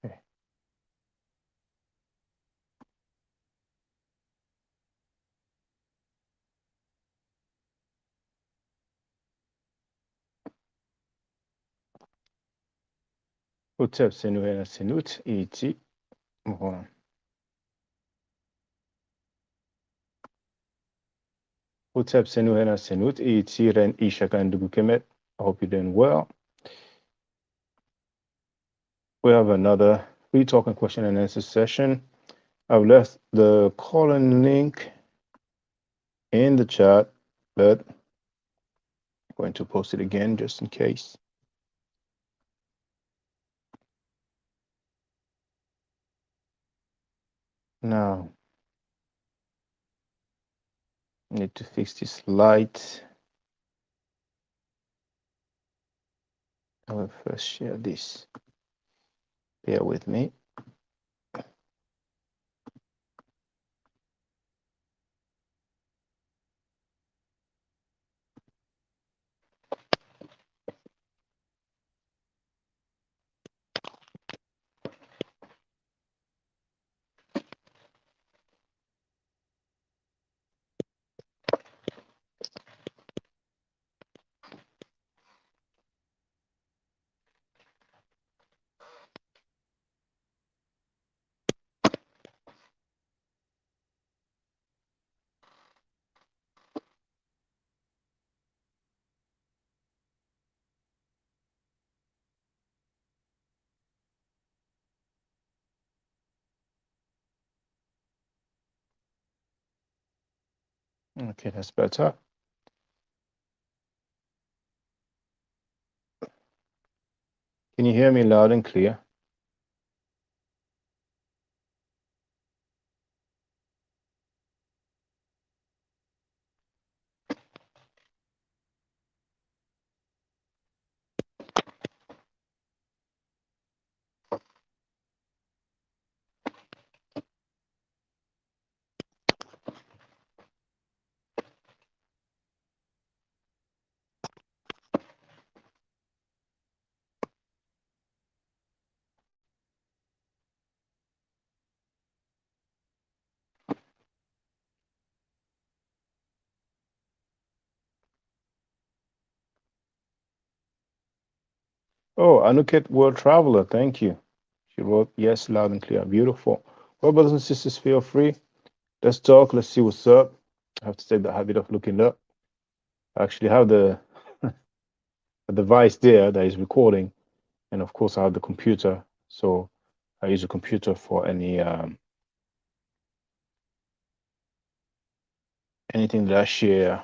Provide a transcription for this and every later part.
Okay. Hotep Senuhena Senut iti. Hold on. Hotep Senuhena Senut iti Ren Ishaka and Dugukemet. I hope you're doing well. We have another free talking question and answer session. I've left the call-in link in the chat, but I'm going to post it again just in case. Now, I need to fix this light. I will first share this. Bear with me. Okay, that's better. Can you hear me loud and clear? Oh, Anuket World Traveler, thank you. She wrote, yes, loud and clear. Beautiful. Well, brothers and sisters, feel free. Let's talk. Let's see what's up. I have to take the habit of looking up. I actually have the a device there that is recording, and of course, I have the computer. So I use a computer for anything that I share.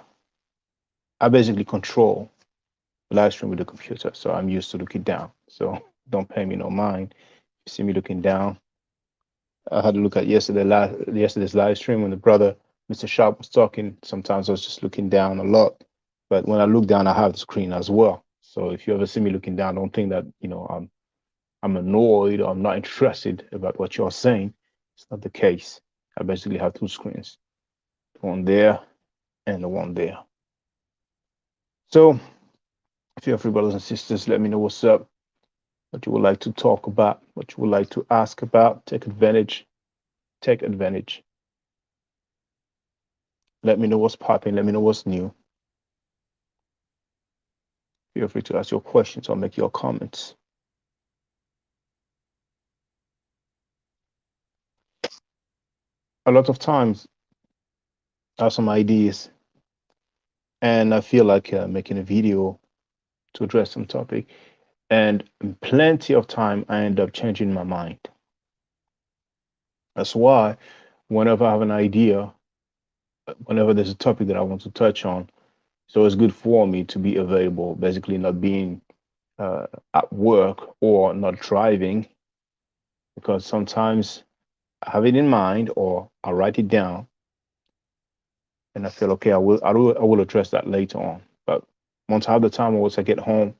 I basically control live stream with the computer, so I'm used to looking down. So don't pay me no mind. You see me looking down. I had to look at yesterday's live stream when the brother Mr. Sharp was talking. Sometimes I was just looking down a lot, but when I look down, I have the screen as well. So if you ever see me looking down, don't think that I'm annoyed or I'm not interested about what you're saying. It's not the case. I basically have two screens, the one there and the one there. So feel free, brothers and sisters, let me know what's up, what you would like to talk about, what you would like to ask about. Take advantage. Take advantage. Let me know what's popping. Let me know what's new. Feel free to ask your questions or make your comments. A lot of times, I have some ideas, and I feel like making a video to address some topic, and plenty of time I end up changing my mind. That's why, whenever I have an idea, whenever there's a topic that I want to touch on, so it's good for me to be available, basically not being at work or not driving, because sometimes I have it in mind or I write it down and I feel okay, I will address that later on. But once I have the time or once I get home,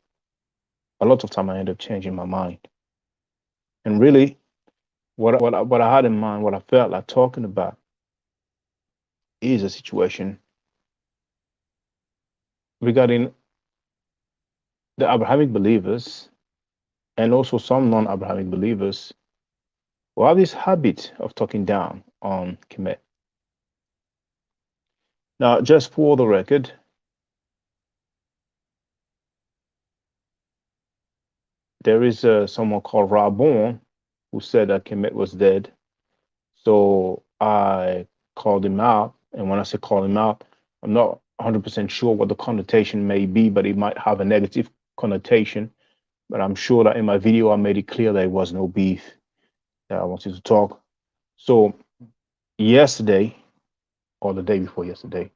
a lot of time I end up changing my mind. And really, what I had in mind, what I felt like talking about, is a situation regarding the Abrahamic believers and also some non-Abrahamic believers who have this habit of talking down on Kemet. Now, just for the record, there is someone called Rabon who said that Kemet was dead. So I called him out. And when I say call him out, I'm not 100% sure what the connotation may be, but it might have a negative connotation. But I'm sure that in my video, I made it clear there was no beef, that I wanted to talk. So yesterday, or the day before yesterday,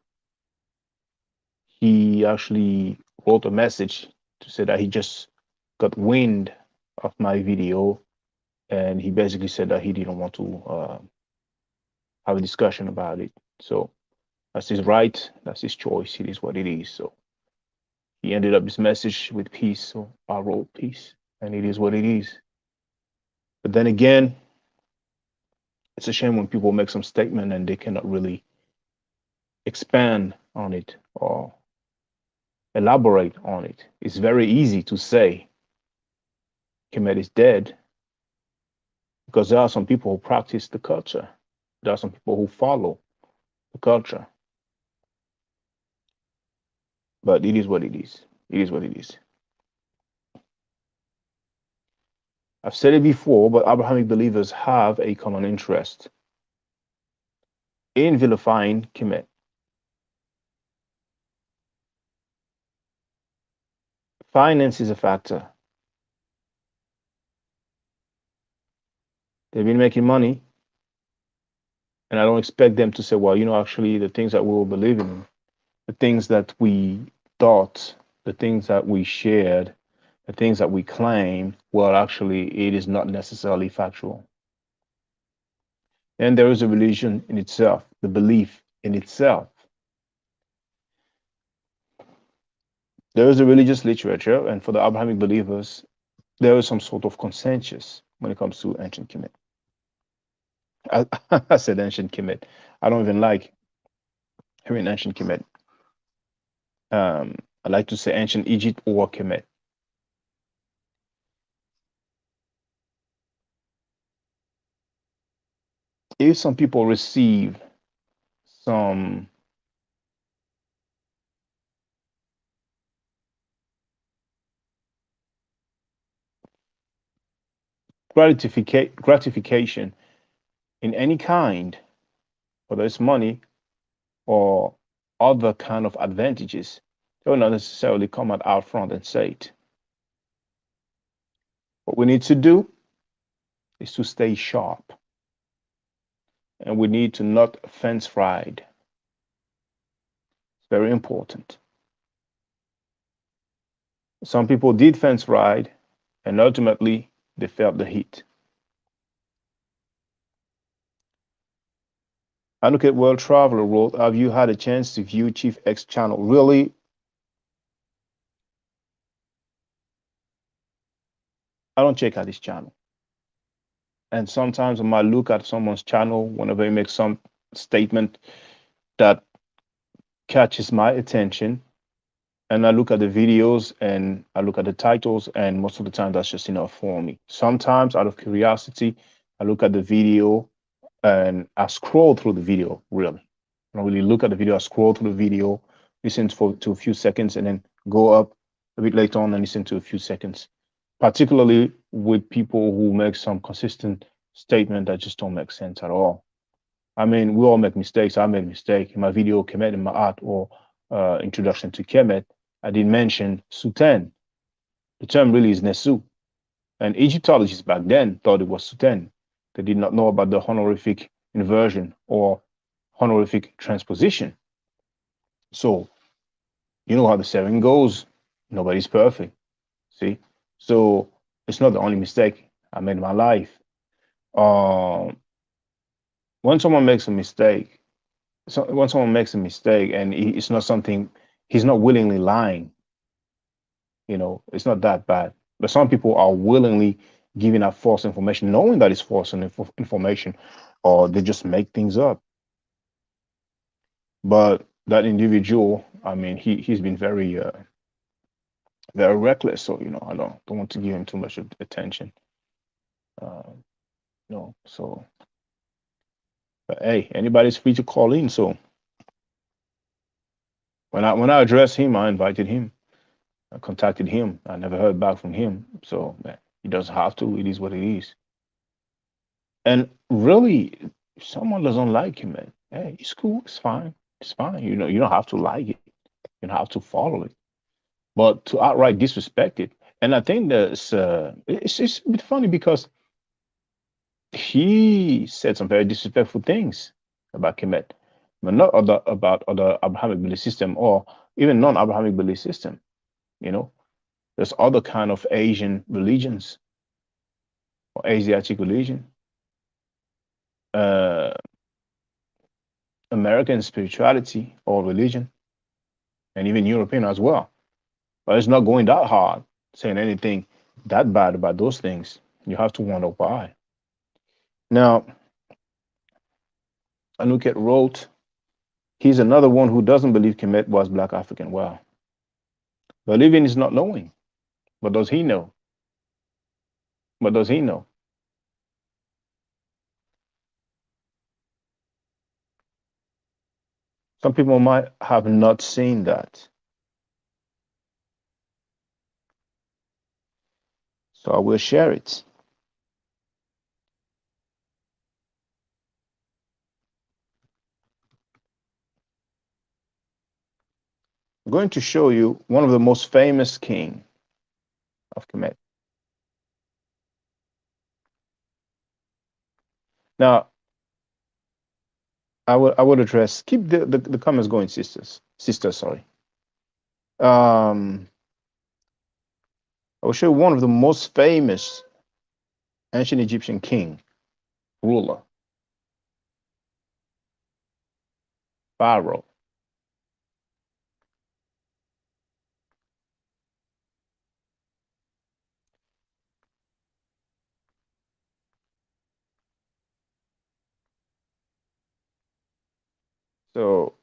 he actually wrote a message to say that he just got wind of my video, and he basically said that he didn't want to have a discussion about it. So that's his right, that's his choice. It is what it is. So he ended up his message with peace. So I wrote peace, and it is what it is. But then again, it's a shame when people make some statement and they cannot really expand on it or elaborate on it. It's very easy to say Kemet is dead because there are some people who practice the culture. There are some people who follow the culture. But it is what it is. It is what it is. I've said it before, but Abrahamic believers have a common interest in vilifying Kemet. Finance is a factor. They've been making money, and I don't expect them to say, well, actually, the things that we will believe in, the things that we thought, the things that we shared, the things that we claim, well, actually, it is not necessarily factual. And there is a religion in itself, the belief in itself. There is a religious literature, and for the Abrahamic believers, there is some sort of consensus when it comes to ancient Kemet. I, I said ancient Kemet. I don't even like hearing ancient Kemet. I like to say ancient Egypt or Kemet. If some people receive some gratification in any kind, whether it's money or other kind of advantages, they will not necessarily come out front and say it. What we need to do is to stay sharp, and we need to not fence ride. It's very important. Some people did fence ride, and ultimately they felt the heat. Advocate World Traveler wrote, have you had a chance to view Chief X channel? Really? I don't check out his channel. And sometimes I might look at someone's channel whenever he makes some statement that catches my attention. And I look at the videos and I look at the titles, and most of the time that's just enough for me. Sometimes, out of curiosity, I look at the video and I scroll through the video, really. I don't really look at the video, I scroll through the video, listen to a few seconds, and then go up a bit later on and listen to a few seconds. Particularly with people who make some consistent statement that just don't make sense at all. I mean, we all make mistakes. I made a mistake in my video, Kemet in my art, or introduction to Kemet. I did mention Suten. The term really is Nesu. And Egyptologists back then thought it was Suten. They did not know about the honorific inversion or honorific transposition. So, you know how the saying goes, nobody's perfect. See? So, it's not the only mistake I made in my life. When someone makes a mistake, when someone makes a mistake and it's not something, he's not willingly lying, it's not that bad. But some people are willingly giving out false information, knowing that it's false information, or they just make things up. But that individual, I mean, he's been very reckless. So I don't want to give him too much attention. So but hey, anybody's free to call in. So when I addressed him, I invited him. I contacted him. I never heard back from him. So man, he doesn't have to. It is what it is. And really, if someone doesn't like him, man, hey, it's cool. It's fine. It's fine. You don't have to like it. You don't have to follow it. But to outright disrespect it, and I think that's it's a bit funny because he said some very disrespectful things about Kemet, but not about other Abrahamic belief system or even non-Abrahamic belief system. You know, there's other kind of Asian religions or Asiatic religion, uh, American spirituality or religion, and even European as well. But it's not going that hard saying anything that bad about those things. You have to wonder why. Now, Anuket wrote, he's another one who doesn't believe Kemet was Black African. Wow. Believing is not knowing. But does he know? But does he know? Some people might have not seen that. So I will share it. I'm going to show you one of the most famous king of Kemet. Now, I would address, keep the comments going, sisters. Sisters, sorry. I will show you one of the most famous ancient Egyptian king, ruler, pharaoh. So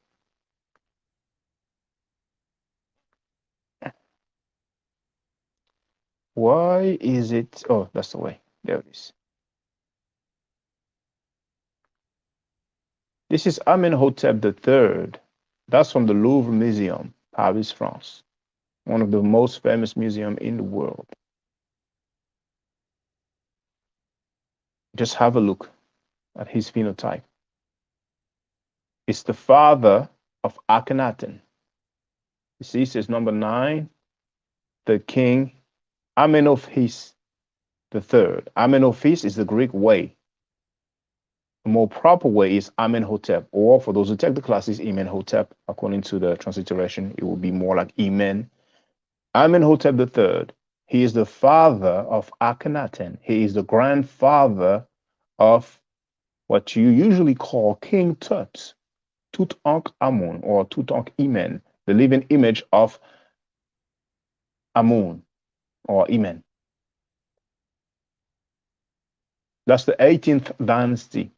why is it? Oh, that's the way. There it is. This is Amenhotep III. That's from the Louvre Museum, Paris, France. One of the most famous museums in the world. Just have a look at his phenotype. It's the father of Akhenaten. You see, it says number 9, the king Amenophis III. Amenophis is the Greek way. A more proper way is Amenhotep, or for those who take the classes, Imenhotep. According to the transliteration, it will be more like Imen. Amenhotep III. He is the father of Akhenaten. He is the grandfather of what you usually call King Tut, Tutankhamun or Tutankhamen, the living image of Amun or Imen. That's the 18th dynasty.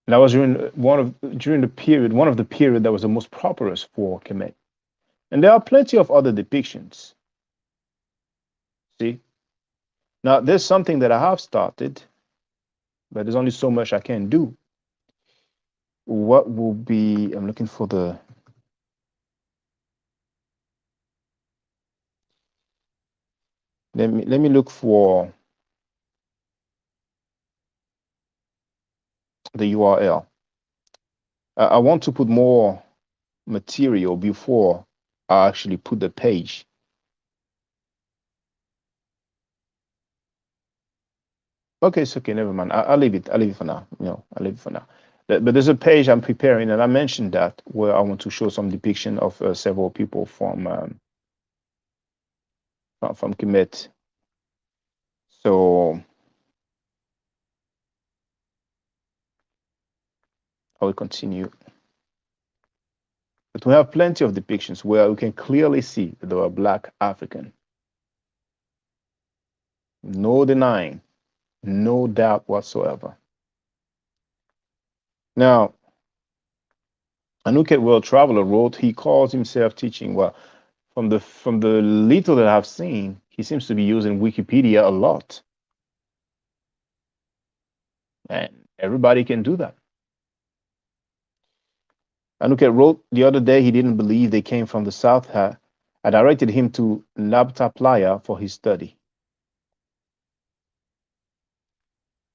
That was during one of the period that was the most prosperous for Kemet. And there are plenty of other depictions. See? Now there's something that I have started, but there's only so much I can do. What will be, I'm looking for the, let me look for the URL. I want to put more material before I actually put the page. Okay, it's okay, never mind. I'll leave it. I'll leave it for now. I'll leave it for now. But there's a page I'm preparing, and I mentioned that where I want to show some depiction of several people from Kemet. So I will continue. But we have plenty of depictions where we can clearly see that they were Black African. No denying, no doubt whatsoever. Now, Anuket World Traveler wrote he calls himself teaching. Well, from the little that I've seen, he seems to be using Wikipedia a lot. And everybody can do that. Anuket wrote the other day he didn't believe they came from the south. I directed him to Nabta Playa for his study.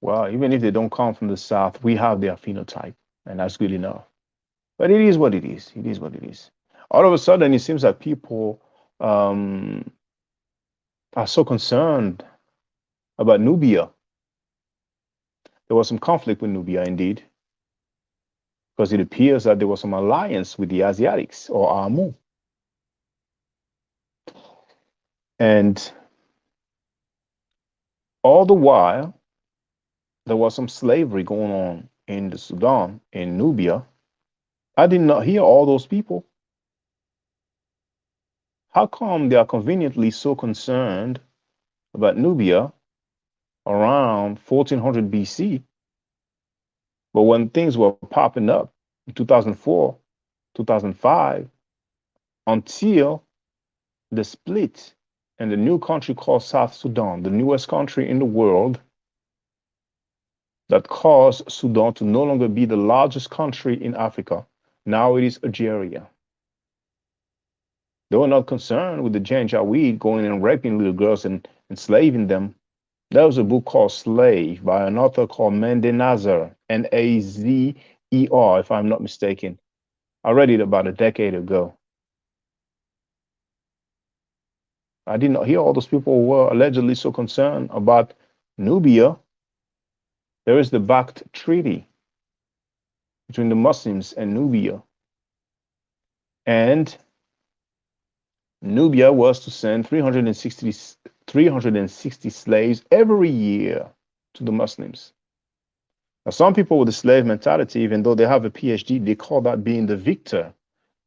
Well, even if they don't come from the south, we have their phenotype, and that's good enough. But it is what it is. It is what it is. All of a sudden, it seems that people um, are so concerned about Nubia. There was some conflict with Nubia, indeed, because it appears that there was some alliance with the Asiatics or Amu. And all the while, there was some slavery going on in the Sudan, in Nubia. I did not hear all those people. How come they are conveniently so concerned about Nubia around 1400 BC? But when things were popping up in 2004, 2005, until the split and the new country called South Sudan, the newest country in the world, that caused Sudan to no longer be the largest country in Africa. Now it is Algeria. They were not concerned with the Janjaweed going and raping little girls and enslaving them. There was a book called Slave by an author called Medu Neter, Nazer, if I'm not mistaken. I read it about a decade ago. I did not hear all those people were allegedly so concerned about Nubia. There is the Bakht Treaty between the Muslims and Nubia. And Nubia was to send 360 slaves every year to the Muslims. Now, some people with the slave mentality, even though they have a PhD, they call that being the victor.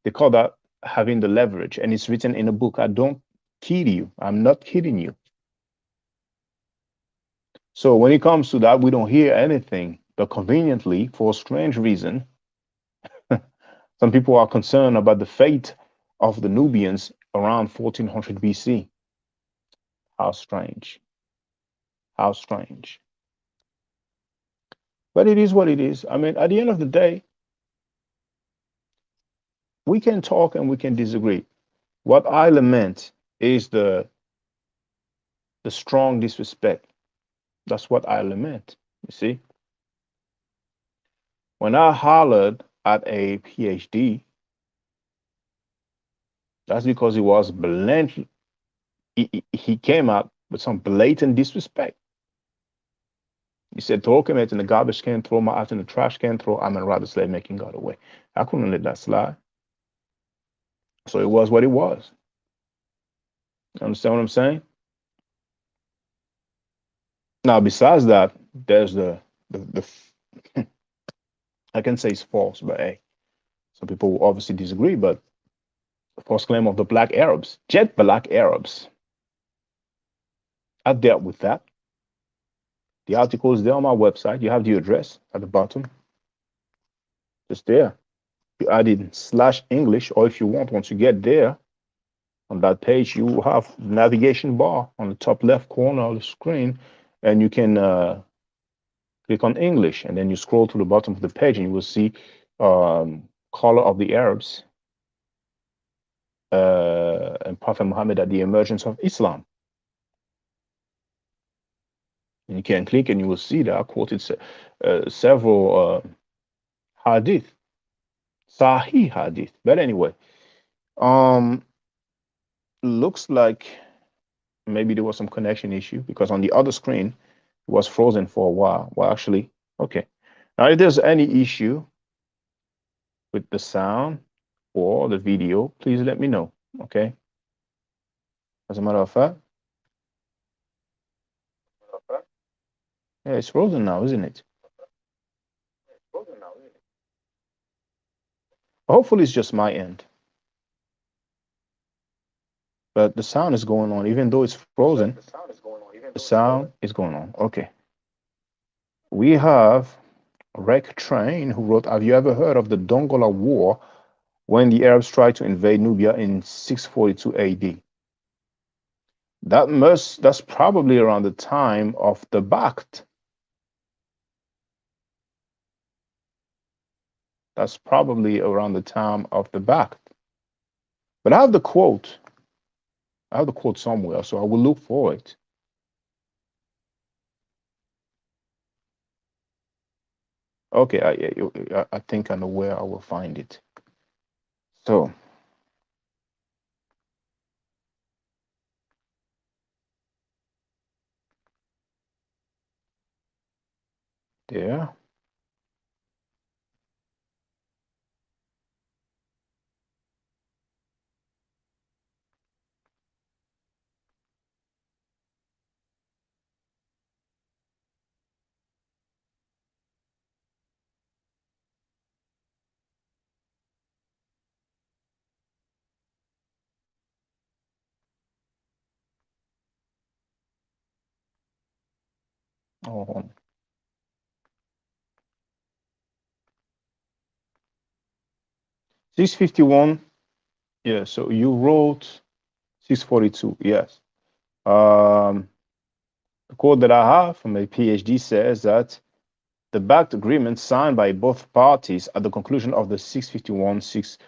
They call that having the leverage. And it's written in a book. I don't kid you. I'm not kidding you. So when it comes to that, we don't hear anything. But conveniently, for a strange reason, some people are concerned about the fate of the Nubians around 1400 BC. How strange. How strange. But it is what it is. I mean, at the end of the day, we can talk and we can disagree. What I lament is the strong disrespect. That's what I lament. You see, when I hollered at a PhD, that's because he was blatant. He came out with some blatant disrespect. He said, throw Kemet in the garbage can, throw my out in the trash can, throw I'm a rather slave making God away. I couldn't let that slide. So it was what it was. You understand what I'm saying? Now, besides that, there's the I can say it's false, but hey, some people will obviously disagree. But the false claim of the black Arabs, jet black Arabs, I dealt with that. The article is there on my website. You have the address at the bottom, just there. You add in /English, or if you want, once you get there on that page, you will have the navigation bar on the top left corner of the screen, and you can click on English, and then you scroll to the bottom of the page, and you will see color of the Arabs and Prophet Muhammad at the emergence of Islam. And you can click, and you will see that I quoted several hadith, Sahih hadith. But anyway, looks like maybe there was some connection issue because on the other screen it was frozen for a while. Well, actually, okay. Now, if there's any issue with the sound or the video, please let me know. Okay. As a matter of fact, yeah, it's frozen now, isn't it? Hopefully, it's just my end. But the sound is going on, even though it's frozen. The sound is going on. Okay. We have Rek Train who wrote, have you ever heard of the Dongola War when the Arabs tried to invade Nubia in 642 AD? That's probably around the time of the Bakht. That's probably around the time of the Bakht. But I have the quote. I have the quote somewhere, so I will look for it. Okay, I think I know where I will find it. So there. Oh, 651. Yeah, so you wrote 642. Yes. Um, the quote that I have from a PhD says that the backed agreement signed by both parties at the conclusion of the 651-652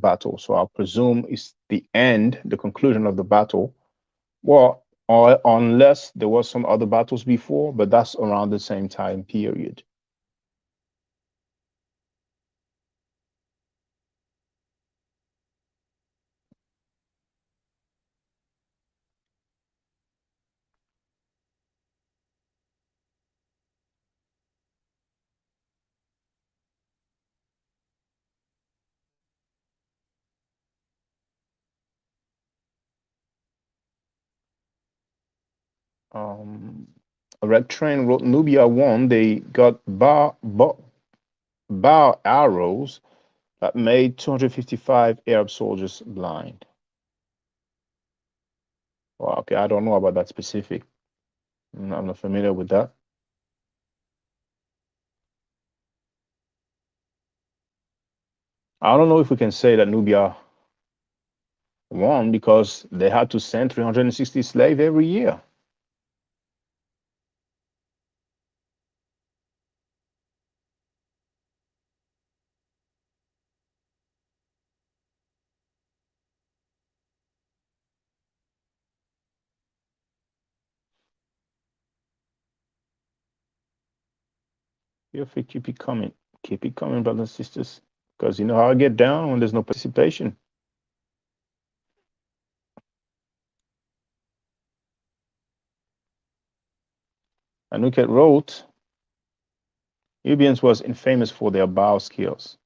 battle. So I presume it's the end, the conclusion of the battle. Well, or unless there was some other battles before, but that's around the same time period. Um, Red Train wrote Nubia won. They got bow arrows that made 255 Arab soldiers blind. Well, okay, I don't know about that specific. I'm not familiar with that. I don't know if we can say that Nubia won because they had to send 360 slaves every year. If we keep it coming, brothers and sisters, because you know how I get down when there's no participation. Anuket wrote, Nubians was infamous for their bow skills.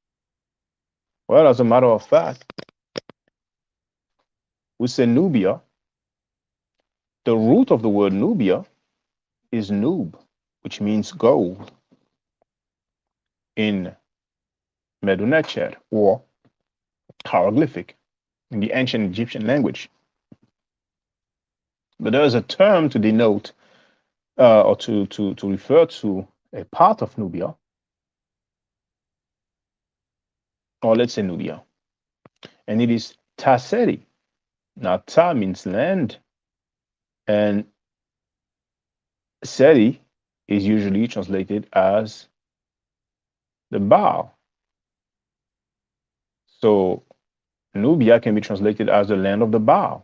Well, as a matter of fact, we say Nubia. The root of the word Nubia is Nub, which means gold in Medu Neter or Hieroglyphic in the ancient Egyptian language. But there is a term to denote or to refer to a part of Nubia, or let's say Nubia, and it is Tasseri. Now, Ta means land, and Seri is usually translated as the bow. So, Nubia can be translated as the land of the bow.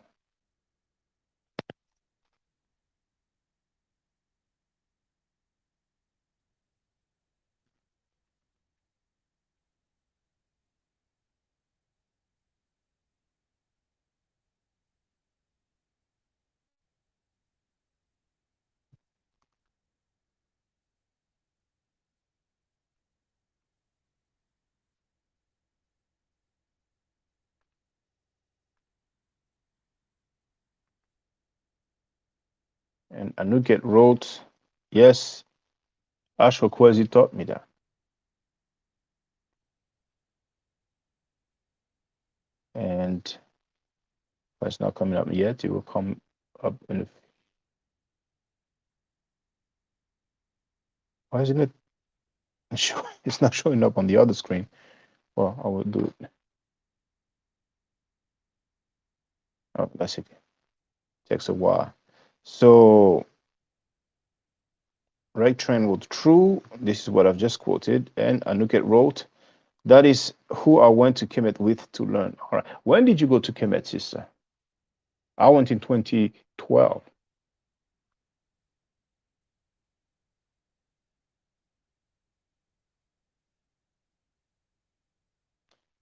And Anuket wrote, yes, Ashwakwezi taught me that. And it's not coming up yet. It will come up in a, why isn't it it's not showing up on the other screen? Well, I will do it. Oh, that's it. Takes a while. So Right train wrote true. This is what I've just quoted. And Anuket wrote, that is who I went to Kemet with to learn. All right. When did you go to Kemet, sister? I went in 2012.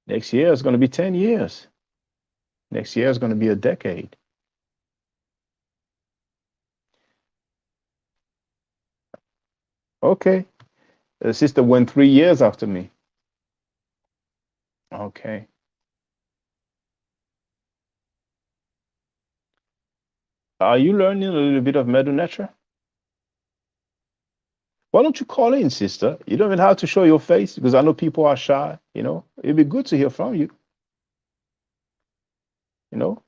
Next year is going to be 10 years. Next year is going to be a decade. Okay. The sister went 3 years after me. Okay. Are you learning a little bit of Medu Neter? Why don't you call in, sister? You don't even have to show your face because I know people are shy. It'd be good to hear from you. You know,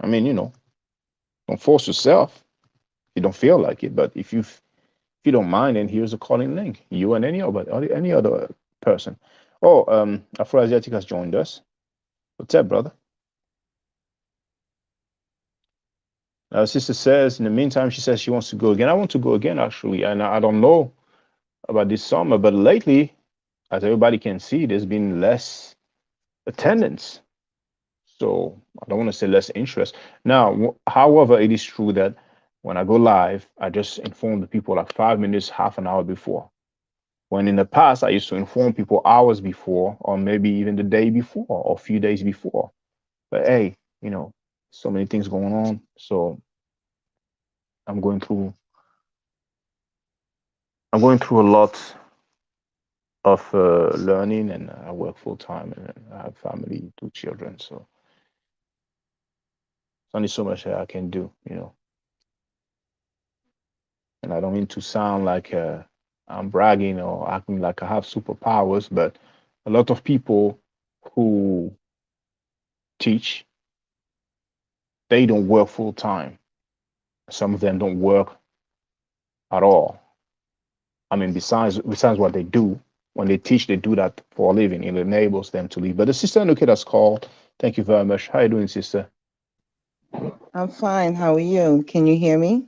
I mean, don't force yourself. You don't feel like it, but if you don't mind, then here's a calling link. You and any other person. Oh, Afro Asiatic has joined us. What's up, brother? Sister says, in the meantime, she says she wants to go again. I want to go again, actually. And I don't know about this summer, but lately, as everybody can see, there's been less attendance. So I don't want to say less interest. Now, however, it is true that when I go live, I just inform the people like 5 minutes, half an hour before. When in the past, I used to inform people hours before, or maybe even the day before, or a few days before. But hey, so many things going on. So I'm going through I'm going through a lot of learning, and I work full time, and I have family, 2 children. So there's only so much that I can do. And I don't mean to sound like I'm bragging or acting like I have superpowers, but a lot of people who teach, they don't work full time. Some of them don't work at all. I mean, besides what they do, when they teach, they do that for a living. It enables them to live. But the sister Nuki that's called, thank you very much. How you doing, sister? I'm fine. How are you? Can you hear me?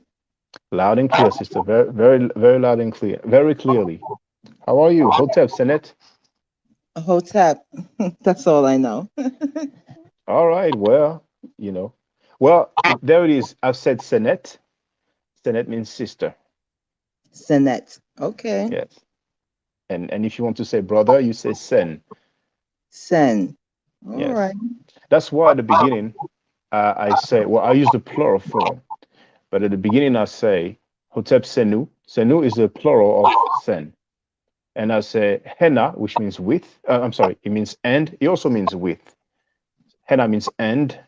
Loud and clear, sister. Very, very, very loud and clear. Very clearly. How are you? Hotep Senet? Hotep. That's all I know. All right. Well, you know. Well, there it is. I've said Senet. Senet means sister. Sinette. Okay. Yes. And if you want to say brother, you say sen. Sen. All Yes. right. That's why at the beginning I say, well, I use the plural form, but at the beginning I say Hotep Senu. Senu is the plural of sen. And I say henna, which means with. I'm sorry, it means and. It also means with. Henna means and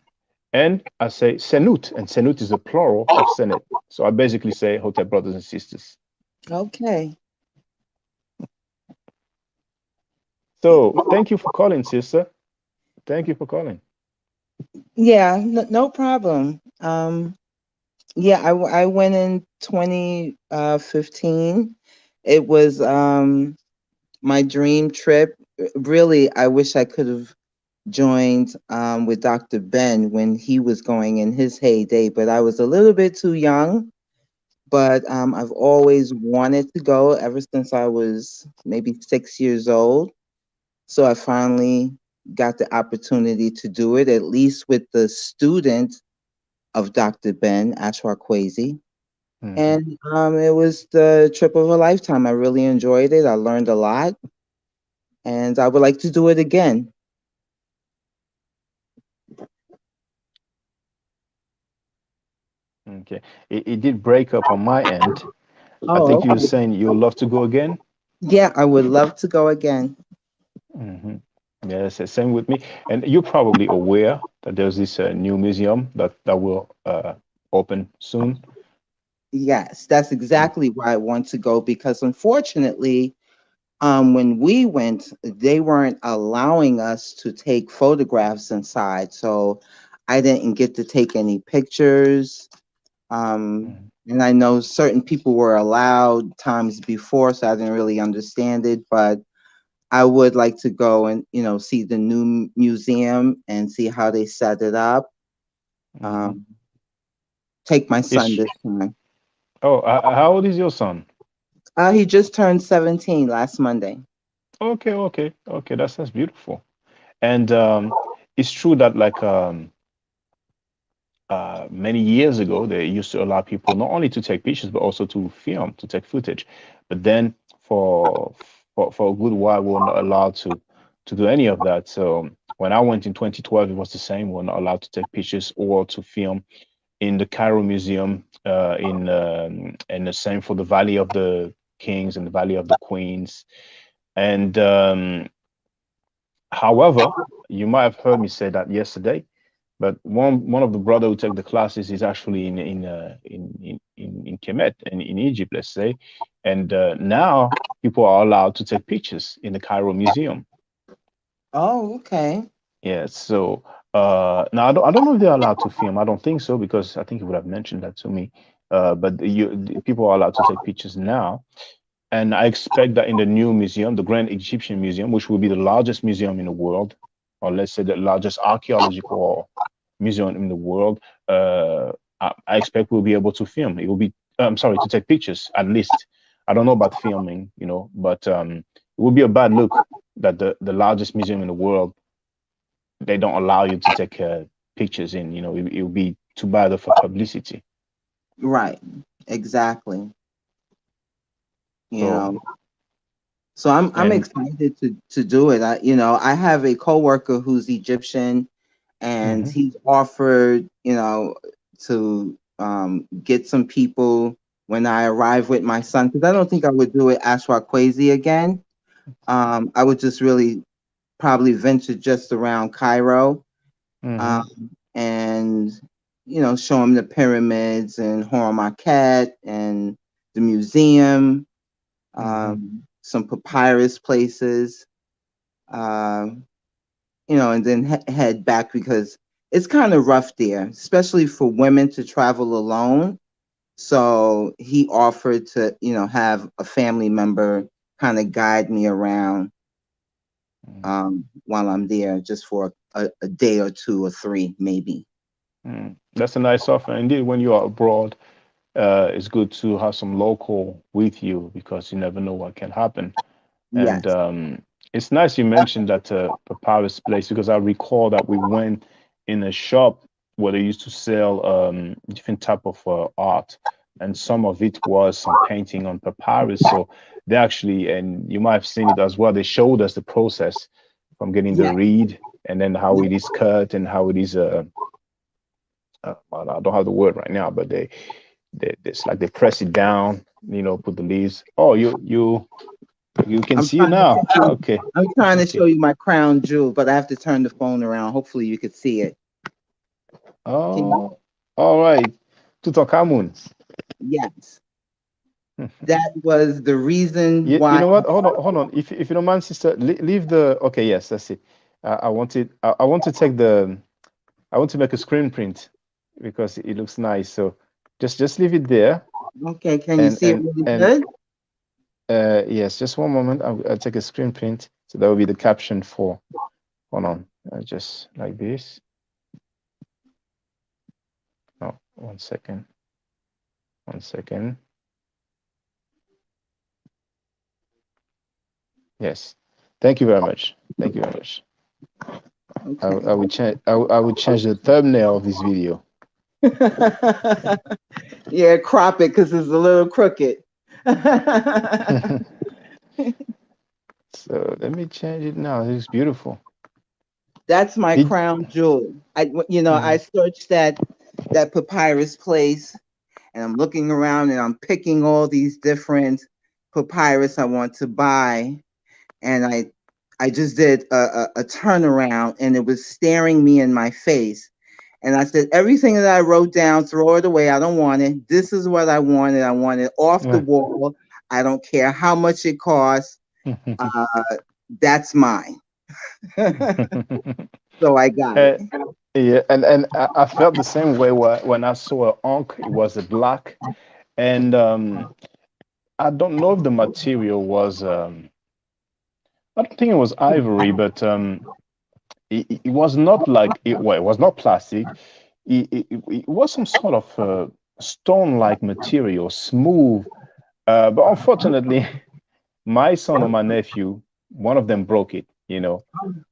I say senut, and senut is the plural of senet. So I basically say Hotep brothers and sisters. Okay. So thank you for calling, sister. Thank you for calling. Yeah, no problem. Yeah, I went in 2015. It was my dream trip. Really, I wish I could have joined with Dr. Ben when he was going in his heyday, but I was a little bit too young. But I've always wanted to go ever since I was maybe 6 years old. So I finally got the opportunity to do it, at least with the student of Dr. Ben Ashwar. Hmm. And it was the trip of a lifetime. I really enjoyed it. I learned a lot, and I would like to do it again. Okay. It did break up on my end. I Oh, think you were okay. saying you'd love to go again. Yeah, I would love to go again. Hmm. Yes, same with me. And you're probably aware that there's this new museum that will open soon. Yes, that's exactly why I want to go because unfortunately, when we went, they weren't allowing us to take photographs inside. So I didn't get to take any pictures. Mhm. And I know certain people were allowed times before, so I didn't really understand it. But I would like to go and, see the new museum and see how they set it up. Mhm. Um, take my son It's this time. Oh, how old is your son? He just turned 17 last Monday. Okay, okay, okay. That's beautiful. And it's true that like many years ago, they used to allow people not only to take pictures but also to film, to take footage. But then for for a good while, we were not allowed to do any of that. So when I went in 2012, it was the same. We were not allowed to take pictures or to film in the Cairo Museum. And the same for the Valley of the Kings and the Valley of the Queens. And however, you might have heard me say that yesterday, but one of the brother who take the classes is actually in Kemet in Egypt, let's say, and now people are allowed to take pictures in the Cairo Museum. Oh, okay. Yeah, so now I don't know if they're allowed to film. I don't think so because I think you would have mentioned that to me. But people are allowed to take pictures now, and I expect that in the new museum, the Grand Egyptian Museum, which will be the largest museum in the world, or let's say the largest archaeological museum in the world, I expect we'll be able to film. It will be, I'm sorry, to take pictures at least. I don't know about filming, but it would be a bad look that the largest museum in the world, they don't allow you to take pictures in. It would be too bad of a publicity. Right. Exactly. You So, know. So I'm and excited to do it. I have a coworker who's Egyptian, and mhm, he's offered, to get some people when I arrive with my son, because I don't think I would do it Ashwa Kwezi again. I would just really probably venture just around Cairo, mhm, and show him the pyramids and Horn Market and the museum, mhm, some papyrus places, um, and then head back because it's kind of rough there, especially for women to travel alone. So he offered to, have a family member kind of guide me around, mhm. while I'm there, just for a day or two or three, maybe. That's a nice offer. Indeed, when you are abroad, it's good to have some local with you because you never know what can happen. And Yes. it's nice you mentioned that papyrus place because I recall that we went in a shop where they used to sell different type of art, and some of it was some painting on papyrus. So they actually, and you might have seen it as well. They showed us the process from getting the Yeah. reed and then how it Yeah. is cut and how it is. Well, I don't have the word right now, but it's like they press it down, put the leaves. Oh, you can I'm see it trying to now. show you, Okay, I'm trying to okay. show you my crown jewel, but I have to turn the phone around. Hopefully you could see it. Can you? Oh, all right. Tutankhamun. Yes. That was the reason You why. know what? Hold on. If you don't mind, sister, leave the. Okay, yes, that's it. I wanted. I want to take the. I want to make a screen print because it looks nice. So just leave it there. Okay, can you And see it and really and good? yes, just one moment. I'll take a screen print. So that will be the caption for. Hold on. Just like this. No, 1 second. 1 second. Yes. Thank you very much. Thank you very much. I Okay. will change. I will change the thumbnail of this video. Yeah, crop it because it's a little crooked. So let me change it now. It looks beautiful. That's my Did crown jewel. I Mhm, searched that papyrus place, and I'm looking around and I'm picking all these different papyrus I want to buy, and I just did a turnaround, and it was staring me in my face. And I said, everything that I wrote down, throw it away. I don't want it. This is what I wanted. I want it off the yeah. wall. I don't care how much it costs. Uh, that's mine. So I got it. Eh, yeah, and I felt the same way when I saw an Ankh. It was a black, and I don't know if the material was. I don't think it was ivory, but it was not like it. Well, it was not plastic. It was some sort of. stone-like material, smooth. But unfortunately, my son or my nephew, one of them broke it, you know.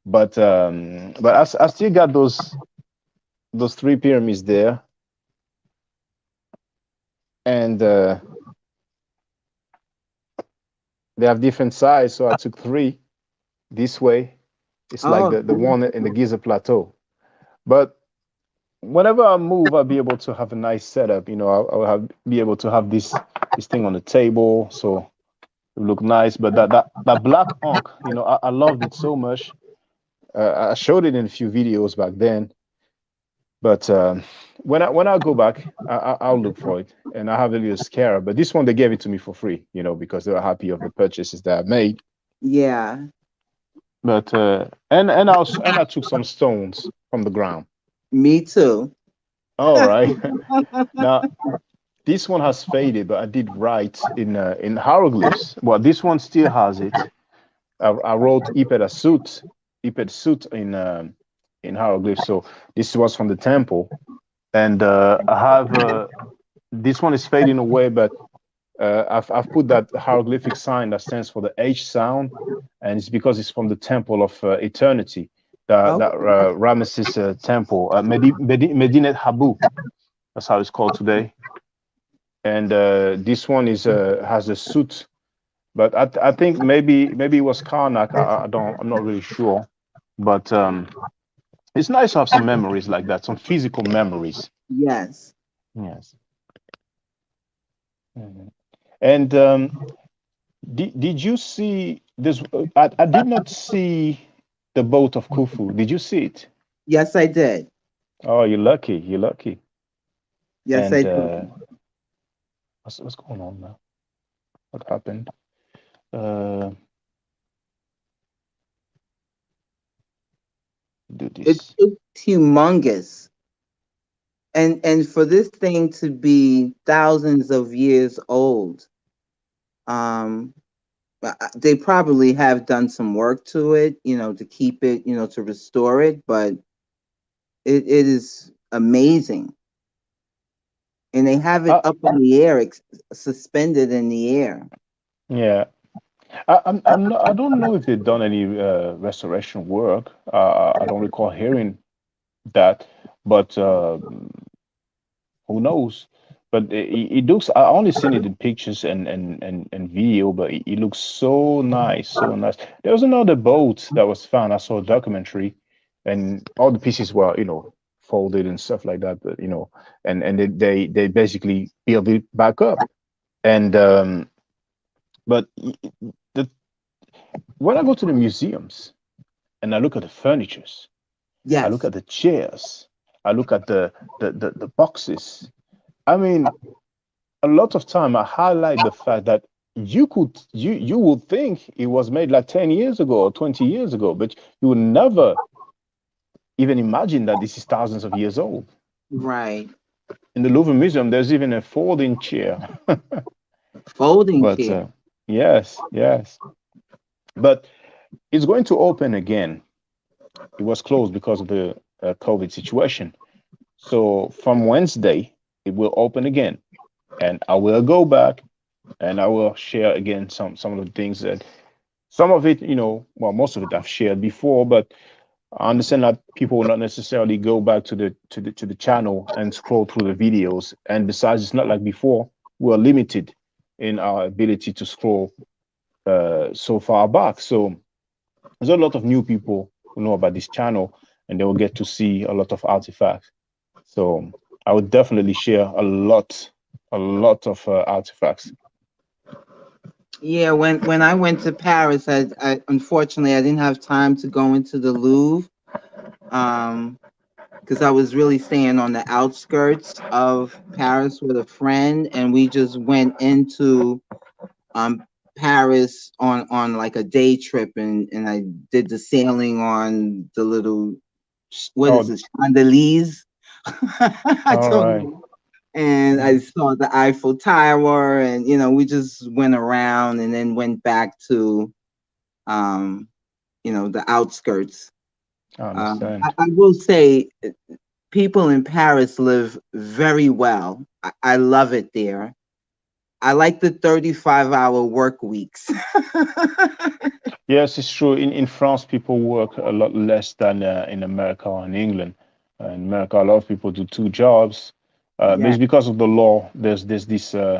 But I still got those three pyramids there, and they have different size. So I took three this way. It's like Oh, the one in the Giza Plateau. But whenever I move, I'll be able to have a nice setup. You know, I'll be able to have this thing on the table, so it look nice. But that black unk, you know, I loved it so much. I showed it in a few videos back then. But when I go back, I'll look for it, and I have a little scarab. But this one they gave it to me for free, you know, because they were happy of the purchases that I made. yeah. But and I took some stones from the ground. Me too. All right. Now this one has faded, but I did write in hieroglyphs. Well, this one still has it. I wrote Iped suit in hieroglyphs. So this was from the temple, and I have this one is fading away, but I've put that hieroglyphic sign that stands for the H sound, and it's because it's from the temple of eternity, that Okay. Ramesses temple, Medinet Habu. That's how it's called today. And this one is has a suit, but I think maybe it was Karnak. I don't, I'm not really sure, but it's nice to have some memories like that, some physical memories. Yes. Yes. Mhm. And did you see this? I did not see the boat of Khufu. Did you see it? Yes, I did. Oh, you're lucky. You're lucky. Yes, I And did. what's going on now? What happened? Uh, do this. It's humongous. And for this thing to be thousands of years old, um, they probably have done some work to it, to keep it, to restore it, but it is amazing. And they have it Uh, up in the air, suspended in the air. yeah. I'm not, I don't know if they've done any restoration work. I don't recall hearing that, but who knows? But it looks. I only seen it in pictures and video, but it looks so nice, so nice. There was another boat that was found. I saw a documentary, and all the pieces were, you know, folded and stuff like that. But you know, and they basically build it back up. And but the when I go to the museums and I look at the furnitures, I look Yes. at the chairs, I look at the boxes. I mean, a lot of time I highlight the fact that you would think it was made like 10 years ago or 20 years ago, but you would never even imagine that this is thousands of years old. Right. In the Louvre Museum, there's even a folding chair. Folding But chair. yes, yes. But it's going to open again. It was closed because of the COVID situation. So from Wednesday, it will open again, and I will go back and I will share again some of the things that some of it, you know, well, most of it I've shared before, but I understand that people will not necessarily go back to the channel and scroll through the videos. And besides, it's not like before. We're limited in our ability to scroll so far back. So there's a lot of new people who know about this channel, and they will get to see a lot of artifacts. So I would definitely share a lot of artifacts. Yeah, when I went to Paris, I unfortunately I didn't have time to go into the Louvre, um, because I was really staying on the outskirts of Paris with a friend, and we just went into um Paris on like a day trip, and I did the sailing on the little what is Oh, it, chandeliers? I all don't right. know. And I Mhm. saw the Eiffel Tower, and we just went around and then went back to the outskirts. I I understand. will say people in Paris live very well. I love it there. I like the 35-hour work weeks. Yes, it's true. In France, people work a lot less than in America or in England. In America, a lot of people do two jobs. But Yeah. it's because of the law. There's this um,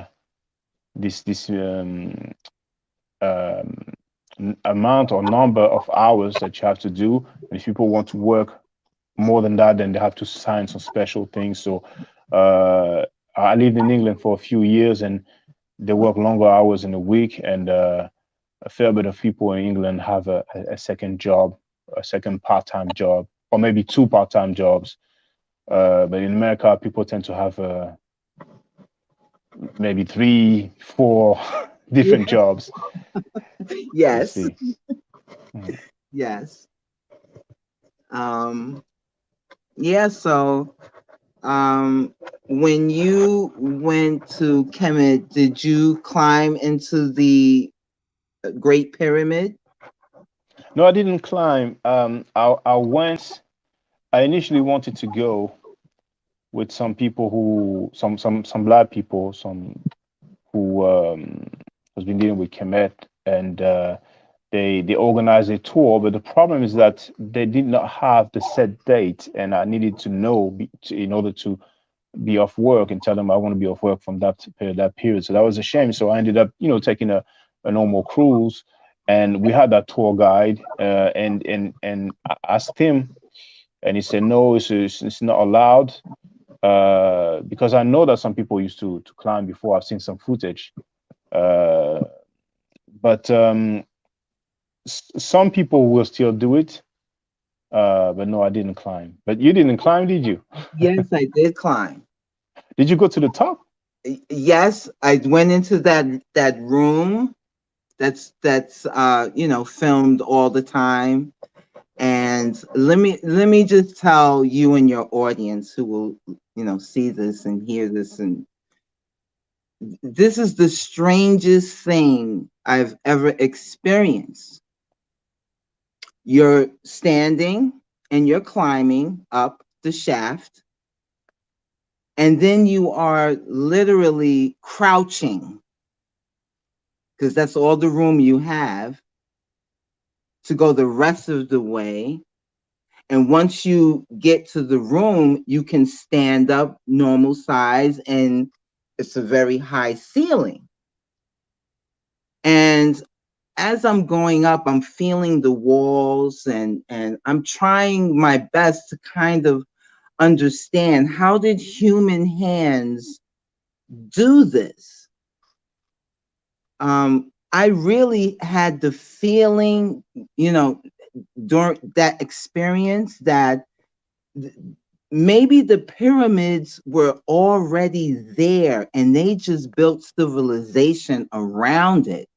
amount or number of hours that you have to do. And if people want to work more than that, then they have to sign some special things. So uh, I lived in England for a few years, and they work longer hours in a week. And a fair bit of people in England have a second job, a second part-time job, or maybe two part-time jobs. But in America, people tend to have maybe three, four different Yeah. jobs. You Yes. see. Mhm. Yes. Um, yeah, so um, when you went to Kemet, did you climb into the Great Pyramid? No, I didn't climb. I went. I initially wanted to go with some people who, some black people, some who has been dealing with Kemet, and they organized a tour. But the problem is that they did not have the set date, and I needed to know in order to be off work and tell them I want to be off work from that period. So that was a shame. So I ended up, taking a normal cruise, and we had that tour guide, and I asked him, and he said no, it's not allowed, because I know that some people used to climb before. I've seen some footage, uh, but some people will still do it. But no, I didn't climb. But you didn't climb, did you? Yes, I did climb. Did you go to the top? Yes, I went into that room that's filmed all the time. And let me just tell you and your audience who will see this and hear this, and this is the strangest thing I've ever experienced. You're standing and you're climbing up the shaft, and then you are literally crouching because that's all the room you have to go the rest of the way. And once you get to the room, you can stand up normal size, and it's a very high ceiling. And as I'm going up, I'm feeling the walls, and I'm trying my best to kind of understand, how did human hands do this? I really had the feeling, during that experience, that maybe the pyramids were already there and they just built civilization around it,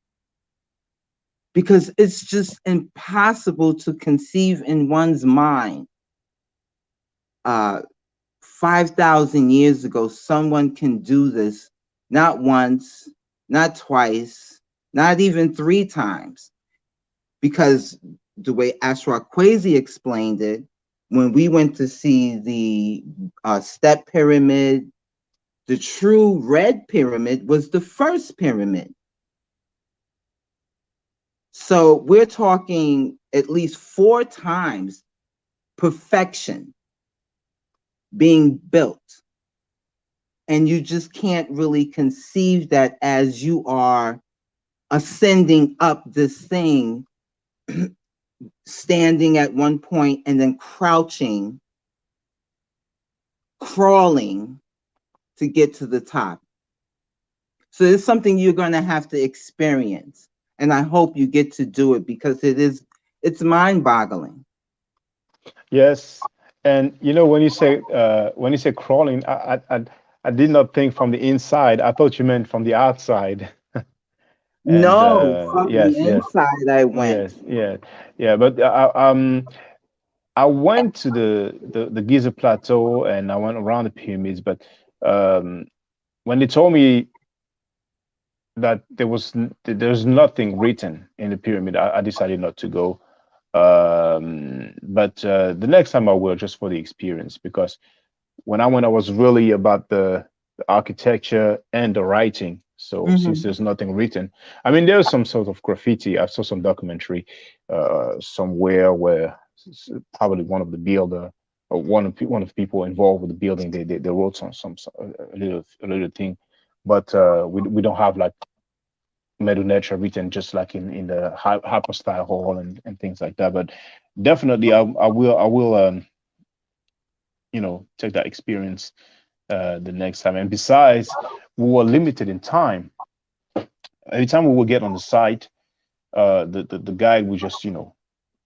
because it's just impossible to conceive in one's mind. uh 5,000 years ago, someone can do this, not once, not twice, not even three times. Because the way Ashra explained it, when we went to see the step pyramid, the true red pyramid was the first pyramid. So we're talking at least four times perfection being built. And you just can't really conceive that as you are ascending up this thing, standing at one point and then crouching, crawling to get to the top. So it's something you're going to have to experience. And I hope you get to do it, because it's mind boggling. Yes. And when you say crawling, I did not think from the inside. I thought you meant from the outside. And No, from the yes, yes, inside I went. yes, yeah, yeah. But I went to the Giza Plateau, and I went around the pyramids. But um, when they told me that there's nothing written in the pyramid, I decided not to go. But the next time I will, just for the experience, because when I went, I was really about the architecture and the writing. So since Hmm. there's nothing written, I mean, there's some sort of graffiti. I saw some documentary somewhere where probably one of the builder or one of the people involved with the building, they wrote some a little thing, but we don't have like Medu Neter written just like in the hyper style hall and things like that. But definitely, I will take that experience the next time. And besides, we were limited in time. Every time we would get on the site, the guide would just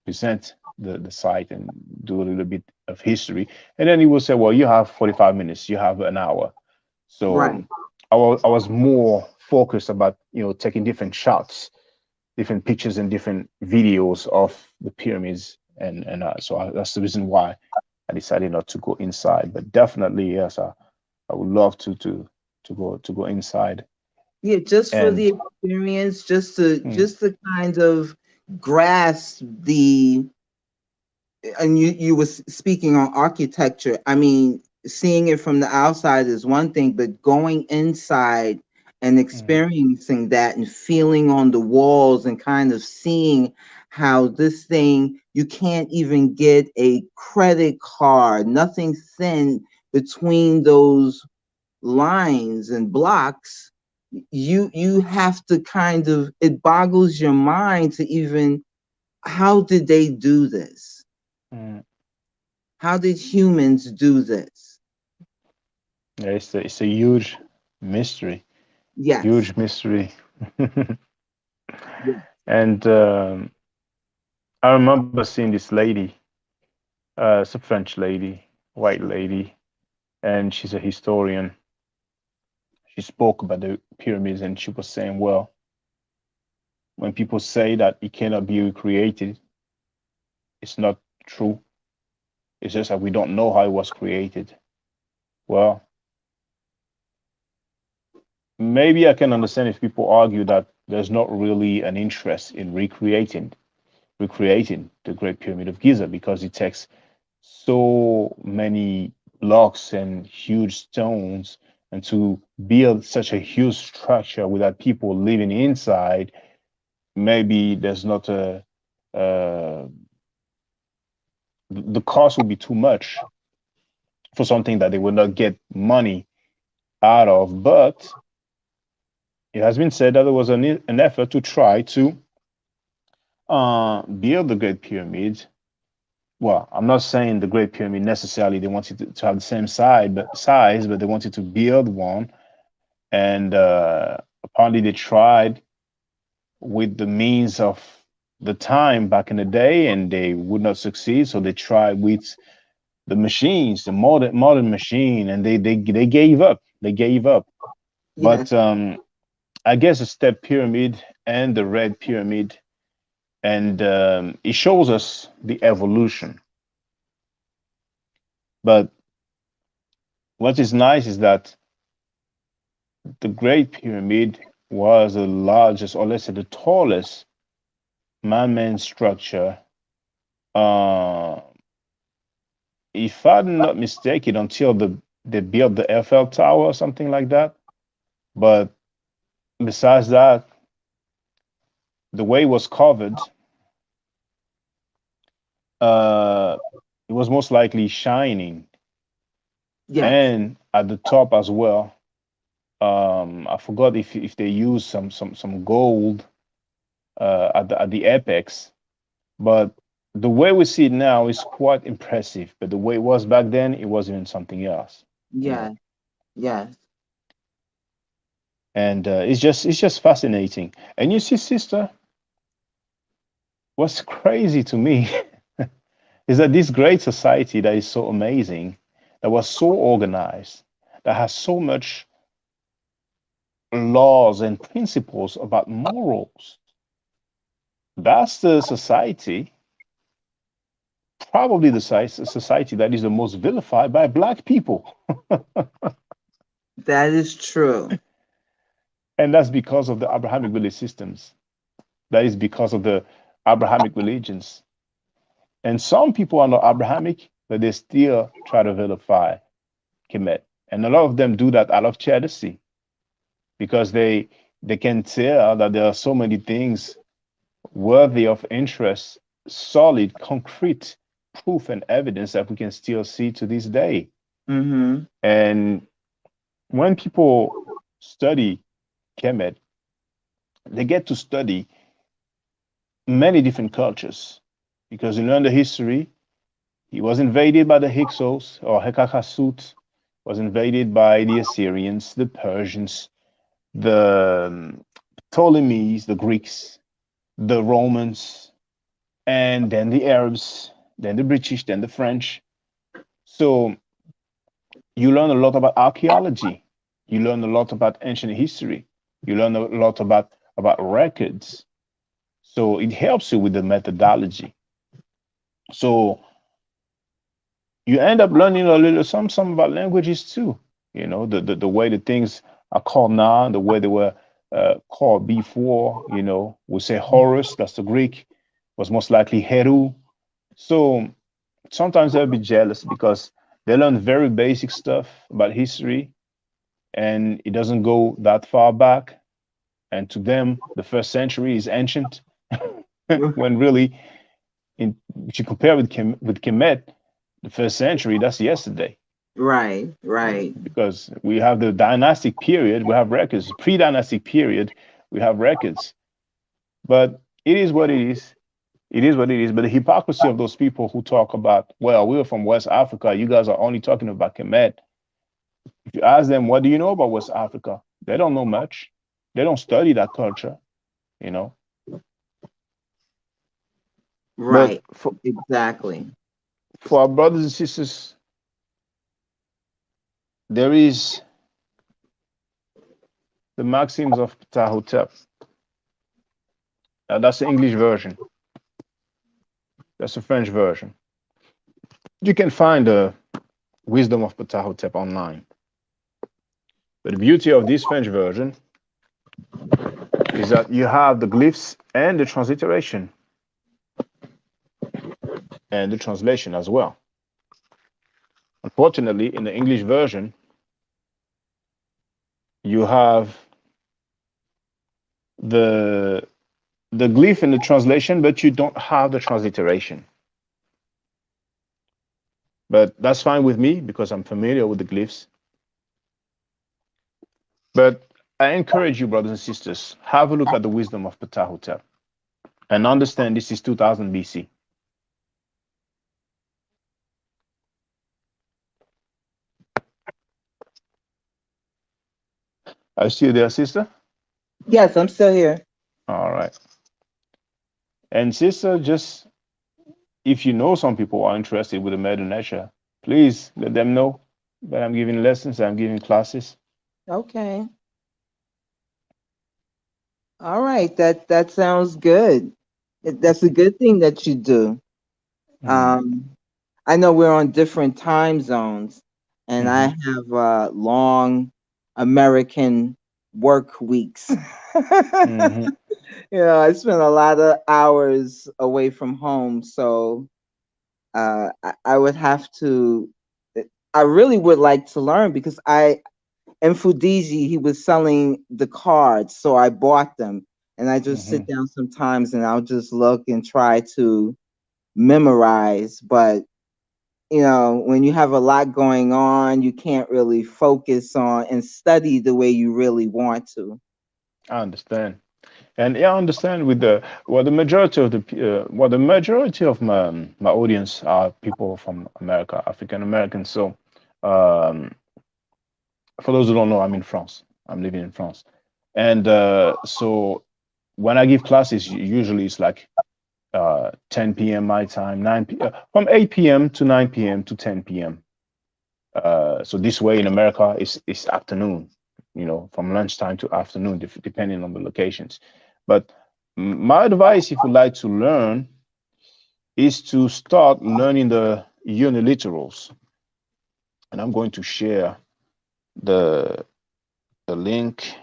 present the site and do a little bit of history, and then he will say, well, you have 45 minutes, you have an hour. So Right. I was more focused about taking different shots, different pictures and different videos of the pyramids, and that's the reason why I decided not to go inside. But definitely, yes, I would love to go inside. Yeah, just for And the experience, just to mm, kind of grasp the, and you was speaking on architecture. I mean, seeing it from the outside is one thing, but going inside and mm, experiencing that and feeling on the walls and kind of seeing how this thing, you can't even get a credit card, nothing thin between those lines and blocks. You have to kind of, it boggles your mind to even, how did they do this? mm, How did humans do this? yeah, it's a huge mystery, Yes. huge mystery. Yeah. And I remember seeing this lady. It's a French lady, white lady, and she's a historian. She spoke about the pyramids, and she was saying, well, when people say that it cannot be recreated, it's not true. It's just that we don't know how it was created. Well, maybe I can understand if people argue that there's not really an interest in recreating the Great Pyramid of Giza because it takes so many blocks and huge stones, and to build such a huge structure without people living inside, maybe there's not uh, the cost would be too much for something that they would not get money out of. But it has been said that there was an effort to try to build the Great Pyramid. Well, I'm not saying the Great Pyramid necessarily they wanted to have the same size, but they wanted to build one. And apparently they tried with the means of the time back in the day, and they would not succeed. So they tried with the machines, the modern machine, and they gave up. They gave up. Yes. But I guess the step pyramid and the red pyramid, and it shows us the evolution. But what is nice is that the Great Pyramid was the largest, or let's say the tallest, man-made structure. Uh, if I'm not mistaken, until they built the Eiffel Tower or something like that. But besides that, the way it was covered, uh, it was most likely shining, Yes. and at the top as well. I forgot if they used some gold at the apex, but the way we see it now is quite impressive. But the way it was back then, it was even something else, you know. Yes. Yes. And it's just fascinating. And you see, sister, what's crazy to me is that this great society that is so amazing, that was so organized, that has so much laws and principles about morals, that's the society, probably the society that is the most vilified by black people. That is true. And that's because of the Abrahamic belief systems. That is because of the Abrahamic religions. And some people are not Abrahamic, but they still try to vilify. Kemet. And a lot of them do that out of jealousy because they can tell that there are so many things worthy of interest, solid, concrete proof and evidence that we can still see to this day. Mm-hmm. And when people study Kemet, they get to study many different cultures because you learn the history. He was invaded by the Hyksos or Hekakasut, was invaded by the Assyrians, the Persians, the Ptolemies, the Greeks, the Romans, and then the Arabs, then the British, then the French. So you learn a lot about archaeology. You learn a lot about ancient history. You learn a lot about records. So it helps you with the methodology. So you end up learning a little some about languages too. You know, the way the things are called now, the way they were called before. You know, we say Horus, that's the Greek, was most likely Heru. So sometimes they'll be jealous because they learn very basic stuff about history and it doesn't go that far back. And to them, the first century is ancient, when really, if you compare with Kemet, the first century, that's yesterday. Right, right, Because we have the dynastic period, we have records. Pre-dynastic period, we have records. But it is what it is. It is what it is. But the hypocrisy of those people who talk about, well, we are from West Africa, you guys are only talking about Kemet. If you ask them, what do you know about West Africa? They don't know much. They don't study that culture, you know. But right. Exactly. for our brothers and sisters, there is the Maxims of Ptahotep. That's the English version. That's the French version. You can find the Wisdom of Ptahotep online. But the beauty of this French version is that you have the glyphs and the transliteration and the translation as well. Unfortunately, in the English version, you have the the glyph in the translation, but you don't have the transliteration. But that's fine with me because I'm familiar with the glyphs. But I encourage you, brothers and sisters, have a look at the wisdom of Ptahotep and understand this is 2000 BC. Are you still there, sister? Yes, I'm still here. All right. And sister, just if you know some people are interested with the Medu Neter, please let them know that I'm giving lessons, I'm giving classes. Okay. All right. That sounds good. That's a good thing that you do. Mm-hmm. Um, I know we're on different time zones, and I Mm-hmm. have long American work weeks. Mm-hmm. I spend a lot of hours away from home, so I would have to. I really would like to learn because I in Fudiji he was selling the cards, so I bought them, and I just Mm-hmm. sit down sometimes and I'll just look and try to memorize, but when you have a lot going on, you can't really focus on and study the way you really want to. I understand. And yeah, I understand with the the majority of the majority of my audience are people from America, African Americans. So, um, for those who don't know, I'm in France. I'm living in France, and so when I give classes, usually it's like 10 p.m. my time, from 8 p.m. to 9 p.m. to 10 p.m. So this way in America, it's afternoon, from lunchtime to afternoon, depending on the locations. But my advice, if you like to learn, is to start learning the uniliterals. And I'm going to share the the link.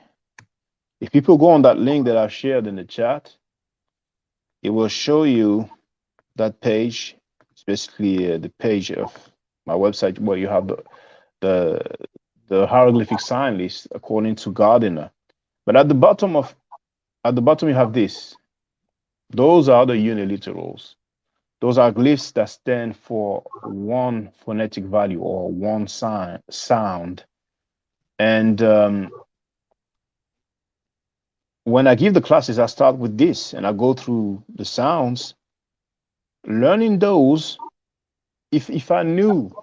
If people go on that link that I've shared in the chat, it will show you that page. It's basically the page of my website where you have the the hieroglyphic sign list according to Gardiner. But at the bottom you have this. Those are the uniliterals. Those are glyphs that stand for one phonetic value or one sound. And when I give the classes, I start with this and I go through the sounds, learning those. If I knew,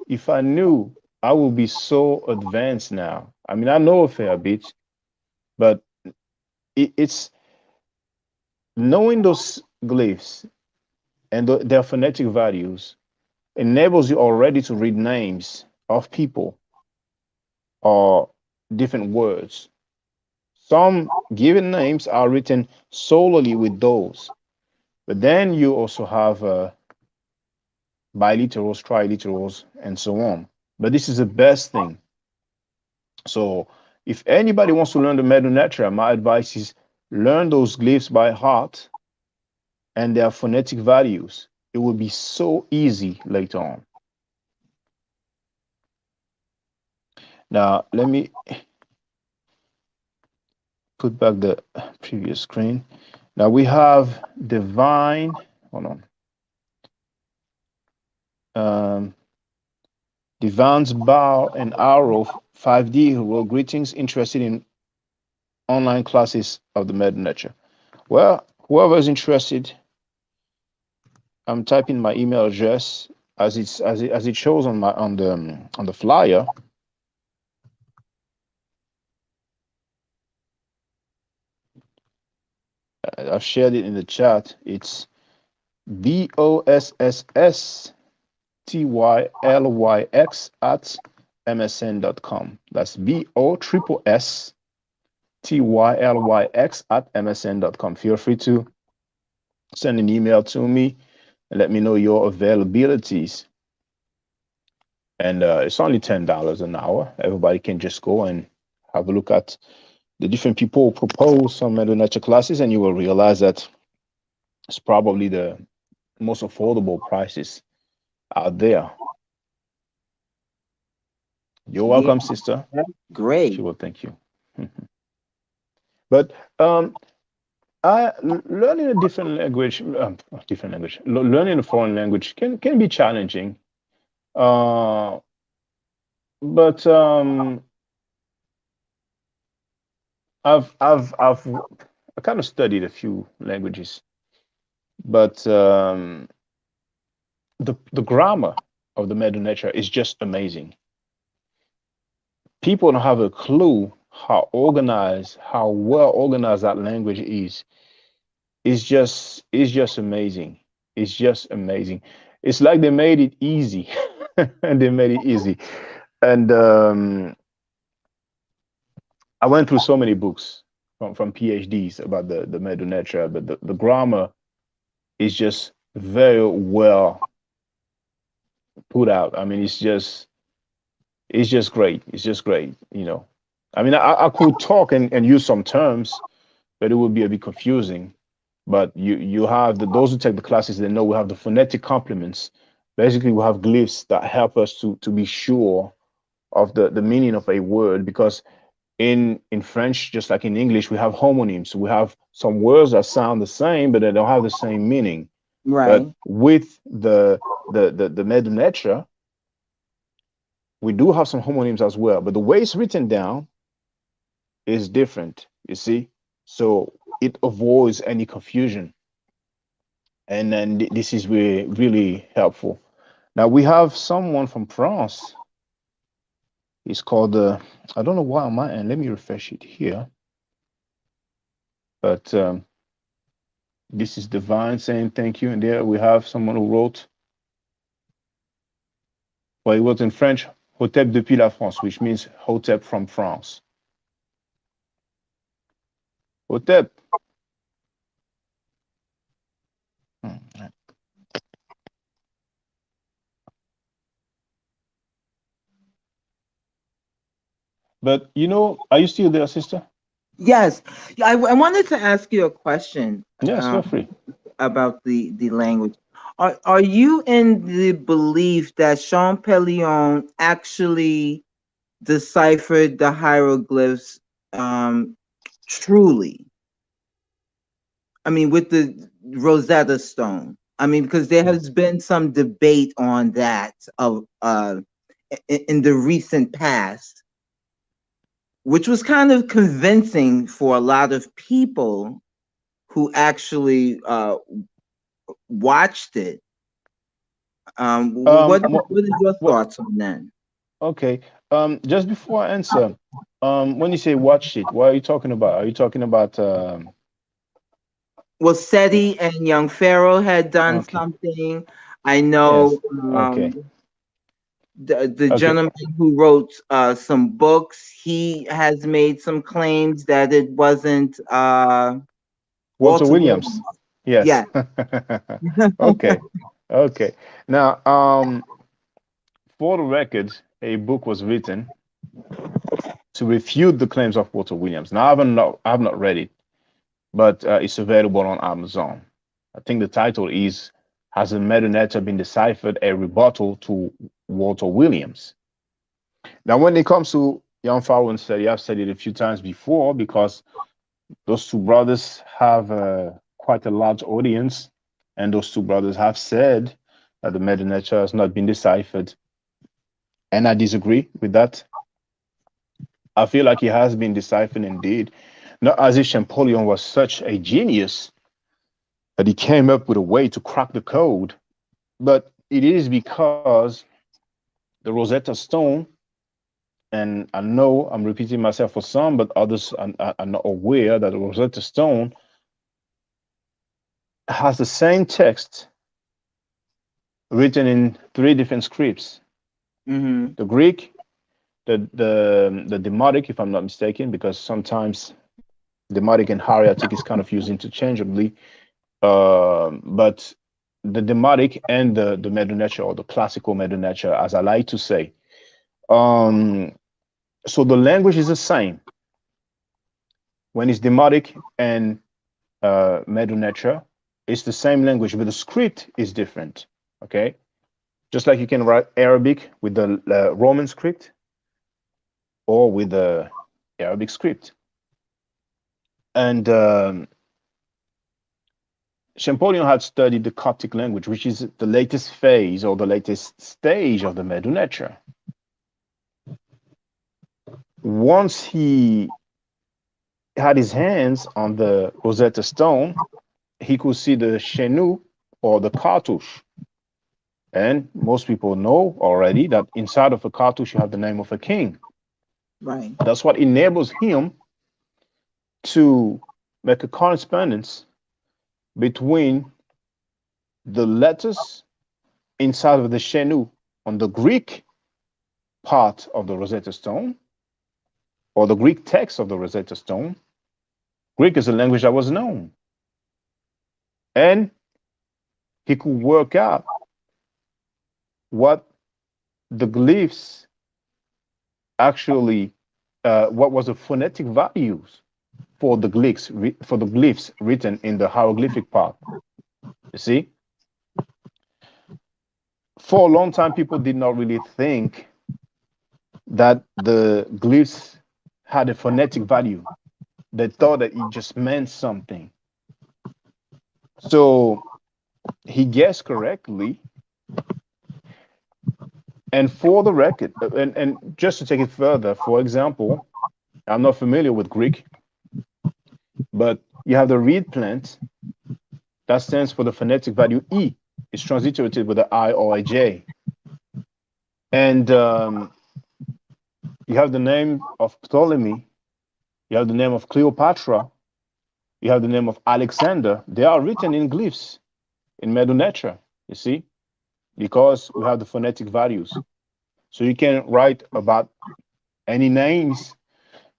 I will be so advanced now. I mean, I know a fair bit, but it's knowing those glyphs and their phonetic values enables you already to read names of people or different words. Some given names are written solely with those, but then you also have biliterals, triliterals, and so on. But this is the best thing. So if anybody wants to learn the Medu Neter, my advice is learn those glyphs by heart and their phonetic values. It will be so easy later on. Now, let me put back the previous screen. Now we have divine, hold on. Um, Divine's Bow and Arrow 5D who wrote greetings, interested in online classes of the Medu Neter. Well, whoever is interested, I'm typing my email address as it shows on the flyer. I've shared it in the chat. It's BOSSSTYLYX at MSN.com. That's BOSSSTYLYX at MSN.com. Feel free to send an email to me and let me know your availabilities. And it's only $10 an hour. Everybody can just go and have a look at the different people who propose some Medu Neter classes, and you will realize that it's probably the most affordable prices out there. You're Yeah, welcome, sister. that's She great. will thank you. But learning a different language, learning a foreign language can be challenging. Uh, but I've I kind of studied a few languages, but the grammar of the Medu Neter is just amazing. People don't have a clue how well organized that language is. It's just amazing. It's just amazing. It's like they made it easy, and they made it easy. And I went through so many books from PhDs about the Medu Neter, but the grammar is just very well put out. I mean, it's just great. It's just great. I mean, I could talk and use some terms, but it would be a bit confusing. But you have those who take the classes, they know we have the phonetic complements. Basically, we have glyphs that help us to be sure of the meaning of a word, because in French, just like in English, we have homonyms. We have some words that sound the same, but they don't have the same meaning. But Right. with the Medu Neter, we do have some homonyms as well. But the way it's written down is different, you see? So it avoids any confusion. And then this is really helpful. Now we have someone from France. It's called, I don't know why on my end. Let me refresh it here. But this is Divine saying thank you. And there we have someone who wrote, well, he wrote in French, Hotep depuis la France, which means Hotep from France. Hotep. Hmm. But are you still there, sister? Yes. Yeah, I wanted to ask you a question Yes, feel um, free. about the language. Are you in the belief that Champollion actually deciphered the hieroglyphs truly. I mean, with the Rosetta Stone. I mean, because there Mm. has been some debate on that of in the recent past, which was kind of convincing for a lot of people who actually watched it. Um, what, what is your what, thoughts on that? okay. Just before I answer, when you say watch it, what are you talking about? Are you talking about, Well, w- SETI and Young Pharaoh had done okay, something. I know yes, okay, the okay. gentleman who wrote some books, he has made some claims that it wasn't Walter Walter Williams, Williams. yes. Yeah. Okay, okay. Now, for the record, a book was written to refute the claims of Walter Williams. Now, I have not read it, but it's available on Amazon. I think the title is "Has the Medu Neter Been Deciphered? A Rebuttal to Walter Williams." Now, when it comes to Young Pharaoh and Seti, I've said it a few times before because those two brothers have quite a large audience, and those two brothers have said that the Medu Neter has not been deciphered, and I disagree with that. I feel like he has been deciphered indeed. Not as if Champollion was such a genius that he came up with a way to crack the code, but it is because the Rosetta Stone, and I know I'm repeating myself for some, but others are not aware that the Rosetta Stone has the same text written in three different scripts: Hmm. the Greek, the Demotic, if I'm not mistaken, because sometimes Demotic and Hieratic is kind of used interchangeably. But the Demotic and the Medu Neter, or the classical Medu Neter, as I like to say. Um, so the language is the same when it's Demotic and Medu Neter. It's the same language, but the script is different. Okay, just like you can write Arabic with the Roman script or with the Arabic script. And Champollion had studied the Coptic language, which is the latest phase or the latest stage of the Medu Neter. Once he had his hands on the Rosetta Stone, he could see the Chenu or the cartouche. And most people know already that inside of a cartouche you have the name of a king. Right. That's what enables him to make a correspondence between the letters inside of the Chenu on the Greek part of the Rosetta Stone or the Greek text of the Rosetta Stone. Greek is a language that was known. And he could work out what the glyphs actually, what was the phonetic values for the glyphs written in the hieroglyphic part. You see, for a long time, people did not really think that the glyphs had a phonetic value. They thought that it just meant something. So he guessed correctly. And for the record, and just to take it further, for example, I'm not familiar with Greek, but you have the reed plant that stands for the phonetic value E. It's transliterated with an I or a J. And you have the name of Ptolemy, you have the name of Cleopatra, you have the name of Alexander. They are written in glyphs in Medu Neter, you see, because we have the phonetic values. So you can write about any names,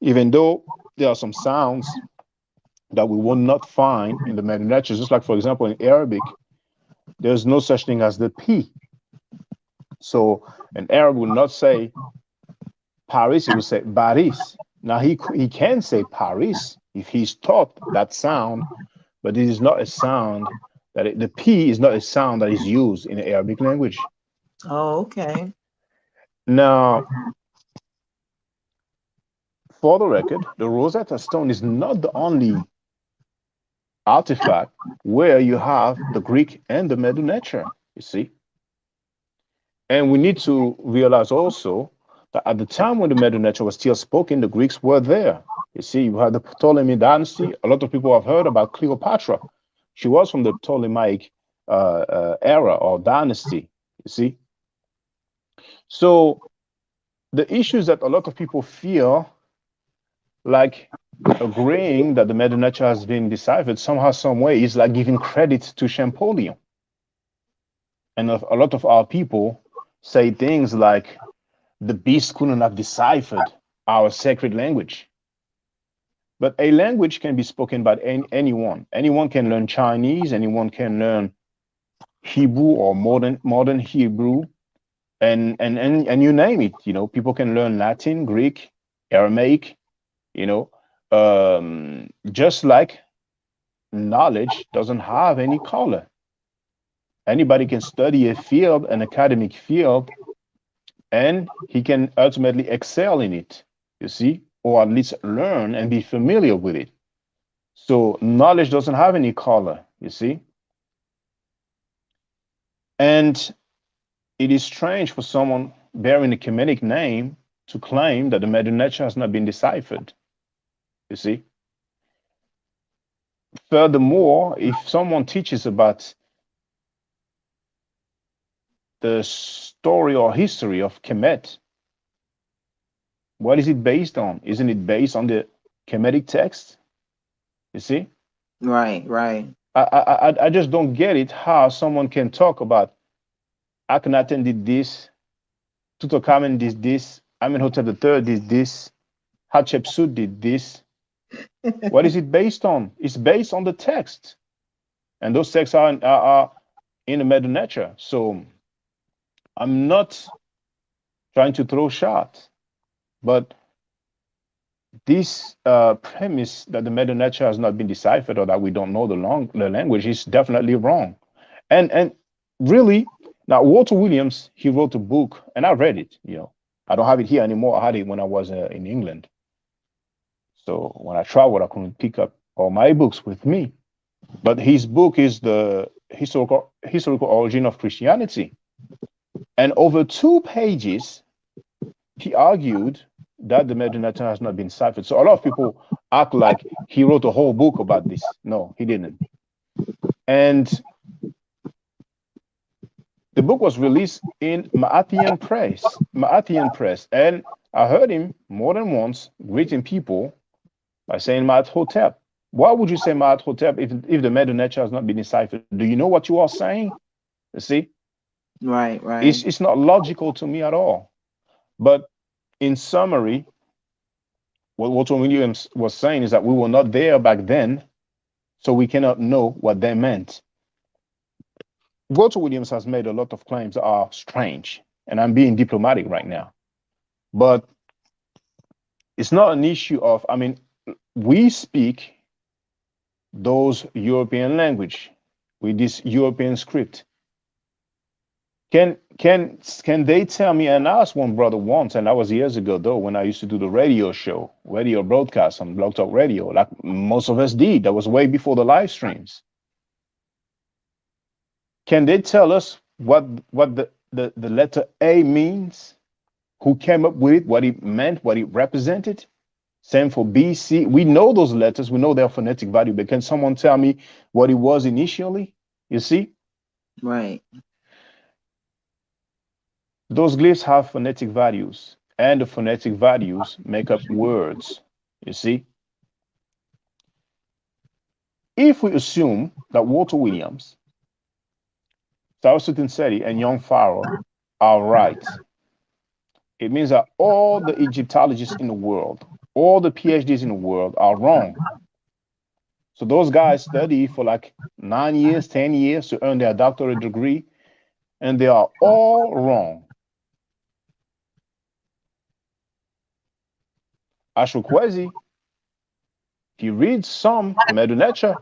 even though there are some sounds that we will not find in the Medu Neter. Just like, for example, in Arabic, there's no such thing as the P. So an Arab will not say Paris, he will say Baris. Now he can say Paris if he's taught that sound, but it is not a sound the P is not a sound that is used in the Arabic language. Oh, okay. Now, For the record, the Rosetta Stone is not the only artifact where you have the Greek and the Medu Neter, you see. And we need to realize also that at the time when the Medu Neter was still spoken, the Greeks were there. You see, you had the Ptolemy dynasty. A lot of people have heard about Cleopatra. She was from the Ptolemaic era or dynasty, you see. So the issues that a lot of people feel like agreeing that the Medu Neter has been deciphered somehow, some way is like giving credit to Champollion. And a lot of our people say things like the beast couldn't have deciphered our sacred language. But a language can be spoken by anyone. Anyone can learn Chinese, anyone can learn Hebrew or modern Hebrew, and you name it. You know, people can learn Latin, Greek, Aramaic. You know, just like knowledge doesn't have any color. Anybody can study a field, an academic field, and he can ultimately excel in it, you see, or at least learn and be familiar with it. So knowledge doesn't have any color, you see. And it is strange for someone bearing a Kemetic name to claim that the Medu Neter has not been deciphered, you see. Furthermore, if someone teaches about the story or history of Kemet, what is it based on? Isn't it based on the Kemetic text? You see? Right, right. I just don't get it how someone can talk about Akhenaten did this, Tutankhamen did this, Amenhotep III did this, Hatshepsut did this. What is it based on? It's based on the text. And those texts are in the Medu Neter. So I'm not trying to throw shots, but this premise that the Medu Neter has not been deciphered or that we don't know the language is definitely wrong. And really, now Walter Williams, he wrote a book, and I read it. You know, I don't have it here anymore. I had it when I was in England. So when I traveled, I couldn't pick up all my books with me. But his book is the historical origin of Christianity, and over 2 pages, he argued that the Medu Neter has not been deciphered. So a lot of people act like he wrote a whole book about this. No, he didn't. And the book was released in Maathian Press, and I heard him more than once greeting people by saying Maat Hotep. Why would you say Maat Hotep if the Medu Neter has not been deciphered? Do you know what you are saying? You see, Right, right. it's not logical to me at all. But in summary, what Walter Williams was saying is that we were not there back then, so we cannot know what they meant. Walter Williams has made a lot of claims that are strange, and I'm being diplomatic right now. But it's not an issue of, I mean, we speak those European language with this European script. Can they tell me? And I asked one brother once, and that was years ago though, when I used to do the radio show, radio broadcast on Blog Talk Radio, like most of us did. That was way before the live streams. Can they tell us what the letter A means? Who came up with it? What it meant? What it represented? Same for B, C. We know those letters. We know their phonetic value. But can someone tell me what it was initially? You see, Right. those glyphs have phonetic values, and the phonetic values make up words. You see, if we assume that Walter Williams, Sarasutin Seti, and Young Pharaoh are right, it means that all the Egyptologists in the world, all the PhDs in the world are wrong. So those guys study for like 9 years, 10 years to earn their doctorate degree, and they are all wrong. Ashokwezi, if you read some Medu Neter,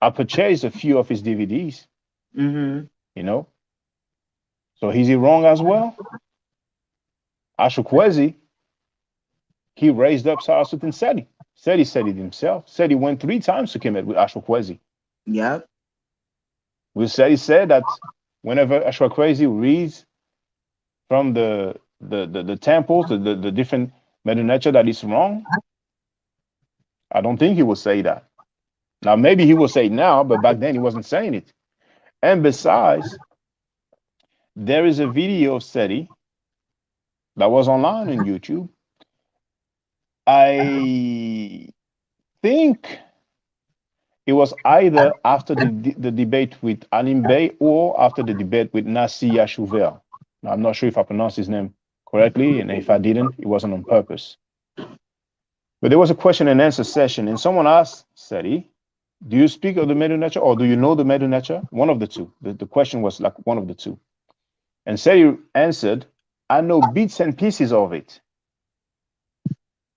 I purchased a few of his DVDs, Mm-hmm. you know. So is he wrong as well? Ashokwezi, He raised up Sarasut and Seti. Seti said it himself. Seti went 3 times to Kemet with Ashwakwezi. Yep. We Seti said that whenever Ashwakwezi reads from the temples, the different Medu Neter that is wrong, I don't think he will say that. Now maybe he will say it now, but back then he wasn't saying it. And besides, there is a video of Seti that was online on YouTube. I think it was either after the debate with Alim Bey or after the debate with Nassi Yashuvel. Now, I'm not sure if I pronounced his name correctly, and if I didn't, it wasn't on purpose. But there was a question and answer session, and someone asked Seti, do you speak of the Medu Neter or do you know the Medu Neter? One of the two. The question was like one of the two. And Seti answered, I know bits and pieces of it.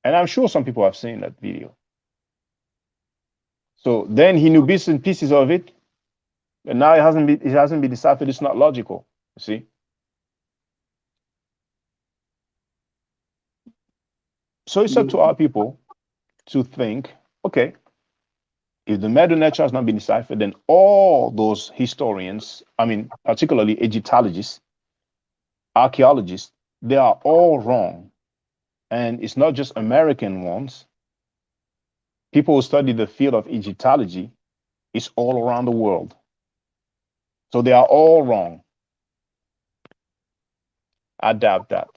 And I'm sure some people have seen that video. So then he knew bits and pieces of it, and now it hasn't been deciphered. It's not logical. You see. So it's up to our people to think, okay, if the Medu Neter has not been deciphered, then all those historians, I mean, particularly Egyptologists, archaeologists, they are all wrong. And it's not just American ones. People who study the field of Egyptology, it's all around the world. So they are all wrong. I doubt that.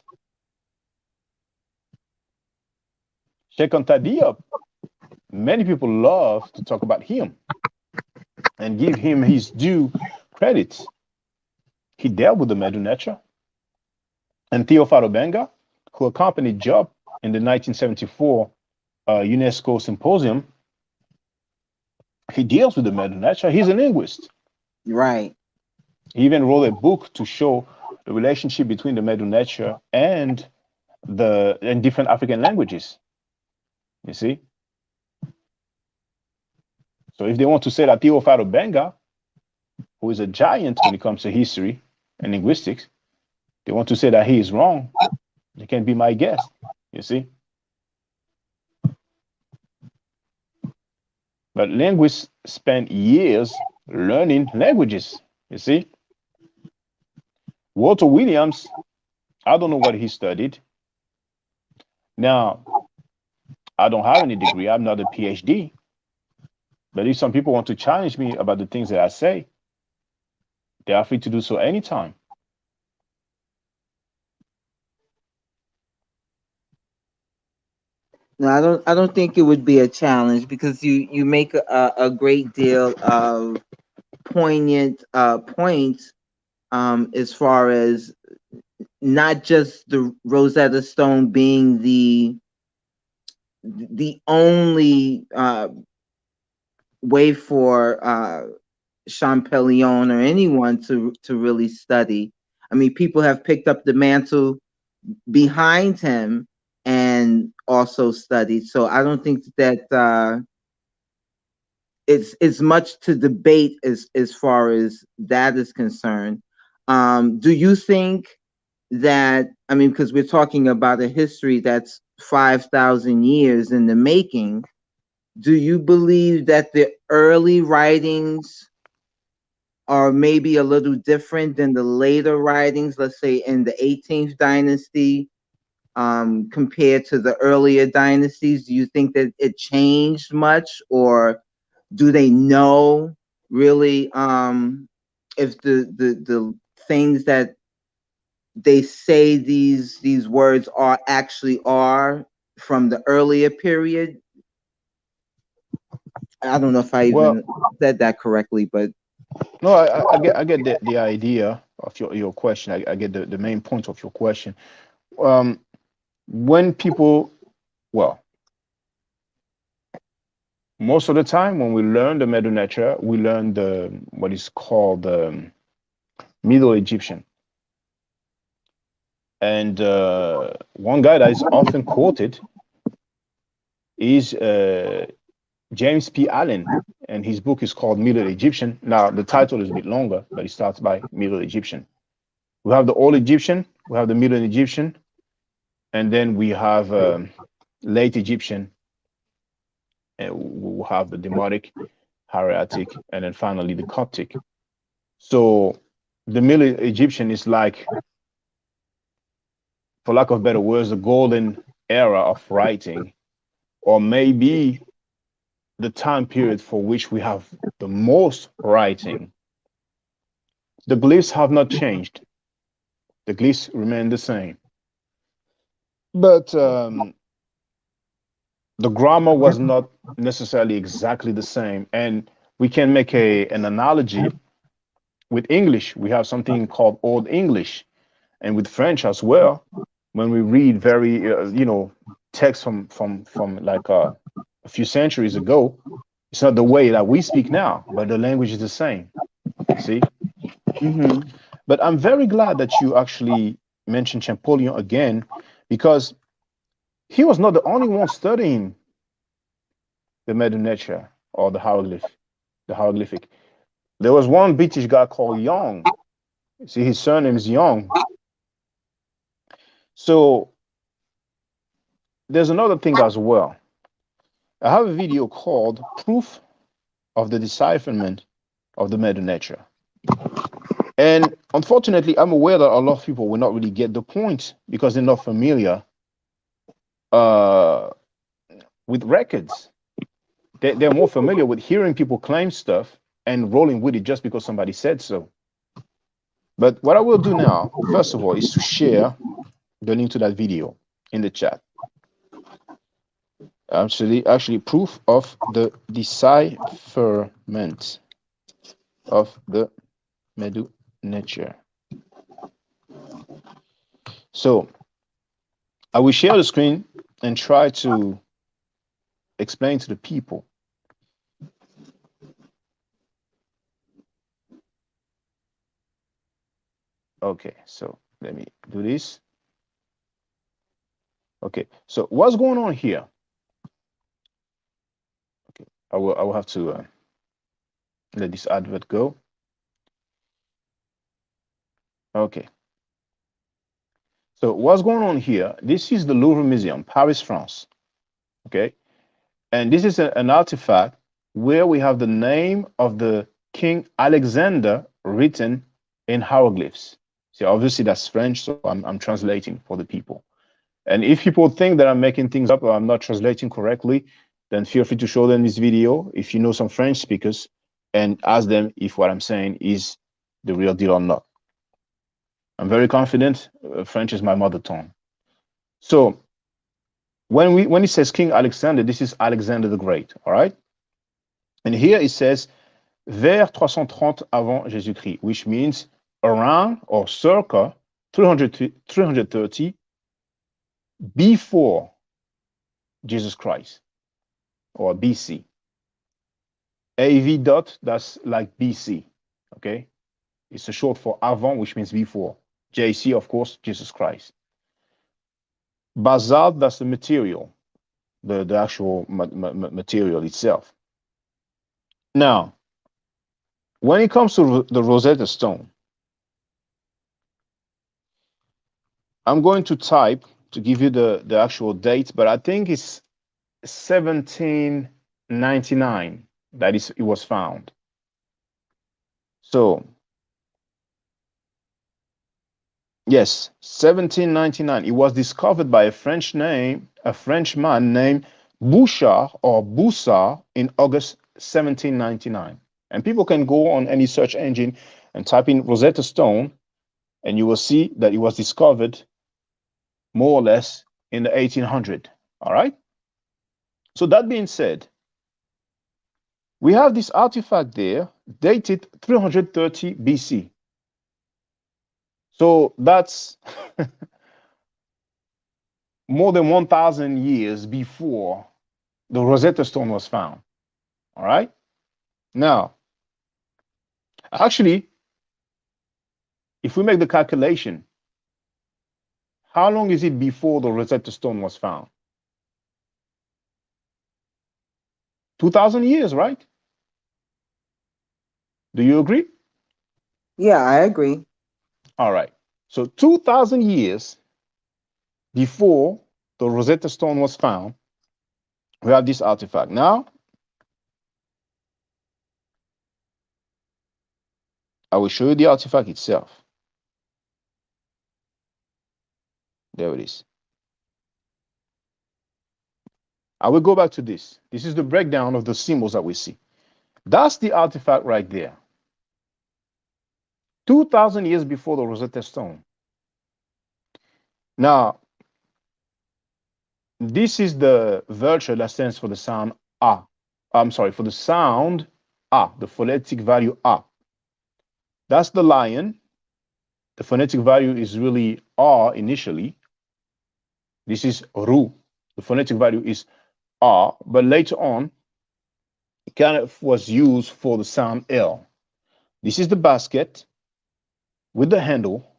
Sheikh Anta Diop, many people love to talk about him and give him his due credit. He dealt with the Medu Neter. And Theophilo Benga, who accompanied Job in the 1974 UNESCO symposium, he deals with the Medu Neter. He's a linguist. Right. He even wrote a book to show the relationship between the Medu Neter and different African languages. You see? So if they want to say that Theophilo Benga, who is a giant when it comes to history and linguistics, they want to say that he is wrong, they can be my guest. You see? But linguists spend years learning languages. You see? Walter Williams, I don't know what he studied. Now, I don't have any degree. I'm not a PhD. But if some people want to challenge me about the things that I say, they are free to do so anytime. No, I don't think it would be a challenge because you make a great deal of poignant points as far as not just the Rosetta Stone being the only way for Champollion or anyone to really study. I mean, people have picked up the mantle behind him and also studied. So I don't think that it's much to debate as far as that is concerned. Do you think that, I mean, because we're talking about a history that's 5,000 years in the making, do you believe that the early writings are maybe a little different than the later writings, let's say in the 18th dynasty, compared to the earlier dynasties? Do you think that it changed much, or do they know really if the things that they say these words are actually are from the earlier period? I don't know if I Well, even said that correctly, but no, I get the idea of your question. I get the main point of your question. Um, when people, well, most of the time when we learn the Medu Neter, we learn the what is called the Middle Egyptian. And one guy that is often quoted is James P. Allen, and his book is called Middle Egyptian. Now, the title is a bit longer, but it starts by Middle Egyptian. We have the Old Egyptian, we have the Middle Egyptian, and then we have late Egyptian, and we will have the Demotic, Hieratic, and then finally the Coptic. So the Middle Egyptian is like, for lack of better words, the golden era of writing, or maybe the time period for which we have the most writing. The glyphs have not changed. The glyphs remain the same. But the grammar was not necessarily exactly the same. And we can make an analogy with English. We have something called Old English, and with French as well. When we read very, text from like a few centuries ago, it's not the way that we speak now, but the language is the same. See, Mm-hmm. but I'm very glad that you actually mentioned Champollion again, because he was not the only one studying the Medu Neter or the hieroglyphic. There was one British guy called Young. See, his surname is Young. So there's another thing as well. I have a video called Proof of the Decipherment of the Medu Neter. And unfortunately, I'm aware that a lot of people will not really get the point because they're not familiar uh, with records. They're more familiar with hearing people claim stuff and rolling with it just because somebody said so. But what I will do now, first of all, is to share the link to that video in the chat. Actually, proof of the decipherment of the Medu Neter. So I will share the screen and try to explain to the people. Okay, so let me do this. Okay, so what's going on here? Okay, I will have to let this advert go. Okay, so what's going on here? This is the Louvre Museum, Paris, France. Okay, and this is an artifact where we have the name of the King Alexander written in hieroglyphs. See, obviously that's French, so I'm translating for the people. And if people think that I'm making things up or I'm not translating correctly, then feel free to show them this video if you know some French speakers and ask them if what I'm saying is the real deal or not. I'm very confident. French is my mother tongue. So when it says King Alexander, this is Alexander the Great, all right? And here it says vers 330 avant Jésus-Christ, which means around or circa 330 before Jesus Christ, or BC. AV dot, that's like BC, okay? It's a short for avant, which means before. JC, of course, Jesus Christ. Basalt, that's the material, the actual material itself. Now, when it comes to the Rosetta Stone, I'm going to type to give you the actual date, but I think it's 1799 that it was found. So, yes, 1799. It was discovered by a Frenchman named Bouchard or Boussard in August 1799. And people can go on any search engine and type in Rosetta Stone, and you will see that it was discovered more or less in the 1800. All right. So that being said, we have this artifact there dated 330 BC. So that's more than 1,000 years before the Rosetta Stone was found. All right. Now, actually, if we make the calculation, how long is it before the Rosetta Stone was found? 2,000 years, right? Do you agree? Yeah, I agree. All right. So 2,000 years before the Rosetta Stone was found, we have this artifact. Now, I will show you the artifact itself. There it is. I will go back to this. This is the breakdown of the symbols that we see. That's the artifact right there. 2,000 years before the Rosetta Stone. Now, this is the virtue that stands for the sound A. I'm sorry, for the sound A, the phonetic value A. That's the lion. The phonetic value is really R initially. This is Ru. The phonetic value is R, but later on, it kind of was used for the sound L. This is the basket with the handle.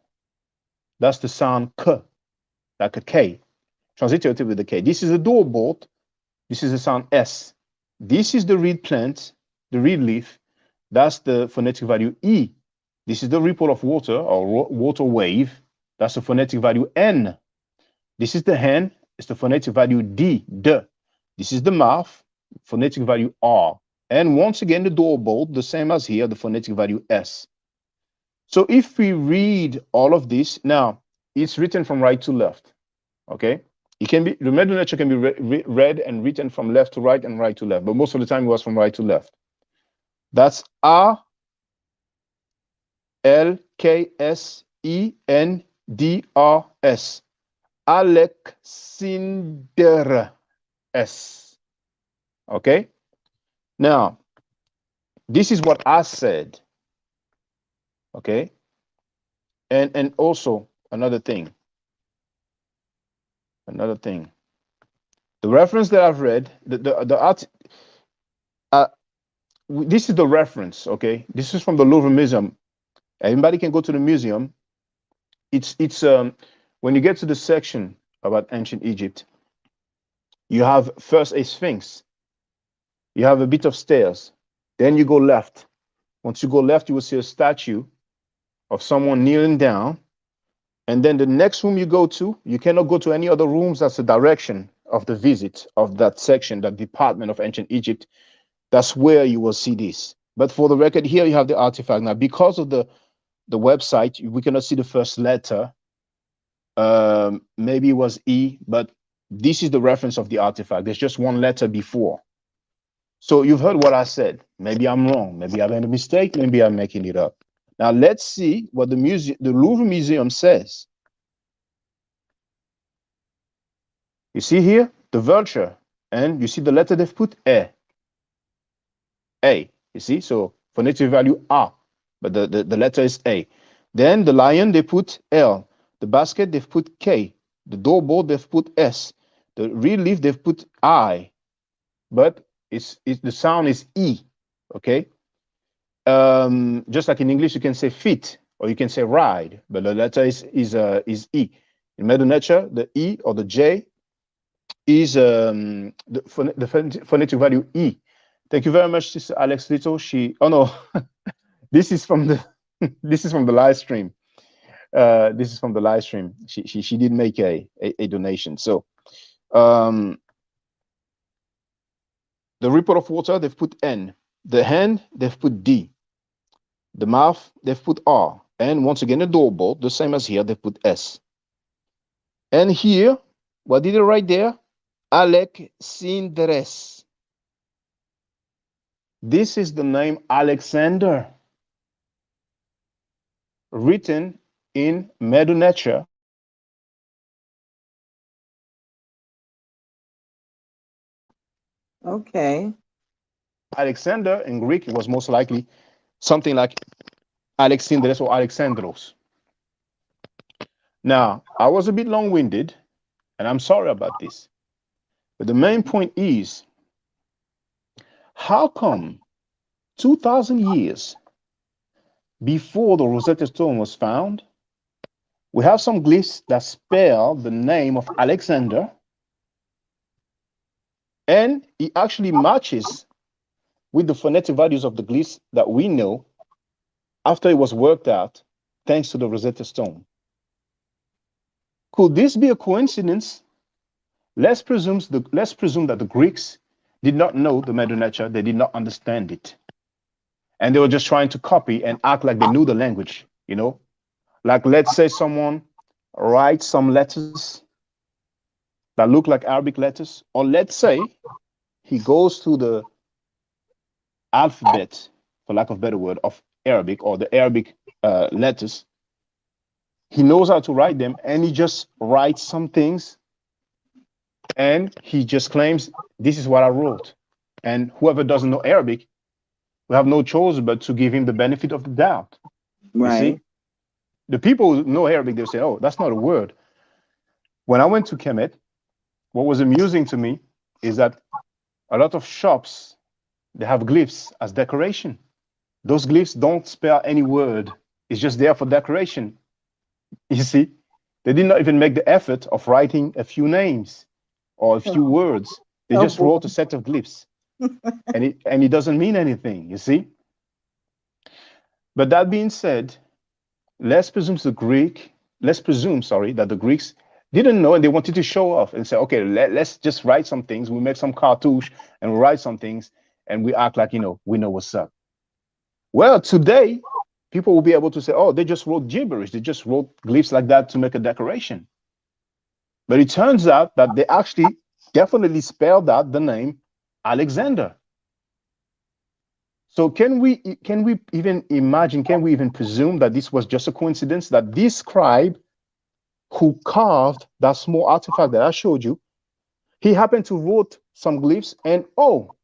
That's the sound K, like a K, transitive with the K. This is the door bolt. This is the sound S. This is the reed plant, the reed leaf. That's the phonetic value E. This is the ripple of water or water wave. That's the phonetic value N. This is the hand. It's the phonetic value D, D. This is the mouth, phonetic value R. And once again, the door bolt, the same as here, the phonetic value S. So if we read all of this, now it's written from right to left, okay? It can be, the Medu Neter can be read and written from left to right and right to left, but most of the time it was from right to left. That's Alksenders. Alexanders. Okay? Now, this is what I said. Okay? And also another thing. The reference that I've read, this is the reference, okay? This is from the Louvre Museum. Anybody can go to the museum. It's when you get to the section about ancient Egypt, you have first a sphinx. You have a bit of stairs. Then you go left. Once you go left, you will see a statue of someone kneeling down. And then the next room you go to, you cannot go to any other rooms. That's the direction of the visit of that section, that department of ancient Egypt. That's where you will see this. But for the record, here you have the artifact. Now, because of the website, we cannot see the first letter. Maybe it was E, but this is the reference of the artifact. There's just one letter before. So you've heard what I said. Maybe I'm wrong. Maybe I made a mistake. Maybe I'm making it up. Now let's see what the Louvre Museum says. You see here the vulture, and you see the letter they've put A. You see, so phonetic value A, but the letter is A. Then the lion they put L. The basket they've put K. The doorbolt they've put S. The reed leaf they've put I, but the sound is E. Okay. Just like in English, you can say fit or you can say ride, but the letter is E. In Medu Neter, the E or the J is the phonetic value E. Thank you very much, Sister Alex Little. Oh no, this is from the this is from the live stream. This is from the live stream. She did make a donation. So the ripple of water, they've put N. The hand, they've put D. The mouth, they've put R. And once again, the doorbolt, the same as here, they've put S. And here, what did it write there? Alexandres. This is the name Alexander, written in Medu Neter. Okay. Alexander in Greek, it was most likely something like Alexandres or Alexandros. Now, I was a bit long-winded, and I'm sorry about this. But the main point is, how come 2,000 years before the Rosetta Stone was found, we have some glyphs that spell the name of Alexander, and it actually matches with the phonetic values of the glyphs that we know after it was worked out, thanks to the Rosetta Stone. Could this be a coincidence, Let's presume that the Greeks did not know the Medu Neter, they did not understand it, and they were just trying to copy and act like they knew the language. Like let's say someone writes some letters that look like Arabic letters, or let's say he goes to the alphabet, for lack of a better word, of Arabic or the Arabic letters. He knows how to write them, and he just writes some things, and he just claims this is what I wrote. And whoever doesn't know Arabic, we have no choice but to give him the benefit of the doubt. You Right. see, the people who know Arabic, they'll say, "Oh, that's not a word." When I went to Kemet, what was amusing to me is that a lot of shops, they have glyphs as decoration. Those glyphs don't spell any word. It's just there for decoration. You see, they did not even make the effort of writing a few names or a few words. They Oh just boy. wrote a set of glyphs, and it doesn't mean anything. You see. But that being said, let's presume the Greek. Let's presume, sorry, that the Greeks didn't know and they wanted to show off and say, okay, let's just write some things. We make some cartouche and we write some things and we act like we know what's up. Well, today people will be able to say, oh, they just wrote gibberish. They just wrote glyphs like that to make a decoration. But it turns out that they actually definitely spelled out the name Alexander. So can we even imagine? Can we even presume that this was just a coincidence that this scribe who carved that small artifact that I showed you, he happened to wrote some glyphs, and oh,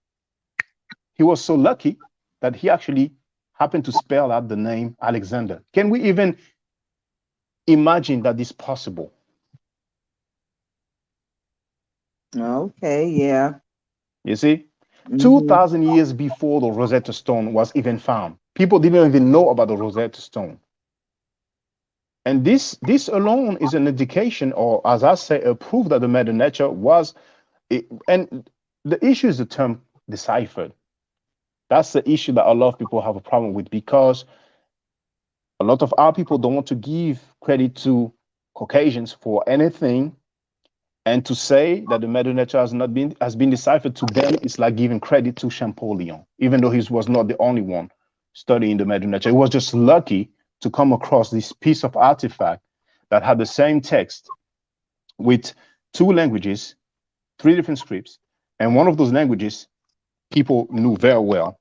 he was so lucky that he actually happened to spell out the name Alexander. Can we even imagine that this possible? Okay. Yeah. You see, Hmm. 2,000 years before the Rosetta Stone was even found, people didn't even know about the Rosetta Stone. And this alone is an indication, or as I say, a proof that the Medu Neter was. And the issue is the term deciphered. That's the issue that a lot of people have a problem with, because a lot of our people don't want to give credit to Caucasians for anything, and to say that the Medu Neter has been deciphered to them is like giving credit to Champollion, even though he was not the only one studying the Medu Neter. He was just lucky to come across this piece of artifact that had the same text with two languages, three different scripts, and one of those languages people knew very well,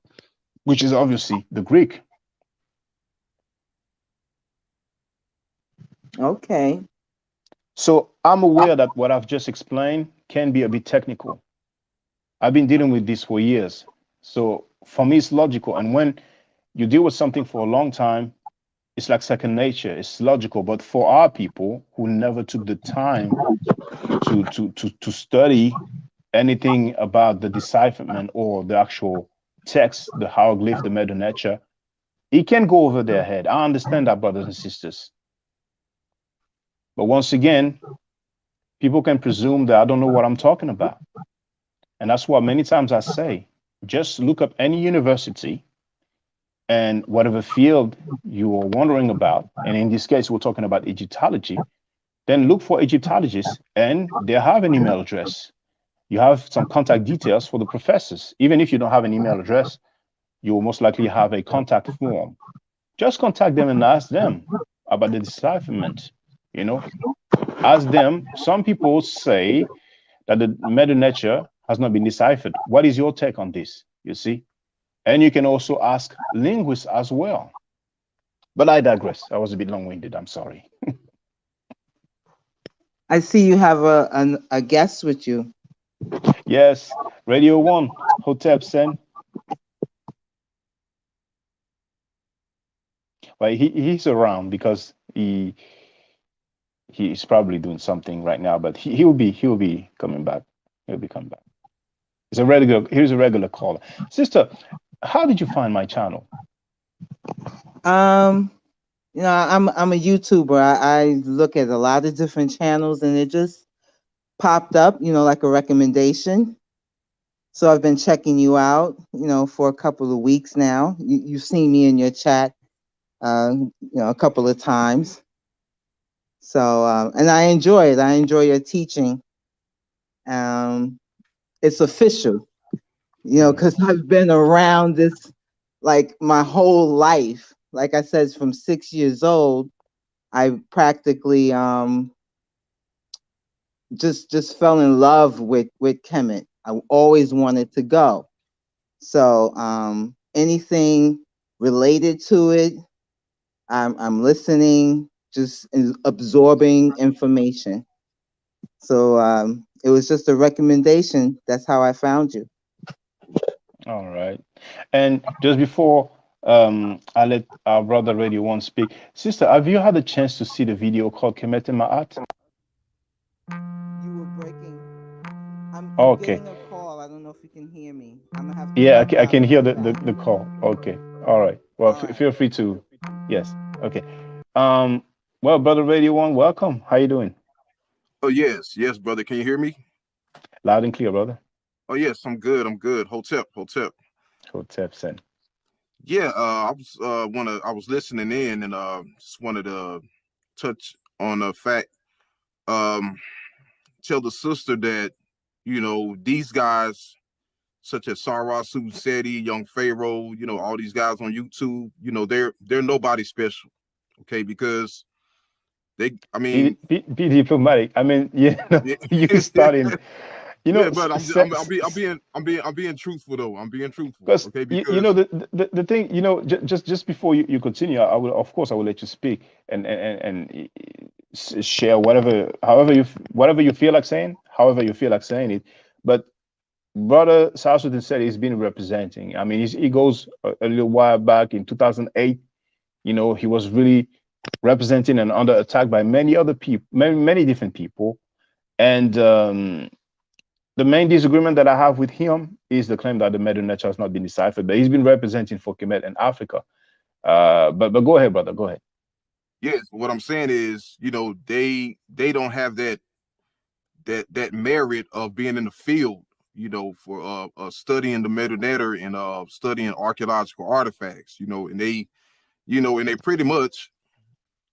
which is obviously the Greek. Okay. So I'm aware that what I've just explained can be a bit technical. I've been dealing with this for years. So for me, it's logical. And when you deal with something for a long time, it's like second nature. It's logical. But for our people who never took the time to study anything about the decipherment or the actual text, the hieroglyph, the Medu Neter, it can go over their head. I understand that, brothers and sisters. But once again, people can presume that I don't know what I'm talking about. And that's why many times I say, just look up any university and whatever field you are wondering about. And in this case, we're talking about Egyptology. Then look for Egyptologists, and they have an email address. You have some contact details for the professors. Even if you don't have an email address, you will most likely have a contact form. Just contact them and ask them about the decipherment. You know, ask them. Some people say that the Medu Neter has not been deciphered. What is your take on this? You see? And you can also ask linguists as well. But I digress. I was a bit long winded. I'm sorry. I see you have a guest with you. Yes, Radio 1, Hotep Sen. But he's around because he's probably doing something right now, but he'll be coming back. He'll be coming back. Here's a regular caller. Sister, how did you find my channel? Um, I'm a YouTuber. I look at a lot of different channels, and it just popped up, like a recommendation. So I've been checking you out, for a couple of weeks now. You've seen me in your chat, a couple of times. So, and I enjoy it. I enjoy your teaching. Um, it's official, Mm. because I've been around this like my whole life. Like I said, from 6 years old, I practically just fell in love with Kemet. I always wanted to go. So anything related to it, I'm listening, just absorbing information. So it was just a recommendation. That's how I found you. All right. And just before I let our brother Radio One speak, sister, have you had a chance to see the video called Kemet Ma'at? You were breaking. I'm Okay. getting a call. I don't know if you can hear me. I'm gonna have to Yeah, drop I out can and hear come the back. call. Okay. All right. Well, All right. feel free to. Yes. Okay. Um. Well, brother Radio One, welcome. How you doing? Oh yes, yes, brother. Can you hear me? Loud and clear, brother. Oh yes, I'm good. I'm good. Hotep, hotep. Hotep sen. Yeah, I was listening in and just wanted to touch on the fact. Um, tell the sister that these guys such as Sarah Seti, Young Pharaoh, all these guys on YouTube, they're nobody special. Okay, because they, I mean, Be diplomatic. I mean, you starting. yeah, but I'm being truthful though. I'm being truthful. Because Okay, you know because the thing, just before you continue, I will, of course, I will let you speak and share whatever, whatever you feel like saying, however you feel like saying it. But brother Southwood said he's been representing. I mean, he goes a little while back in 2008. He was really representing and under attack by many other people, many different people. And the main disagreement that I have with him is the claim that the Medu Neter has not been deciphered, but he's been representing for Kemet and Africa. But go ahead, brother. Go ahead. yes, what I'm saying is, they don't have that merit of being in the field, for studying the Medu Neter and studying archaeological artifacts, and they pretty much,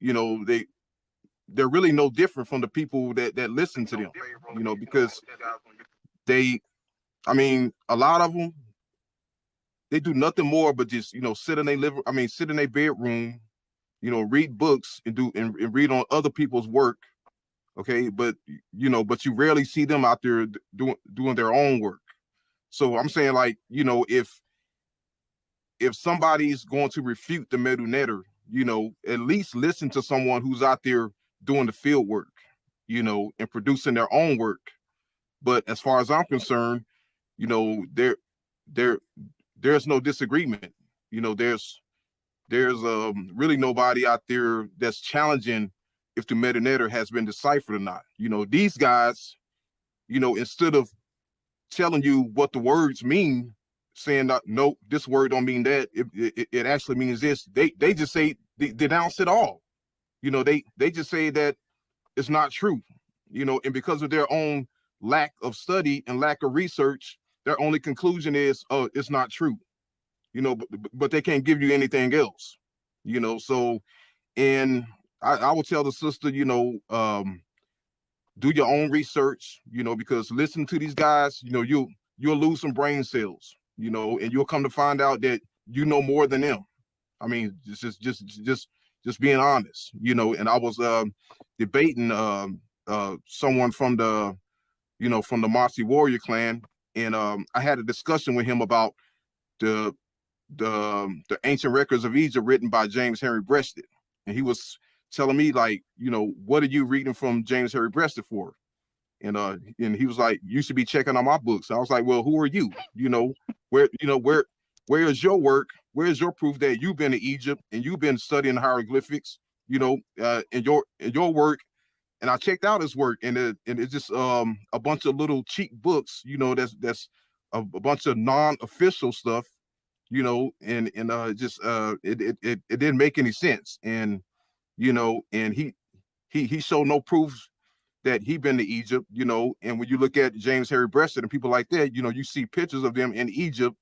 they they're really no different from the people that listen to them, because they, I mean, a lot of them, they do nothing more but just sit in their bedroom, read books and read on other people's work. Okay, but you rarely see them out there doing their own work. So I'm saying, like, if somebody's going to refute the Medu Neter, at least listen to someone who's out there doing the field work, and producing their own work. But as far as I'm concerned, you know there there there's no disagreement. There's really nobody out there that's challenging if the Medu Neter has been deciphered or not. These guys, instead of telling you what the words mean, saying that no, this word don't mean that. It actually means this. They just say they denounce it all. They just say that it's not true. And because of their own lack of study and lack of research, their only conclusion is, oh, it's not true. But they can't give you anything else. So, and I will tell the sister, do your own research, because listen to these guys, you'll lose some brain cells, and you'll come to find out that you know more than them. I mean, just being honest, And I was debating someone from the Mossy Warrior clan, and I had a discussion with him about the the ancient records of Egypt written by James Henry Breasted, and he was telling me, like, what are you reading from James Henry Breasted for? And he was like, you should be checking on my books. I was like, well, who are you? Where is your work? Where is your proof that you've been to Egypt and you've been studying hieroglyphics? In your work. And I checked out his work, and it's just a bunch of little cheap books. That's a bunch of non-official stuff. And just it didn't make any sense. And he showed no proof that he been to Egypt, and when you look at James Harry Breasted and people like that, you see pictures of them in Egypt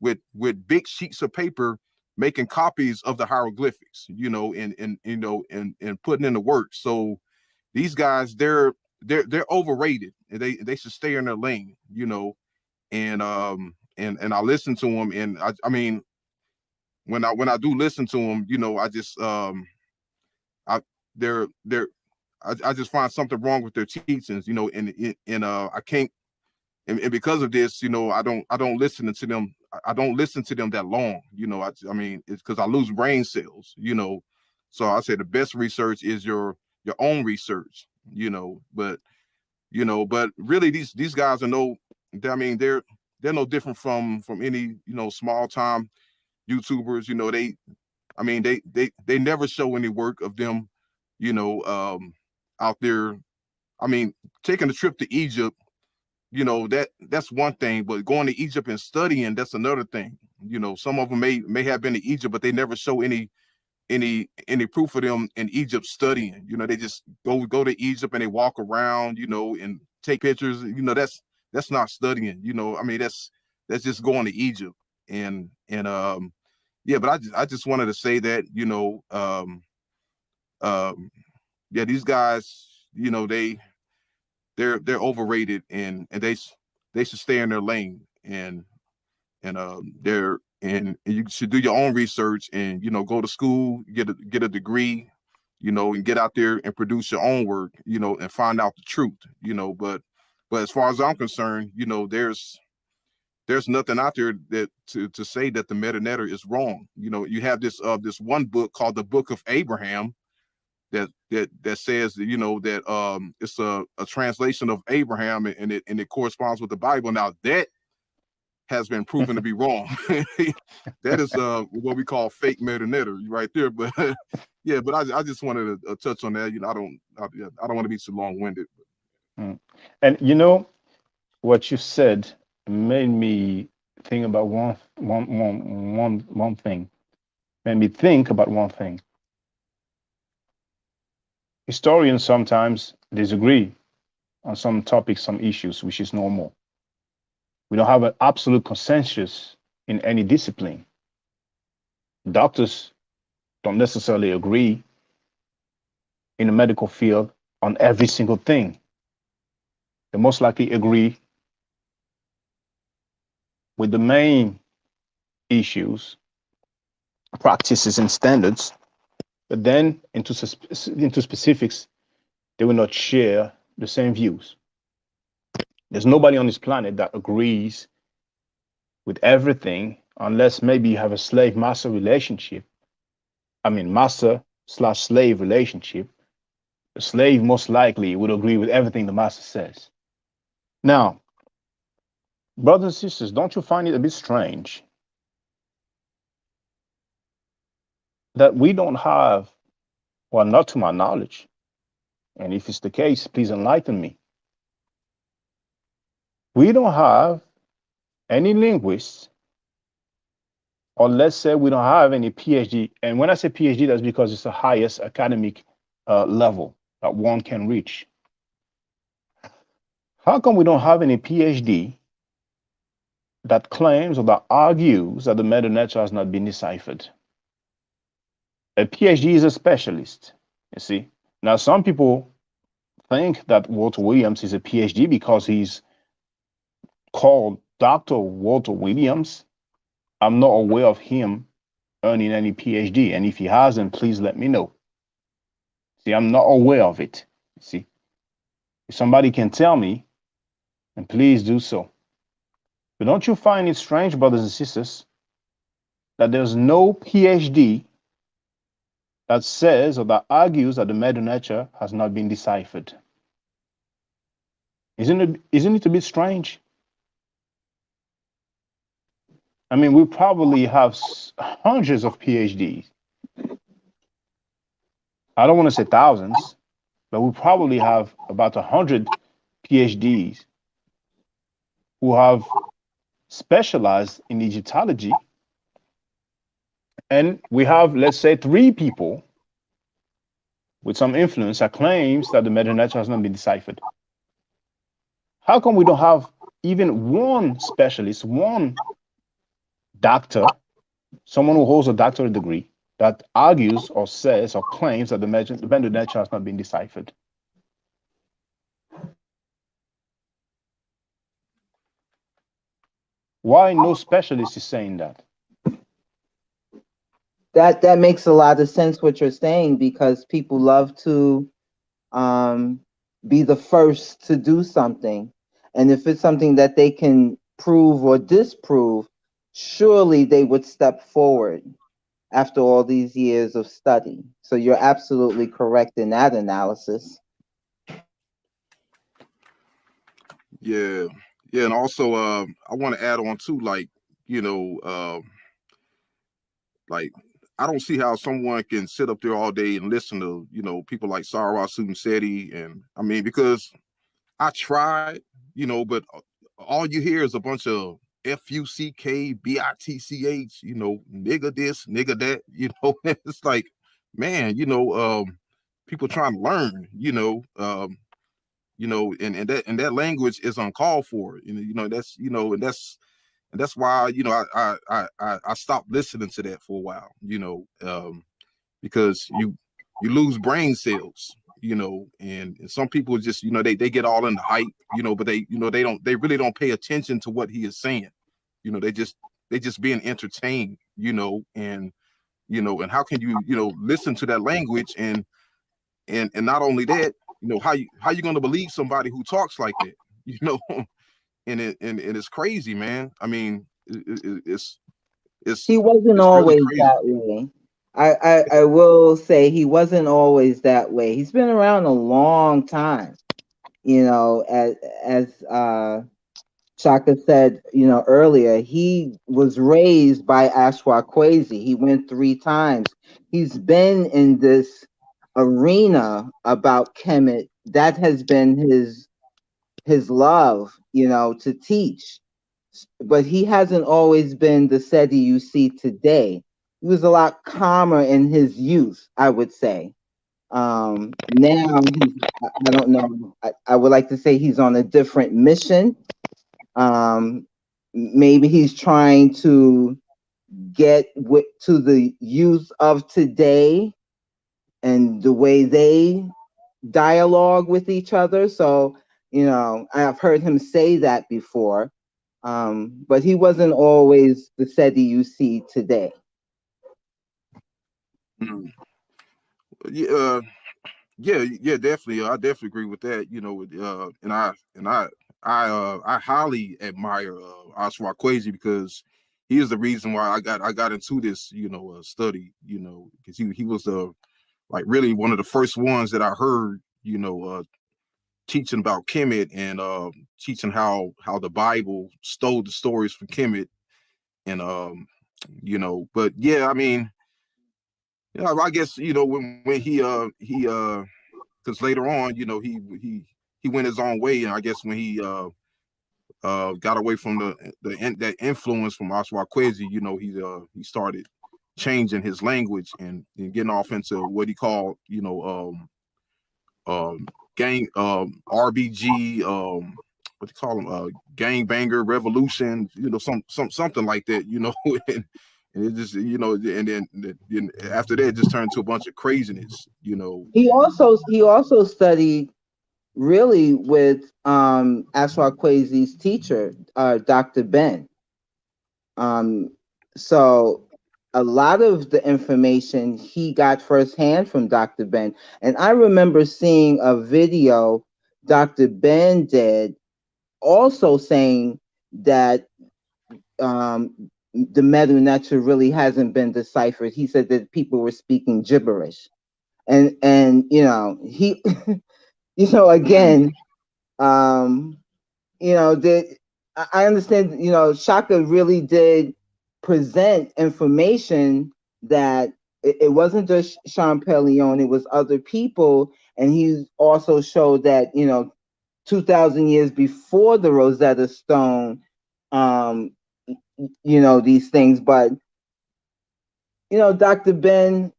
with big sheets of paper making copies of the hieroglyphics, and putting in the work. So these guys, they're overrated, and they should stay in their lane, and I listen to them, and I mean, when I do listen to them, I just I they're I just find something wrong with their teachings, and I can't, and because of this, I don't listen to them. I don't listen to them that long, I mean, it's because I lose brain cells. So I say the best research is your own research, but really these guys are I mean, they're no different from any, small time YouTubers. I mean, they never show any work of them, out there. I mean, taking a trip to Egypt, that's one thing, but going to Egypt and studying, that's another thing. Some of them may have been to Egypt, but they never show any proof of them in Egypt studying. They just go to Egypt and they walk around, and take pictures. That's not studying. I mean, that's just going to Egypt. And yeah, but I just wanted to say that, yeah, these guys, they're overrated, and they should stay in their lane, and you should do your own research, and go to school, get a degree, and get out there and produce your own work, and find out the truth. But as far as I'm concerned, there's nothing out there that to say that the Medu Neter is wrong. You have this one book called the Book of Abraham that says that, that it's a translation of Abraham, and it corresponds with the Bible. Now that has been proven to be wrong. That is what we call fake Medu Neter right there. But yeah, but I just wanted to touch on that. I don't want to be too long winded. Mm. And what you said made me think about one thing. Made me think about one thing. Historians sometimes disagree on some topics, some issues, which is normal. We don't have an absolute consensus in any discipline. Doctors don't necessarily agree in the medical field on every single thing. They most likely agree with the main issues, practices, and standards, but then into specifics, they will not share the same views. There's nobody on this planet that agrees with everything, unless maybe you have a slave-master relationship. I mean, master/slave relationship. The slave most likely would agree with everything the master says. Now, brothers and sisters, don't you find it a bit strange that we don't have, well, not to my knowledge, and if it's the case, please enlighten me. We don't have any linguists, or let's say we don't have any PhD. And when I say PhD, that's because it's the highest academic level that one can reach. How come we don't have any PhD that claims or that argues that the Medu Neter has not been deciphered? A PhD is a specialist, you see. Now, some people think that Walter Williams is a PhD because he's called Dr. Walter Williams. I'm not aware of him earning any PhD. And if he hasn't, please let me know. See, I'm not aware of it. See, if somebody can tell me, then please do so. But don't you find it strange, brothers and sisters, that there's no PhD that says or that argues that the Medu Neter has not been deciphered? Isn't it a bit strange? I mean, we probably have hundreds of PhDs. I don't want to say thousands, but we probably have about 100 PhDs who have specialized in Egyptology. And we have, let's say, 3 people with some influence that claims that the Medu Neter has not been deciphered. How come we don't have even one specialist, one doctor, someone who holds a doctorate degree, that argues or says or claims that the Medu Neter has not been deciphered? Why no specialist is saying that? That makes a lot of sense what you're saying, because people love to um, be the first to do something. And if it's something that they can prove or disprove, surely they would step forward after all these years of study. So you're absolutely correct in that analysis. Yeah, yeah, and also I want to add on too, like, you know, like, I don't see how someone can sit up there all day and listen to, people like Sarah Seti, and I mean, because I tried, but all you hear is a bunch of FUCK, nigga this, nigga that, it's like, man, people trying to learn, and that language is uncalled for. And that's why, I stopped listening to that for a while, because you lose brain cells, and some people just, they get all in the hype, but they really don't pay attention to what he is saying. They just being entertained, and how can you, listen to that language, and not only that, how you going to believe somebody who talks like that, you know? And it's crazy, man. I mean, it's He wasn't it's really always crazy. that way. I will say he wasn't always that way. He's been around a long time, as Shaka said, earlier, he was raised by Ashwakwezi. He went 3 times. He's been in this arena about Kemet. That has been his love, to teach. But he hasn't always been the Seti you see today. He was a lot calmer in his youth, I would say. Now I don't know. I would like to say he's on a different mission. Maybe he's trying to get to the youth of today and the way they dialogue with each other. So, I've heard him say that before. But he wasn't always the Seti you see today. Mm. Yeah, yeah, definitely. I definitely agree with that. And I highly admire Oswald Kwesi, because he is the reason why I got into this, study. Because he was like really one of the first ones that I heard, teaching about Kemet, and teaching how the Bible stole the stories from Kemet, and but yeah, I mean, I guess, when he because later on, he went his own way, and I guess when he got away from that influence from Oswald Kwesi, he started changing his language, and getting off into what he called, gang RBG, what they call them, gang banger revolution, something like that, and it just, and then after that, it just turned to a bunch of craziness, He also studied really with Ashwa Kwesi's teacher, Dr. Ben. Um, so a lot of the information he got firsthand from Dr. Ben. And I remember seeing a video Dr. Ben did also saying that the Medu Neter really hasn't been deciphered. He said that people were speaking gibberish. And he again, um that I understand, Shaka really did present information that it wasn't just Sean Pelion, it was other people. And he also showed that, 2,000 years before the Rosetta Stone, um, these things. But, Dr. Ben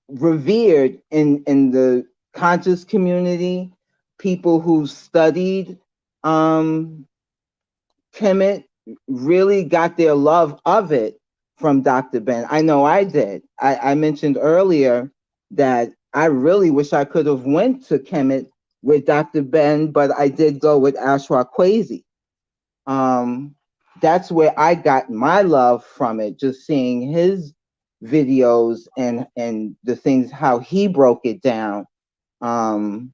revered in the conscious community, people who studied Kemet really got their love of it from Dr. Ben. I know I did. I mentioned earlier that I really wish I could have went to Kemet with Dr. Ben, but I did go with Ashwa Kwesi. Um, that's where I got my love from it, just seeing his videos and the things how he broke it down. Um,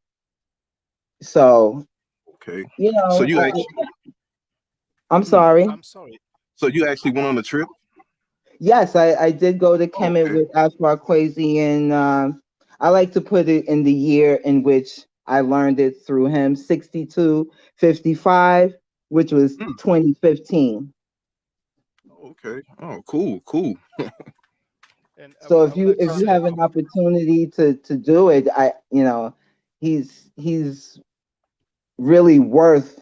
so Okay. you So know, you actually, I'm hmm, sorry. I'm sorry. so you actually went on a trip? Yes, I did go to Oh, Kemet okay. with Ashwar Kwesi, and I like to put it in the year in which I learned it through him, 6255, which was Hmm. 2015. Okay. Oh, cool, cool. And So I would like to if you say a have an couple. opportunity to do it, he's really worth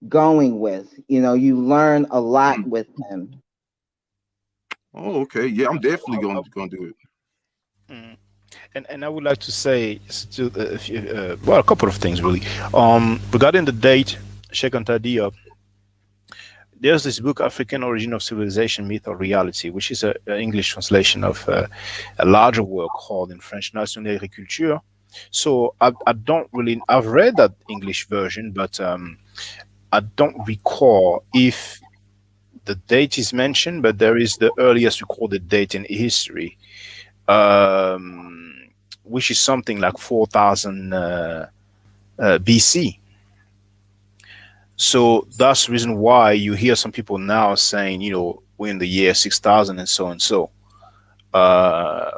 going with. You learn a lot Hmm. with him. Oh, okay. Yeah, I'm definitely I, going to do it. mm, and I would like to say to well, a couple of things really. Regarding the date, Sheikh Anta Diop, there's this book, African Origin of Civilization, Myth or Reality, which is a English translation of a larger work called in French Nation d'Agriculture. So I don't really, I've read that English version, but I don't recall if the date is mentioned, but there is the earliest recorded date in history, um, which is something like 4000 BC. So that's the reason why you hear some people now saying, we're in the year 6000 and so and so. Uh,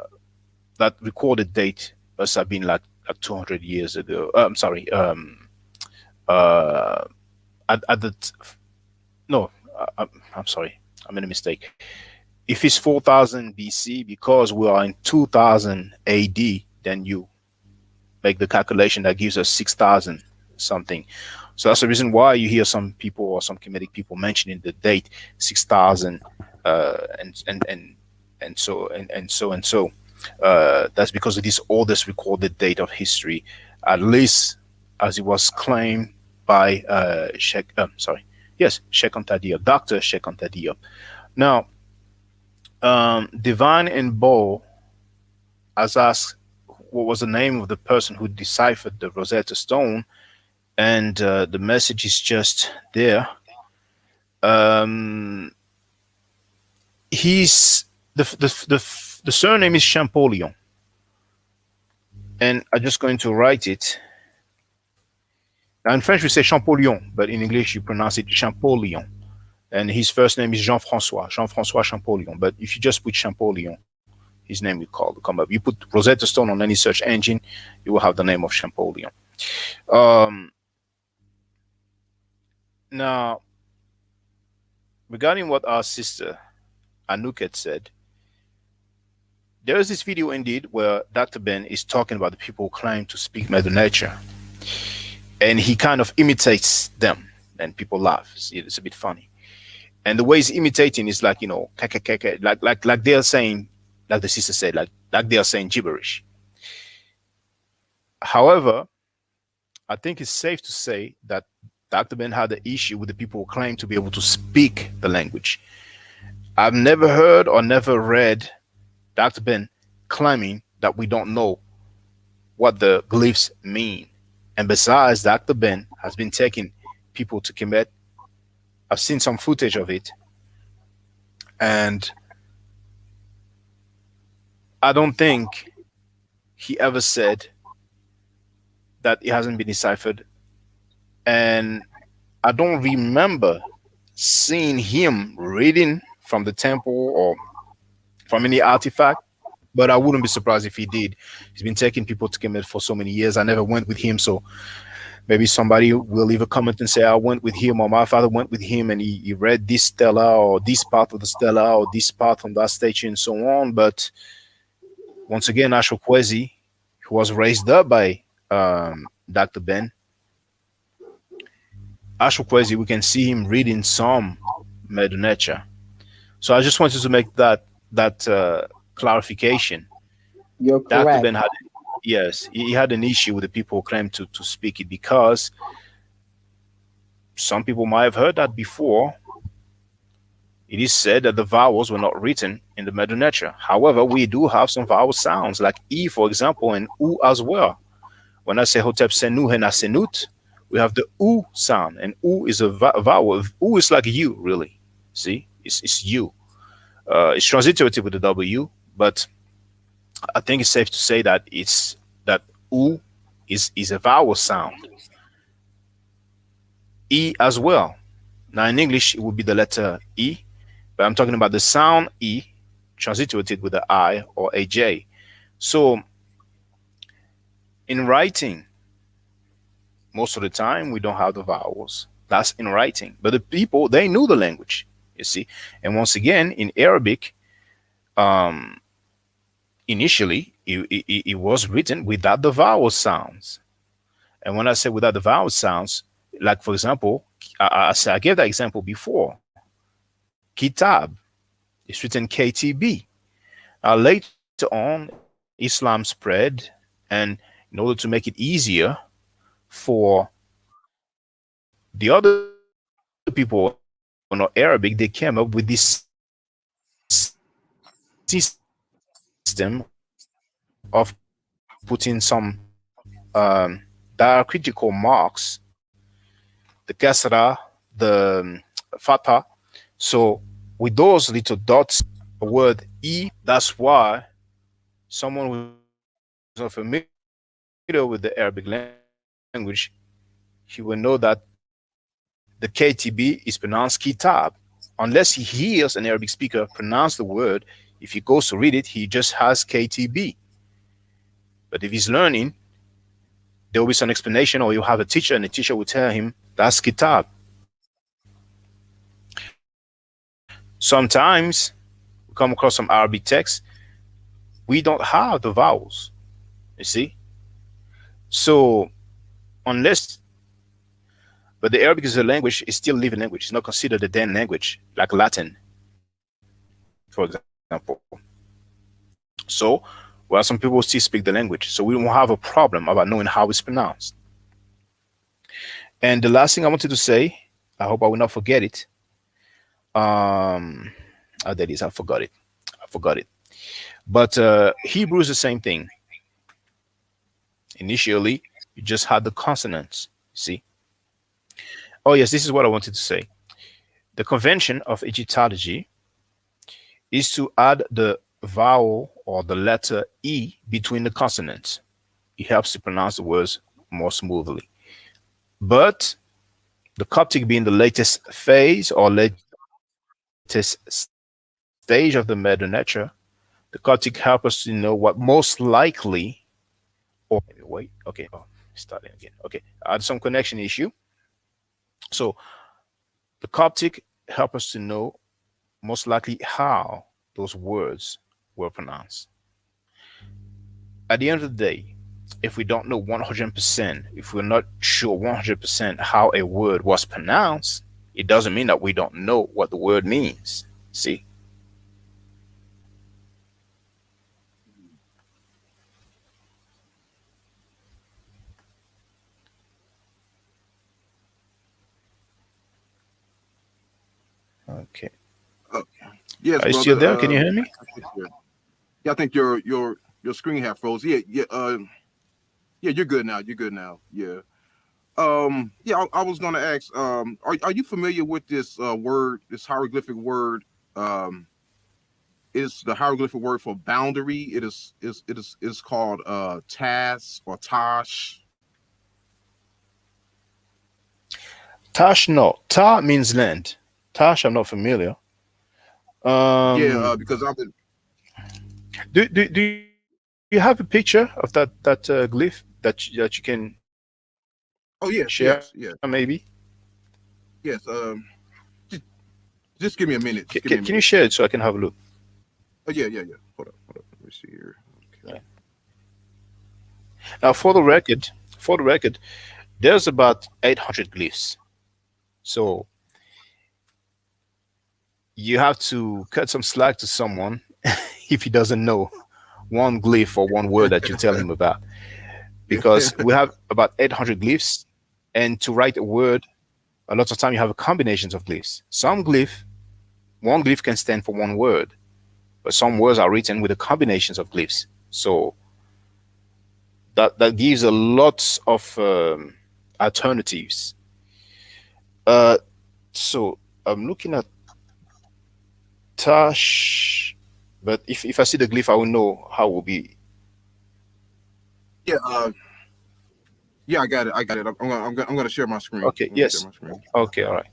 that recorded date must have been like 200 years ago. I'm sorry. Uh, at no, I'm sorry. I made a mistake. If it's 4000 BC, because we are in 2000 AD, then you make the calculation that gives us 6000 something. So that's the reason why you hear some people or some Kemetic people mentioning the date 6000 and so and so. That's because it is oldest recorded date of history, at least as it was claimed by Sheikh Anta Diop, Dr. Sheikh Anta Diop. Now, Divine and Bo has asked what was the name of the person who deciphered the Rosetta Stone, and the message is just there. Um, he's the surname is Champollion, and I'm just going to write it. Now in French we say Champollion, but in English you pronounce it Champollion. And his first name is Jean-François, Jean-François Champollion. But if you just put Champollion, his name will come up. You put Rosetta Stone on any search engine, you will have the name of Champollion. Um, Now, regarding what our sister Anuket said, there is this video indeed where Dr. Ben is talking about the people who claim to speak Medu Neter, and he kind of imitates them, and people laugh. It's a bit funny. And the way he's imitating is like, like they're saying, like the sister said, like they are saying gibberish. However, I think it's safe to say that Dr. Ben had an issue with the people who claim to be able to speak the language. I've never heard or never read Dr. Ben claiming that we don't know what the glyphs mean. And besides, Dr. Ben has been taking people to Kemet. I've seen some footage of it, and I don't think he ever said that it hasn't been deciphered. And I don't remember seeing him reading from the temple or from any artifact, but I wouldn't be surprised if he did. He's been taking people to Kemet for so many years. I never went with him, so maybe somebody will leave a comment and say, I went with him, or my father went with him, and he read this stela, or this part of the stela, or this part from that statue, and so on. But once again, Ashokwezi, who was raised up by Dr. Ben, Ashokwezi, we can see him reading some Medu Neter. So I just wanted to make that clarification. You're Dr. correct. Ben had, yes, he had an issue with the people who claim to speak it, because some people might have heard that before. It is said that the vowels were not written in the Medu Neter. However, we do have some vowel sounds like E, for example, and U as well. When I say Hotep Senu Hena Senut, we have the U sound, and U is a vowel. U is like U, really. See, it's you. It's transliterated with the W, but I think it's safe to say that it's that U is a vowel sound. E as well. Now in English it would be the letter E, but I'm talking about the sound E transliterated with a I or a J. So in writing, most of the time we don't have the vowels. That's in writing. But the people, they knew the language, you see. And once again, in Arabic, um, initially it was written without the vowel sounds. And when I say without the vowel sounds, like for example, I gave that example before. Kitab, it's written KTB. Later on, Islam spread, and in order to make it easier for the other people who are not Arabic, they came up with this system of putting some diacritical marks, the kasra, the fatha. So with those little dots around the word E, that's why someone who's not familiar with the Arabic language, he will know that the KTB is pronounced kitab. Unless he hears an Arabic speaker pronounce the word, if he goes to read it, he just has KTB. But if he's learning, there will be some explanation, or you'll have a teacher, and the teacher will tell him that's kitab. Sometimes we come across some Arabic text, we don't have the vowels, you see. So unless, but the Arabic is a language, it's still a living language. It's not considered a dead language like Latin, for example. So while some people still speak the language, so we don't have a problem about knowing how it's pronounced. And the last thing I wanted to say, I hope I will not forget it. Um, that is, I forgot it. I forgot it. But Hebrew is the same thing. Initially, you just had the consonants. See? Oh yes, this is what I wanted to say. The convention of Egyptology is to add the vowel or the letter E between the consonants. It helps to pronounce the words more smoothly. But the Coptic being the latest phase or latest stage of the Medu Neter, the Coptic help us to know what most likely, or wait, okay, oh, starting again. Okay, I had some connection issue. So the Coptic help us to know most likely how those words were pronounced. At the end of the day, if we don't know 100%, if we're not sure 100% how a word was pronounced, it doesn't mean that we don't know what the word means. See? Okay. Yes, Are you still brother. there? Can you hear me? Yeah, I think your screen had froze. Yeah, yeah, yeah. You're good now. You're good now. Yeah. Yeah. I was gonna ask. Are you familiar with this word? This hieroglyphic word. Um, is the hieroglyphic word for boundary? It is called tas or tash. Tash, no. Ta means land. Tash, I'm not familiar. Yeah, Um, because I've been. do you have a picture of that glyph that you can Oh share yes, yes, maybe? yes, yes. Just give me a minute. Just give me a Can you minute. share it so I can have a look? Oh yeah, yeah, yeah. Hold up. Let me see here. Yeah. Okay. Now, for the record, there's about 800 glyphs. So you have to cut some slack to someone if he doesn't know one glyph or one word that you tell him about, Yeah. because we have about 800 glyphs, and to write a word, a lot of time you have combinations of glyphs. One glyph can stand for one word, but some words are written with the combinations of glyphs. So that gives a lot of alternatives. Uh, so I'm looking at Tash. But if I see the glyph, I will know how it will be. Yeah, yeah, I got it. I got it. I'm gonna share my screen. Okay, I'm gonna share yes. my screen. Okay, all right.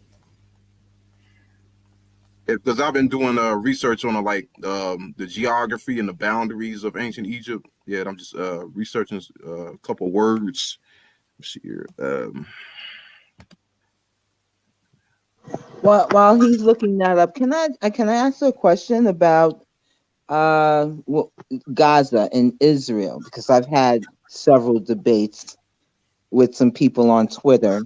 Because I've been doing research on the geography and the boundaries of ancient Egypt. Yeah, and I'm just researching a couple words. Let's see here. While he's looking that up, can I ask a question about Gaza and Israel? Because I've had several debates with some people on Twitter,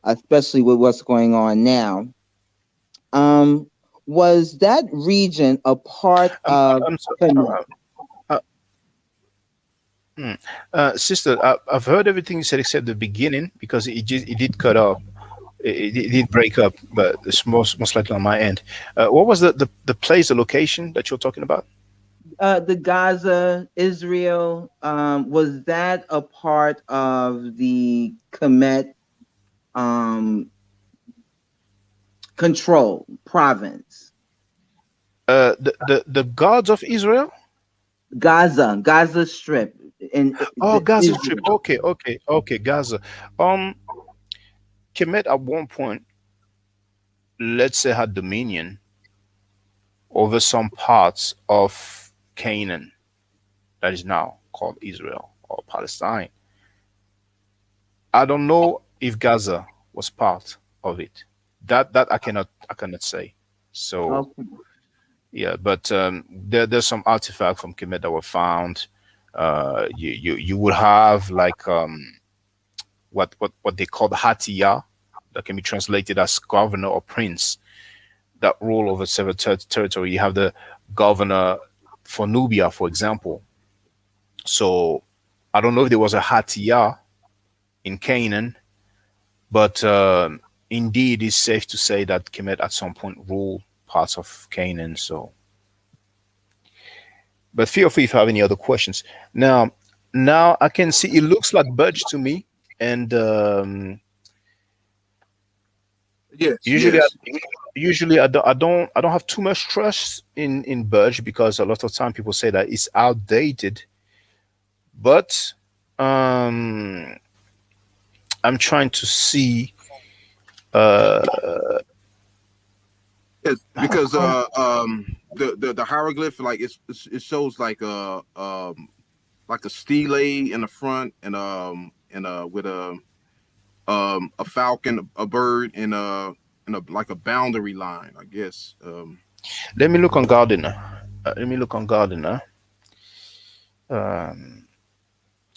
especially with what's going on now. Um, was that region a part of I'm so, Kemet? uh, hmm. Sister, I've heard everything you said except the beginning because it did cut off. It did break up, but it's most likely on my end. What was the place, the location that you're talking about? The Gaza, Israel, was that a part of the Kemet um, control province? The gods of Israel? Gaza Strip in Oh, Gaza Strip. Israel. Okay, Gaza. Um, Kemet at one point, let's say, had dominion over some parts of Canaan that is now called Israel or Palestine. I don't know if Gaza was part of it. That I cannot say. So Okay. yeah, but there's some artifacts from Kemet that were found. You would have like what they call the Hatia, that can be translated as governor or prince, that rule over several territory. You have the governor for Nubia, for example. So I don't know if there was a Hatia in Canaan, but indeed, it's safe to say that Kemet at some point ruled parts of Canaan. So, but feel free if you have any other questions. Now I can see it looks like Budge to me, and Yes, usually yes, I don't have too much trust in Budge because a lot of time people say that it's outdated. But um, I'm trying to see. Uh, yes. how Because come? the hieroglyph it shows like a stele in the front and with a falcon, a bird, and a like a boundary line, I guess. Let me look on Gardener. Let me look on Gardener. Um,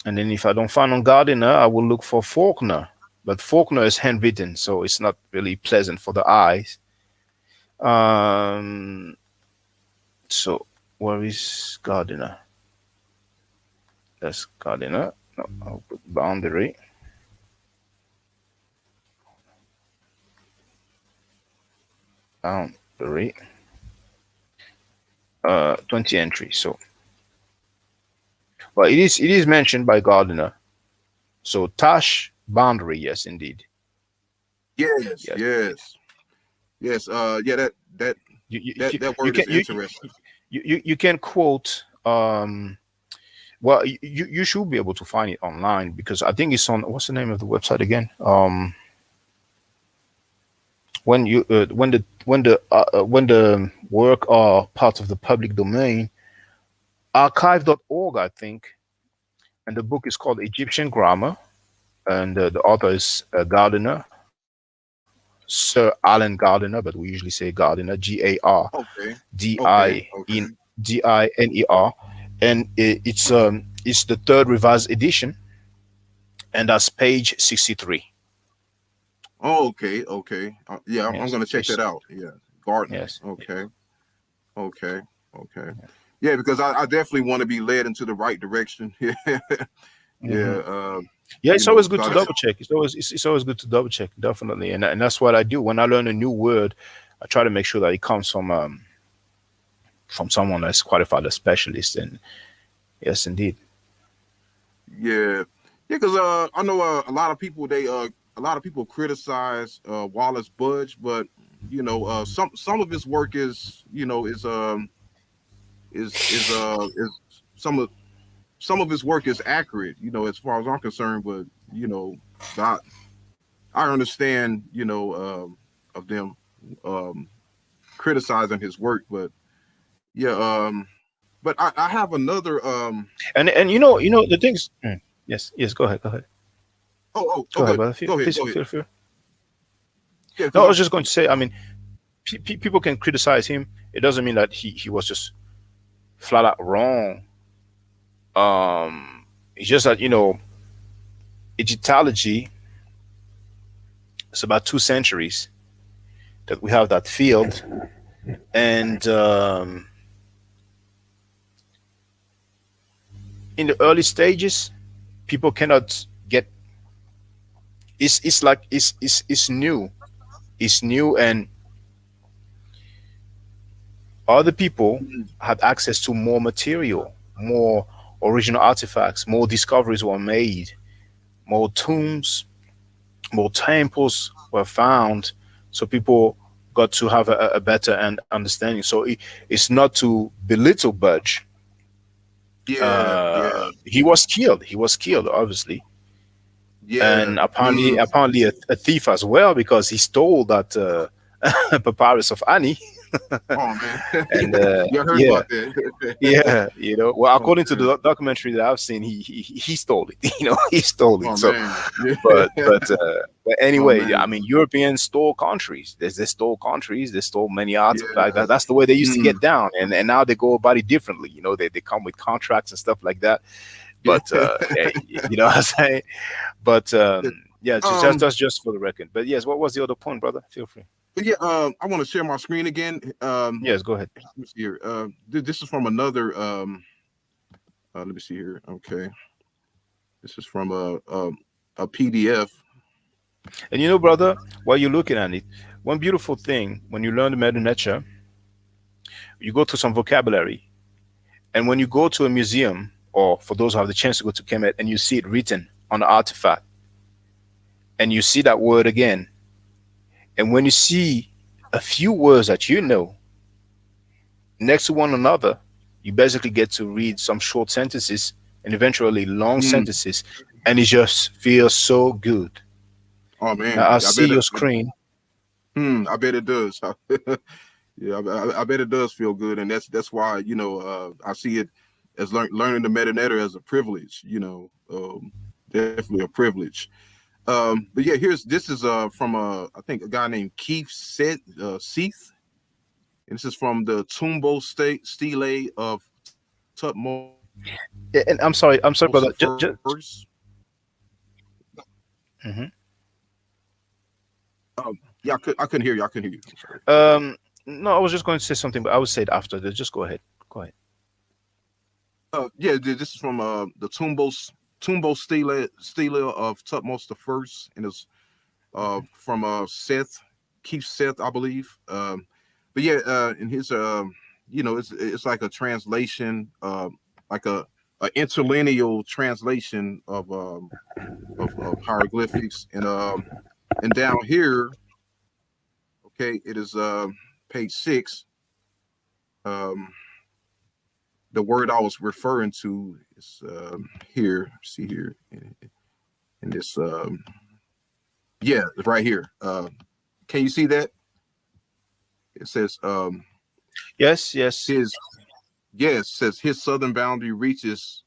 and then if I don't find on Gardener, I will look for Faulkner. But Faulkner is handwritten, so it's not really pleasant for the eyes. Um, so where is Gardener? That's Gardener. No, I'll put boundary. Boundary. 20 entries. So, well, it is mentioned by Gardiner. So Tash boundary, yes, indeed, Yes, yes. yes, yes. Yeah, that You you that you, that you word can is interesting. you can quote. Well, you should be able to find it online because I think it's on. What's the name of the website again? When the work are part of the public domain, archive.org, I think, and the book is called Egyptian Grammar, and the author is Gardiner, Sir Alan Gardiner, but we usually say Gardiner, Okay, okay, Gardiner, okay. Diner, and it's the third revised edition, and that's page 63. Oh, okay, okay. Yeah, I'm Yes, gonna check page that out. Yeah, Gardner. yes, Okay, okay, okay. Yeah, because I definitely want to be led into the right direction. Yeah, hmm yeah. yeah. You It's know, always good because to double check. It's always good to double check, definitely, and that's what I do when I learn a new word. I try to make sure that it comes from someone that's qualified, a specialist, and yes, indeed. yeah, yeah. Because I know a lot of people a lot of people criticize Wallace Budge, but some of his work is is some of his work is accurate, as far as I'm concerned. But I, I understand, of them um, criticizing his work. But yeah, but I have another. And the things. Yes, yes. Go ahead. Go ahead. Go ahead, Okay, brother. go ahead, Please go ahead. feel free. Yeah, No, because I I'm. was just going to say. I mean, people can criticize him. It doesn't mean that he was just flat out wrong. It's just that Egyptology. It's about 2 centuries that we have that field, and in the early stages, people cannot get. It's like it's new. It's new, and other people had access to more material, more original artifacts, more discoveries were made, more tombs, more temples were found. So people got to have a better understanding. So it's not to belittle Budge. Yeah, yeah, He was killed. He was killed, obviously, yeah. and apparently a thief as well because he stole that papyrus of Annie. Oh man, And you heard yeah, about that? yeah, well, Oh according to man, the documentary that I've seen, he stole it. He stole it. oh So, man, yeah. but Oh anyway, I man, mean, Europeans stole countries. They stole countries. They stole many artifacts. yeah. That's the way they used to Mm, get down, and now they go about it differently. They come with contracts and stuff like that. But yeah. you know what I'm saying. But yeah, um, that's just for the record. But yes, what was the other point, brother? Feel free. but yeah, I want to share my screen again. Yes, go ahead. Let me see here. This is from another. Let me see here. Okay, this is from a PDF. And brother, while you're looking at it, one beautiful thing when you learn the Medu Neter, you go to some vocabulary. And when you go to a museum, or for those who have the chance to go to Kemet, and you see it written on an artifact, and you see that word again, and when you see a few words that next to one another, you basically get to read some short sentences and eventually long Mm, sentences, and it just feels so good. oh Now man, I I see bet it. your screen. I bet it does. Yeah, I bet it does feel good, and that's why I see it as learning the metadata as a privilege. Definitely a privilege. But yeah, this is from I think a guy named Keith Seath, and this is from the Tumbo State Stele of Tutmosis the And I'm sorry, First. brother. Mhm. Yeah, I couldn't hear you. I couldn't hear you. I'm sorry. No, I was just going to say something, but I would say it after. Just go ahead. Go ahead. Yeah, this is from the Tumbo Stele of Tutmosis the First, and it's Okay. from Seth, Keith Seth, I believe. But yeah, in his it's like a translation, like a interlineal translation of hieroglyphics, and down here, okay, it is page 6. Um, the word I was referring to is here. See here in this. Yeah, it's right here. Can you see that? It says Yes, yes. his yes says his southern boundary reaches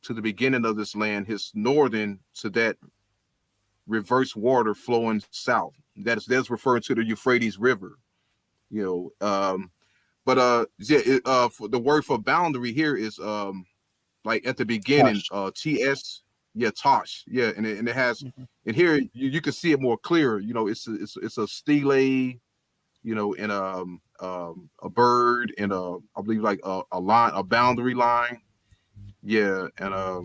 to the beginning of this land, his northern to that reverse water flowing south. That's referring to the Euphrates River. But yeah, for the word for boundary here is like at the beginning, Tosh. TS, yeah, Tosh, yeah, and it has, Mhm. and here you can see it more clear. It's a stele, and a bird, and I believe like a line, a boundary line, yeah, uh,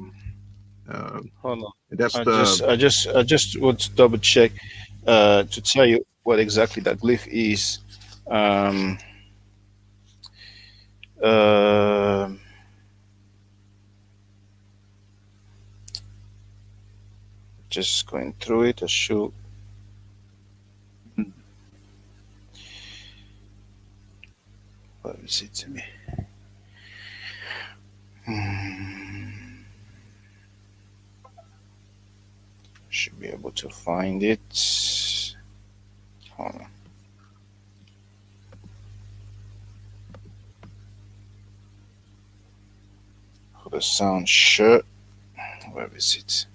Hold on. and that's the I just want to double check to tell you what exactly that glyph is. Um, uh, just going through it. I should. Let me see to me. Hmm, should be able to find it. Hold on. For the sound shirt. Where is it?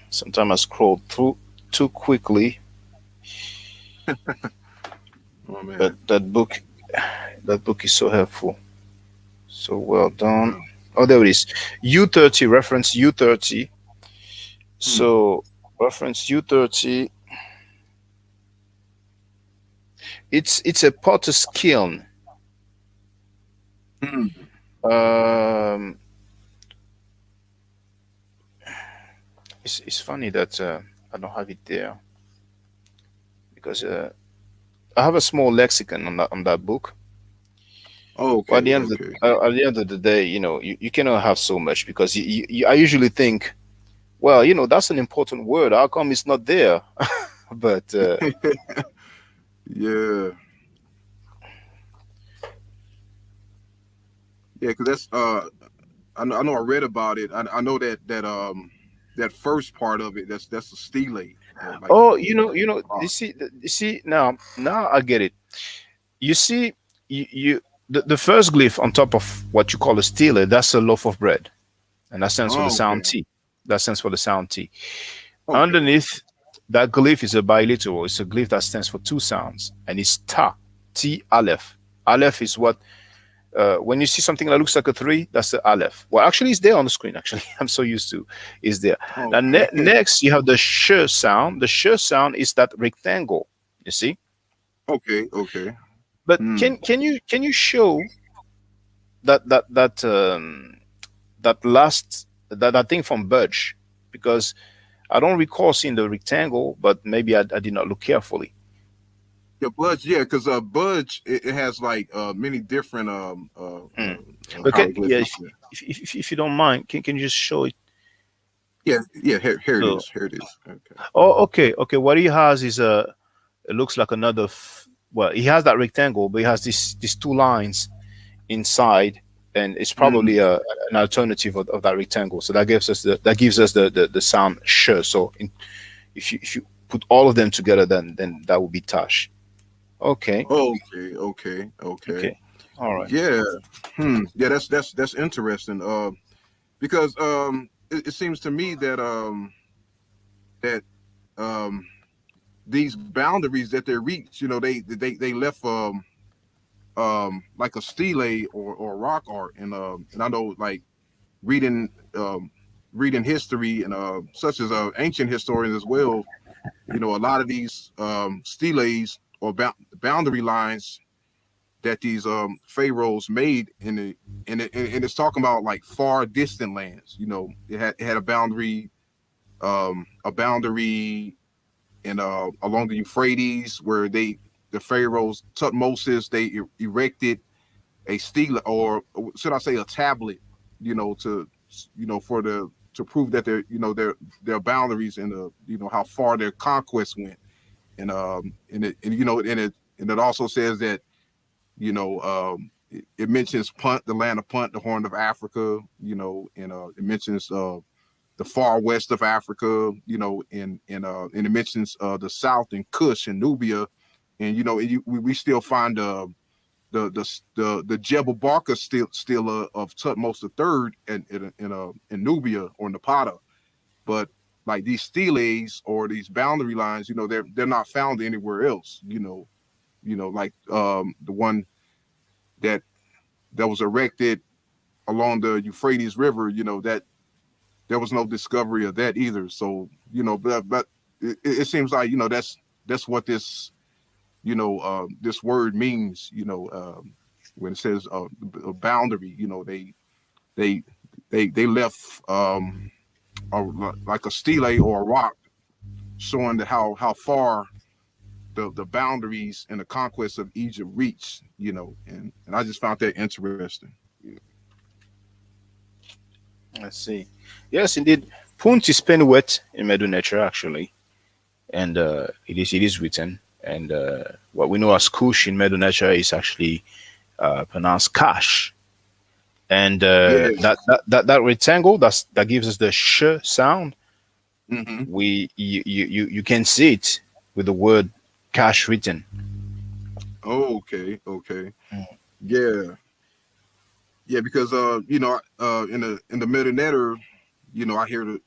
Sometimes I scroll through too quickly, Oh but man. that book is so helpful. So well done. Wow. Oh, there it is. U30 reference U30. Hmm. So reference U30. It's a potter's kiln. Hmm. Um, it's funny that I don't have it there because I have a small lexicon on that book. But Okay. Okay. at the end of the day, you cannot have so much because I usually think, well, that's an important word. How come it's not there? But Yeah. Yeah. Because that's I know I read about it. I know that first part of it. That's a stele. Like oh, rock. you see now I get it. You see, the first glyph on top of what you call a stele, that's a loaf of bread, and that stands for the Oh, sound okay. T. That stands for the sound T. Okay. Underneath that glyph is a biliteral. It's a glyph that stands for two sounds, and it's ta, T aleph. Aleph is what when you see something that looks like a three, that's the aleph. Well, actually, it's there on the screen. Actually, I'm so used to it's there. Now, Okay. next you have the sh sound. The sh sound is that rectangle. You see, Okay. Okay. but Hmm. can you show that last that thing from Budge because I don't recall seeing the rectangle, but maybe I did not look carefully. Yeah, Budge. Yeah, because Budge it has like many different Mm. Okay, yeah. hieroglyphics. Yeah. If you don't mind, can you just show it? Yeah. Yeah. Here it So, is. Here it is. Okay. oh, okay. What he has is it looks like another. Well, he has that rectangle, but he has these two lines inside, and it's probably Mm. an alternative of that rectangle. So that gives us the sound sh. So if you put all of them together, then that would be tash. Okay, Okay. Okay. Okay. okay, all right. Yeah. Hmm. Yeah. That's interesting. Because it seems to me that um these boundaries that they reach, they left like a stele or rock art, and I know like reading reading history and such as ancient historians as well. A lot of these steles or boundary lines that these pharaohs made and it's talking about like far distant lands. It had a boundary and along the Euphrates where the pharaohs Tutmosis they erected a stele, or should I say a tablet, to for to prove that their boundaries and how far their conquest went. And it also says that it mentions Punt, the land of Punt, the Horn of Africa, and it mentions the far west of Africa, and it mentions the south and Kush and Nubia, and we still find the Jebel Barka still of Tutmos the third in Nubia or Napata, but like these steles or these boundary lines, they're not found anywhere else. Like the one that that was erected along the Euphrates River, that there was no discovery of that either. So but it seems like that's what this word means. When it says a boundary, they they left a, like a stele or a rock showing how far the boundaries and the conquest of Egypt reached. And I just found that interesting. Let's see. Yes, indeed. Punt is Penuet in Medu Neter actually, and it is written. And what we know as Kush in Medu Neter is actually pronounced Kash. And Yes. that rectangle that gives us the sh sound, Hmm. you can see it with the word Kash written. Okay. Okay. Yeah. Yeah. Because in the Medu, I hear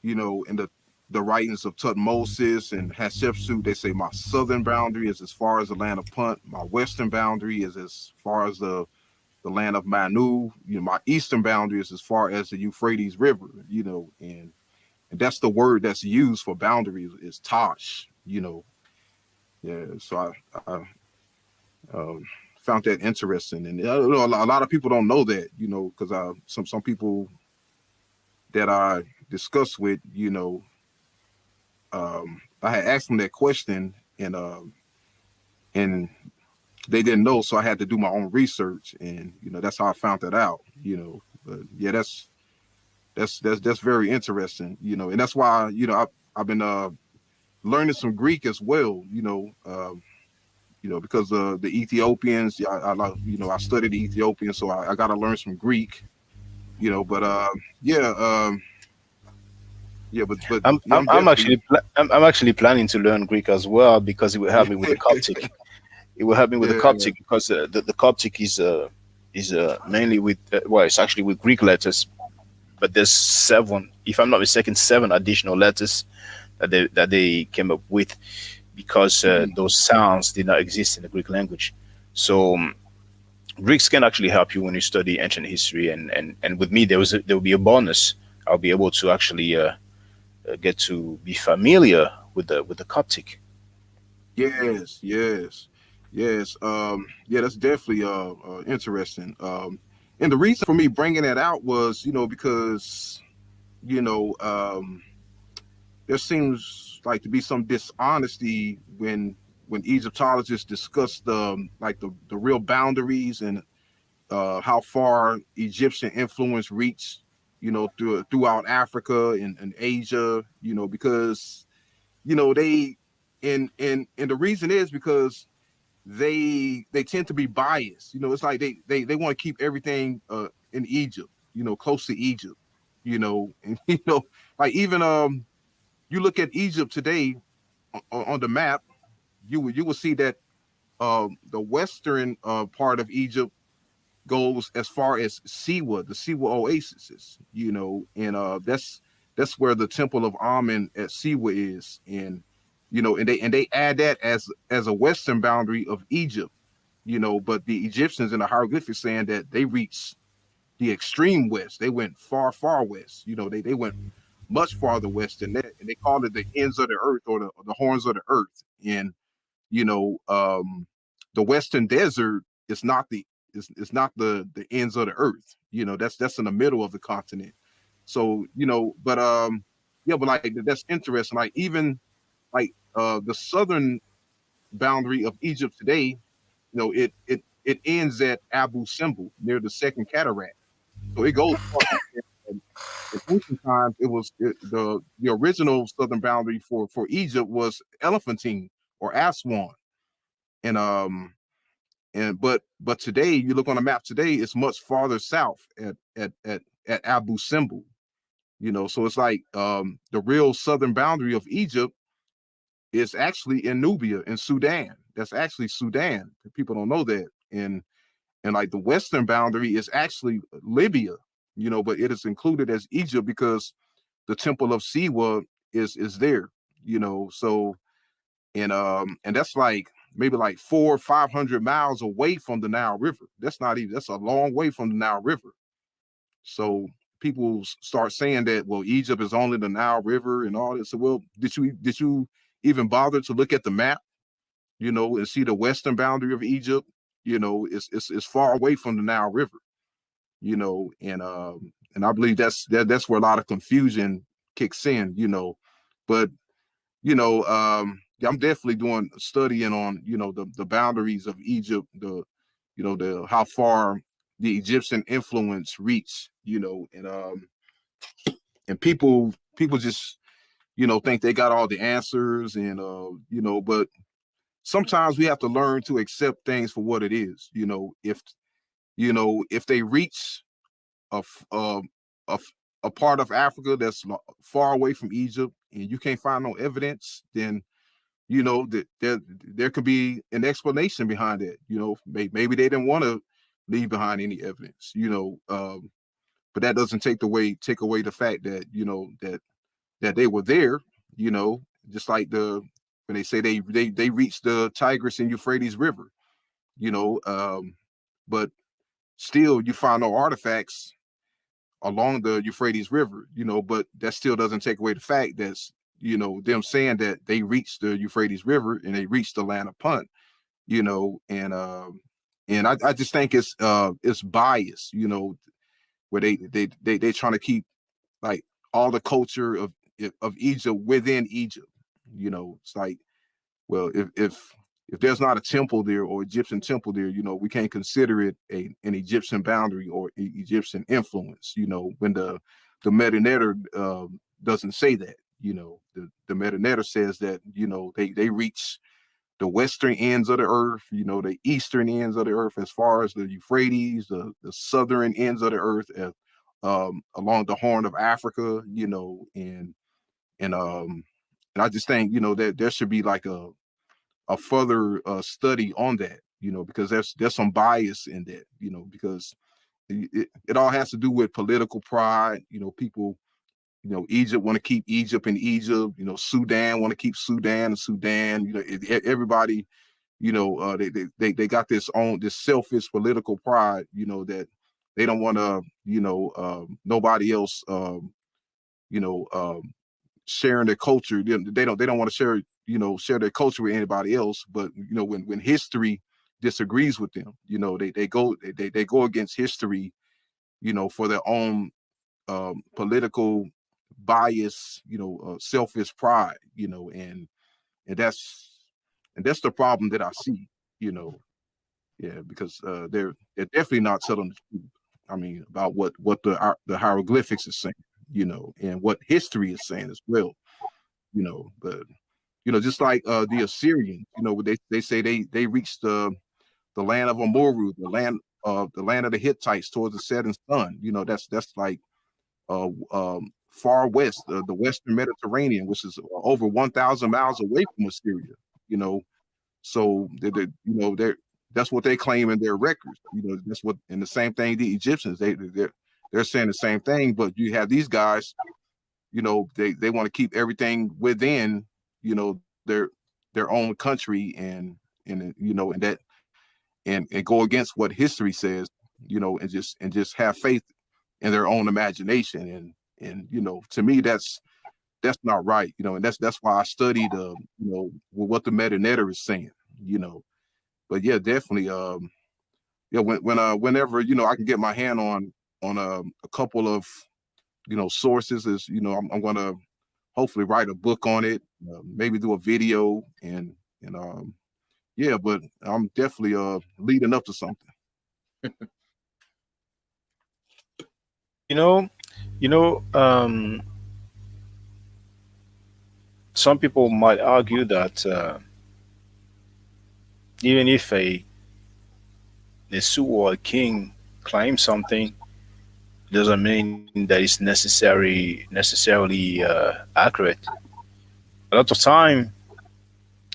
in the writings of Tutmosis and Hatshepsut, they say my southern boundary is as far as the land of Punt. My western boundary is as far as the land of Manu. My eastern boundary is as far as the Euphrates River. And that's the word that's used for boundaries is Tosh. Yeah. So I um, found that interesting, and a lot of people don't know that. Because some people that I discussed with, I had asked them that question, and they didn't know, so I had to do my own research, and that's how I found that out. But yeah, that's very interesting. And that's why I've been learning some Greek as well. Because the Ethiopians, yeah, I like I studied the Ethiopians, so I got to learn some Greek. But yeah, but I'm yeah, I'm, I'm I'm definitely actually I'm actually planning to learn Greek as well because it will help me with the Coptic. It will help me with the yeah. Coptic because the Coptic is mainly with well, it's actually with Greek letters, but there's seven, if I'm not mistaken, seven additional letters that they came up with because Mhm. those sounds did not exist in the Greek language. So Greeks can actually help you when you study ancient history, and with me there will be a bonus. I'll be able to actually get to be familiar with the Coptic. Yes, yes, yes. Yeah, that's definitely interesting. And the reason for me bringing that out was, because you know, there seems like to be some dishonesty when Egyptologists discuss the real boundaries and how far Egyptian influence reached, throughout Africa and Asia, because they and the reason is because they tend to be biased. It's like they want to keep everything in Egypt, close to Egypt, and like even you look at Egypt today on the map, you will see that the western part of Egypt goes as far as Siwa, the Siwa oasis, and that's where the Temple of Amen at Siwa is, and they add that as a western boundary of Egypt, but the Egyptians in the hieroglyphics saying that they reached the extreme west. They went far, far west. They went much farther west than that, and they called it the ends of the earth or the horns of the earth. And you know, the Western Desert is not the ends of the earth. That's in the middle of the continent. So but yeah, but like that's interesting. Like even like the southern boundary of Egypt today, it ends at Abu Simbel near the second cataract. So it goes far. In ancient times, the original southern boundary for Egypt was Elephantine or Aswan, and but today you look on a map today, it's much farther south at Abu Simbel. So it's like the real southern boundary of Egypt is actually in Nubia in Sudan. That's actually Sudan. People don't know that. And like the western boundary is actually Libya, but it is included as Egypt because the Temple of Siwa is there, so and that's like maybe like 400 or 500 miles away from the Nile River. That's a long way from the Nile River. So people start saying that, well, Egypt is only the Nile River and all this. So, well, did you even bother to look at the map, and see the western boundary of Egypt? It's far away from the Nile River, and I believe that's where a lot of confusion kicks in, but yeah, I'm definitely doing studying on the boundaries of Egypt, the how far the Egyptian influence reached, and and people just think they got all the answers, and but sometimes we have to learn to accept things for what it is. If they reach a a, a part of Africa that's far away from Egypt, and you can't find no evidence, then that there could be an explanation behind that. Maybe they didn't want to leave behind any evidence. But that doesn't take away the fact that that they were there. You know, just like when they say they reached the Tigris and Euphrates River. You know, but still you find no artifacts along the Euphrates River, but that still doesn't take away the fact that's, them saying that they reached the Euphrates River and they reached the land of Punt, and I just think it's bias, where they trying to keep like all the culture of Egypt within Egypt. It's like, well, if there's not a temple there or Egyptian temple there, we can't consider it an Egyptian boundary or Egyptian influence. When the Medu Neter doesn't say that. The Medu Neter says that they reach the western ends of the earth, the eastern ends of the earth, as far as the Euphrates, the southern ends of the earth, along the Horn of Africa, and I just think that there should be like a further study on that, because there's some bias in that, because it all has to do with political pride. People, Egypt want to keep Egypt in Egypt. Sudan want to keep Sudan and Sudan. Everybody, they got this selfish political pride. That they don't want to, nobody else, you know, um, sharing their culture. They don't want to share their culture with anybody else. But when history disagrees with them, they go against history, for their own political bias, selfish pride, and that's the problem that I see, you know, yeah, because they're definitely not telling the truth. I mean, about what the hieroglyphics is saying, and what history is saying as well, but just like the Assyrians, they say they reached the land of Amuru, the land of the Hittites towards the setting sun. That's like far west, the Western Mediterranean, which is over 1,000 miles away from Assyria. You know, so that's what they claim in their records. That's what, and the same thing the Egyptians they're saying the same thing. But you have these guys, they want to keep everything within their own country, and go against what history says, and just have faith in their own imagination, and to me that's not right, and that's why I studied what the Medu Neter is saying, but yeah, definitely, yeah, whenever I can get my hand on a couple of sources, is I'm gonna hopefully write a book on it, maybe do a video, and yeah, but I'm definitely leading up to something. You know, you know, some people might argue that even if a Sioux or a king claims something, doesn't mean that it's necessarily accurate. A lot of time,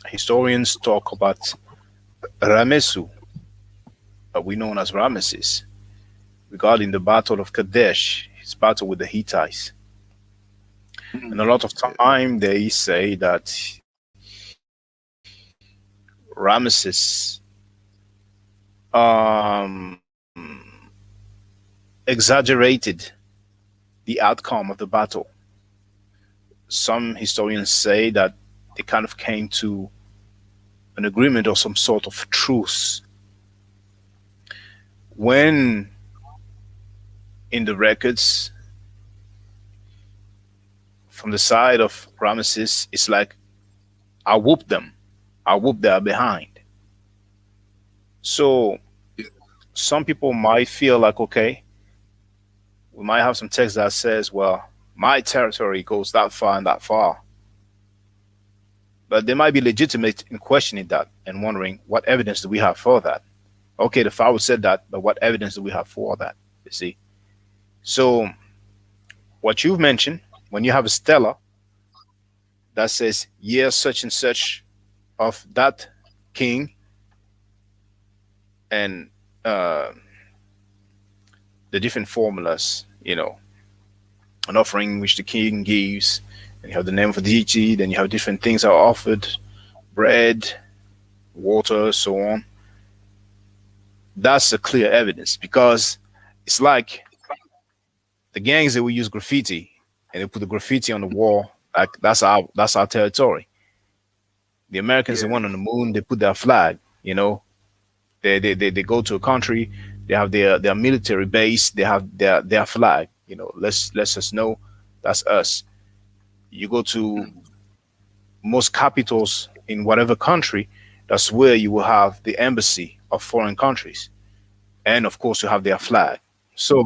historians talk about Ramesu, we known as Rameses, regarding the Battle of Kadesh, his battle with the Hittites. And a lot of time they say that Ramesses exaggerated the outcome of the battle. Some historians say that they kind of came to an agreement or some sort of truce when in the records from the side of Ramesses, it's like, I whooped them, I whooped their behind. So some people might feel like, okay, we might have some text that says, well, my territory goes that far and that far. But they might be legitimate in questioning that and wondering what evidence do we have for that. Okay, the Pharaoh said that, but what evidence do we have for that? You see. So what you've mentioned, when you have a stela that says year such and such of that king, and uh, the different formulas, an offering which the king gives, and you have the name of the deity, then you have different things are offered, bread, water, so on. That's a clear evidence because it's like the gangs that we use graffiti and they put the graffiti on the wall, like that's our territory. The Americans they Yeah. went on the moon, they put their flag, they go to a country, they have their military base, they have their flag, let's us know that's us. You go to Mm. most capitals in whatever country, that's where you will have the embassy of foreign countries. And of course, you have their flag. So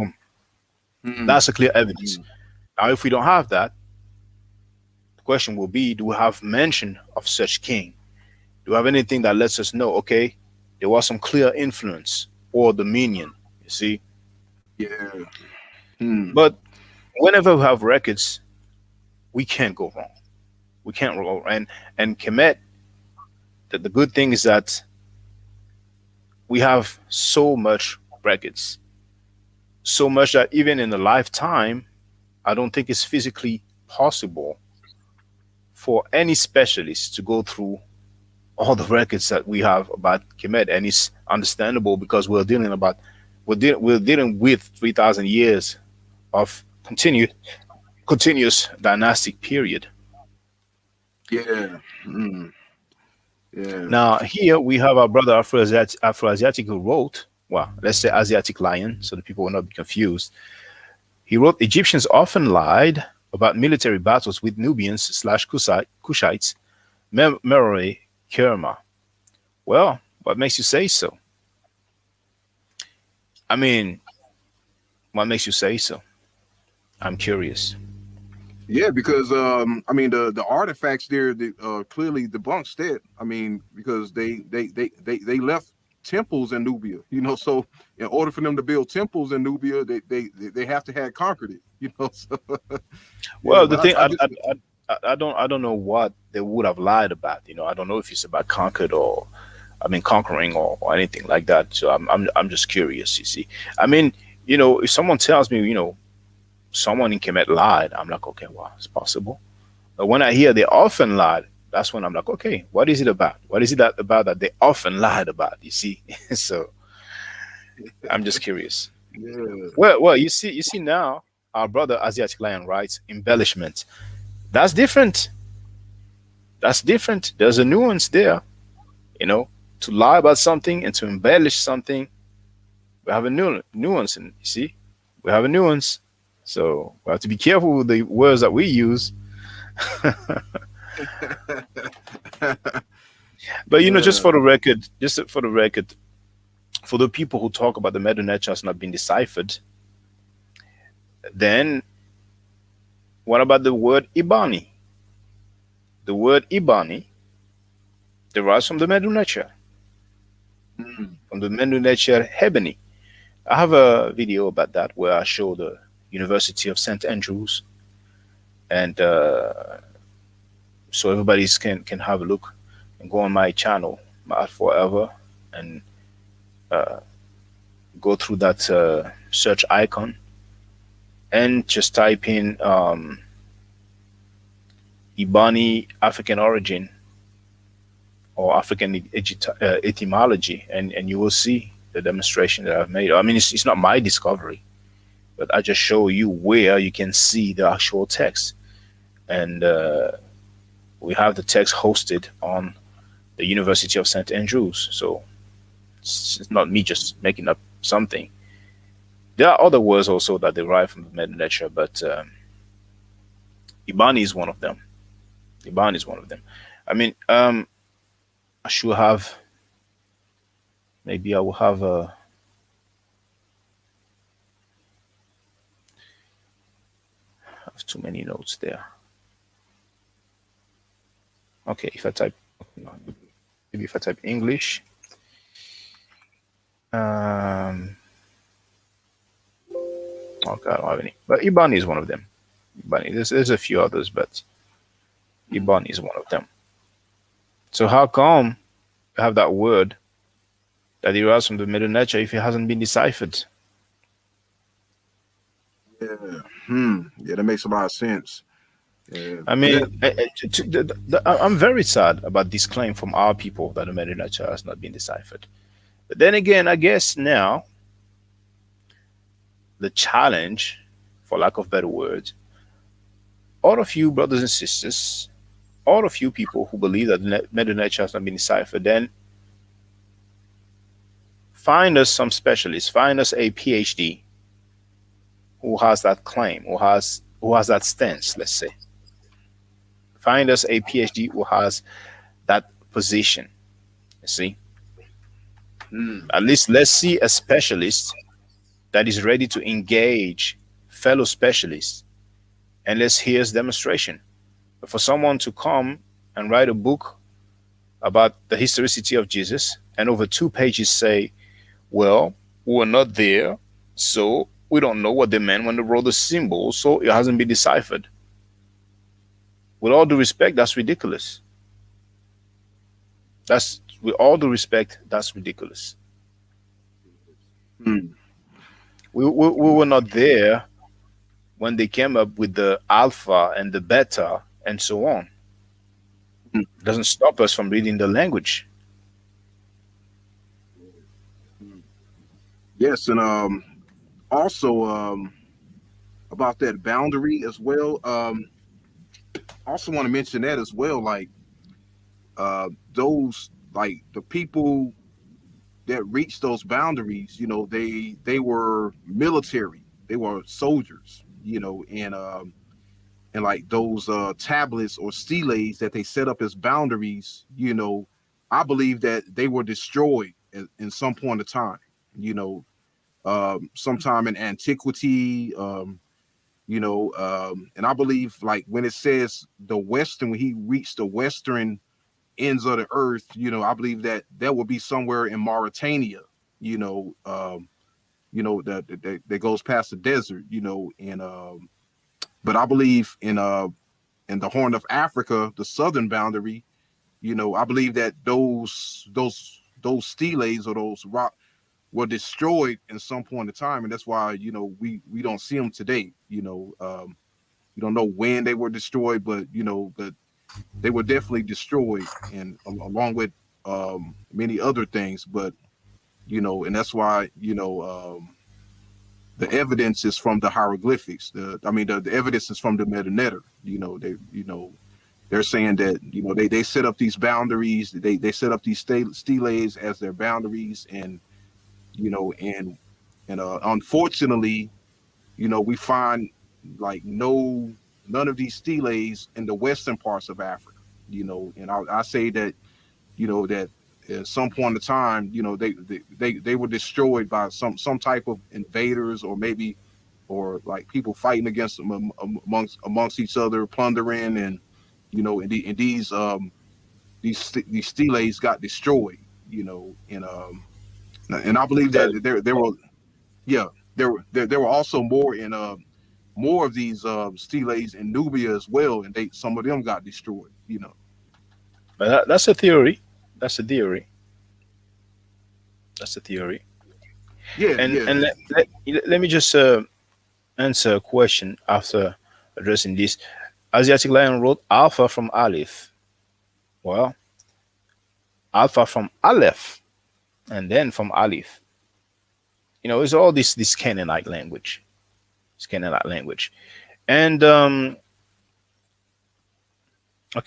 Mm. that's a clear evidence. Mm. Now, if we don't have that, the question will be, do we have mention of such king? Do we have anything that lets us know, okay, there was some clear influence or dominion, you see? Yeah. Mm. But whenever we have records, we can't go wrong. We can't go wrong. And Kemet, the good thing is that we have so much records, so much that even in a lifetime, I don't think it's physically possible for any specialist to go through all the records that we have about Kemet, and it's understandable because we're dealing with 3,000 years of continuous dynastic period. Yeah. Mm. Yeah. Now here we have our brother Afroasiatic who wrote, well, let's say Asiatic lion, so the people will not be confused. He wrote Egyptians often lied about military battles with Nubians slash Kushites, Meroe, Kerma. Well, what makes you say so? I mean, what makes you say so? I'm curious. Yeah, because I mean the artifacts there that clearly debunks that. I mean, because they left temples in Nubia, so in order for them to build temples in Nubia, they have to have conquered it. So Well, the but thing I just I don't know what they would have lied about. I don't know if it's about conquered or I mean conquering or anything like that. So I'm just curious. You see, I mean, if someone tells me, someone in Kemet lied, I'm like, okay, well, it's possible. But when I hear they often lied, that's when I'm like, okay, what is it about? What is it about that they often lied about? You see, so I'm just curious. yeah. Well, you see now, our brother Asiatic Lion writes embellishment. That's different. That's different. There's a nuance there, you know. To lie about something and to embellish something, we have a nuance, and you see, we have a nuance. So we have to be careful with the words that we use. But just Yeah. for the record, for the people who talk about the Medu Neter has not been deciphered, then what about the word Ibani? The word Ibani derives from the Medu Neter, Mm. from the Medu Neter Hebeni. I have a video about that where I show the University of St. Andrews, and so everybody can have a look and go on my channel, Matt Forever, and uh, go through that search icon and just type in Ibani African origin or African etymology, and you will see the demonstration that I've made. I mean, it's not my discovery, but I just show you where you can see the actual text. And we have the text hosted on the University of St. Andrews. So it's not me just making up something. There are other words also that derive from the Medu Neter, but Ibani is one of them. Ibani is one of them. I mean, I should have, maybe I will have have too many notes there. Okay, if I type, no, maybe if I type English, um, okay, I don't have any. But Ibani is one of them. Ibani, there's a few others, but Ibani is one of them. So how come you have that word that derives from the Medu Neter if it hasn't been deciphered? Yeah. Yeah, that makes a lot of sense. Yeah. I That, mean, I'm very sad about this claim from our people that the Medu Neter has not been deciphered. But then again, I guess now the challenge, for lack of better words, all of you brothers and sisters, all of you people who believe that the Medu Neter has not been deciphered, then find us some specialist, find us a PhD who has that claim, who has that stance, let's say. Find us a PhD who has that position. You see? mm, At least let's see a specialist that is ready to engage fellow specialists and let's hear his demonstration. But for someone to come and write a book about the historicity of Jesus and over 2 pages say, well, we were not there, so we don't know what they meant when they wrote the symbol, so it hasn't been deciphered. With all due respect, that's ridiculous. That's with all due respect, that's ridiculous. mm, We were not there when they came up with the alpha and the beta and so on. mm. It doesn't stop us from reading the language. Yes, and also about that boundary as well. Also want to mention that as well. Like those, like the people that reached those boundaries, they were military, they were soldiers, and like those tablets or steles that they set up as boundaries, I believe that they were destroyed in some point of time, you know, sometime in antiquity, and I believe like when it says when he reached the western ends of the earth, I believe that will be somewhere in Mauritania, that goes past the desert, and but I believe in the Horn of Africa, the southern boundary, I believe that those steles or those rock were destroyed in some point in time, and that's why we don't see them today. You don't know when they were destroyed, but they were definitely destroyed, and along with many other things. But and that's why the evidence is from the hieroglyphics. The evidence is from the Medu Neter. They're saying that they set up these boundaries. They set up these steles as their boundaries, and unfortunately, we find like none of these steles in the western parts of Africa. And I say that that at some point in time, they were destroyed by some type of invaders, or maybe or like people fighting against them amongst each other, plundering, and and these steles got destroyed. And I believe that That there were, yeah, there were also more of these steles in Nubia as well, and some of them got destroyed. but that's a theory. That's a theory. That's a theory. Yeah, And yeah. let me just answer a question after addressing this. Asiatic Lion wrote Alpha from Aleph. Well, Alpha from Aleph, and then from Aleph. It's all this Canaanite language. It's Canaanite language. And okay,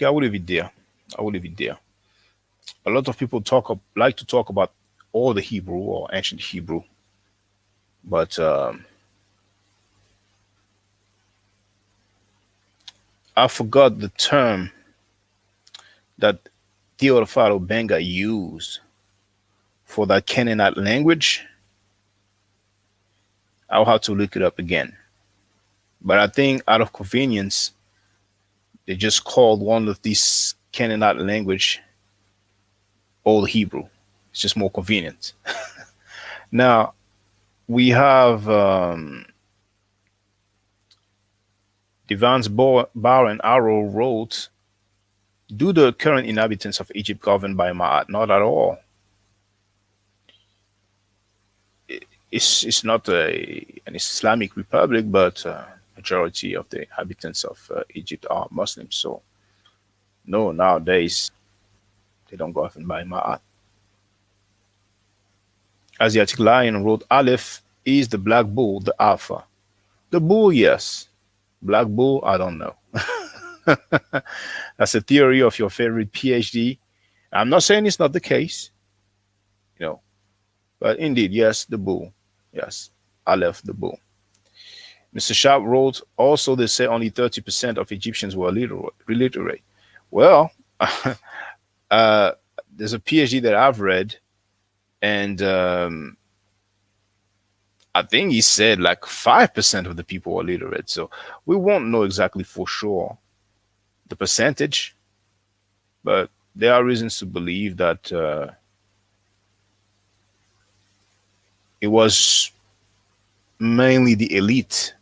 I will leave it there. I will leave it there. A lot of people like to talk about all the Hebrew or ancient Hebrew, but I forgot the term that Theodophilo Benga used for that Canaanite language. I'll have to look it up again. But I think out of convenience, they just called one of these Canaanite language Old Hebrew. It's just more convenient. Now we have Divans Bar and Arrow wrote, "Do the current inhabitants of Egypt govern by Ma'at? Not at all. It's not an Islamic republic, but majority of the inhabitants of Egypt are Muslims. So no, nowadays they don't govern by Ma'at." Asiatic Lion wrote, "Aleph is the black bull, the alpha. The bull, yes. Black bull, I don't know." That's a theory of your favorite PhD. I'm not saying it's not the case, you know, but indeed, yes, the bull. Yes, Aleph, the bull. Mr. Sharp wrote, also they say only 30% of Egyptians were illiterate. Well, uh, there's a PhD that I've read, and I think he said like 5% of the people were literate. So we won't know exactly for sure the percentage, but there are reasons to believe that it was mainly the elite,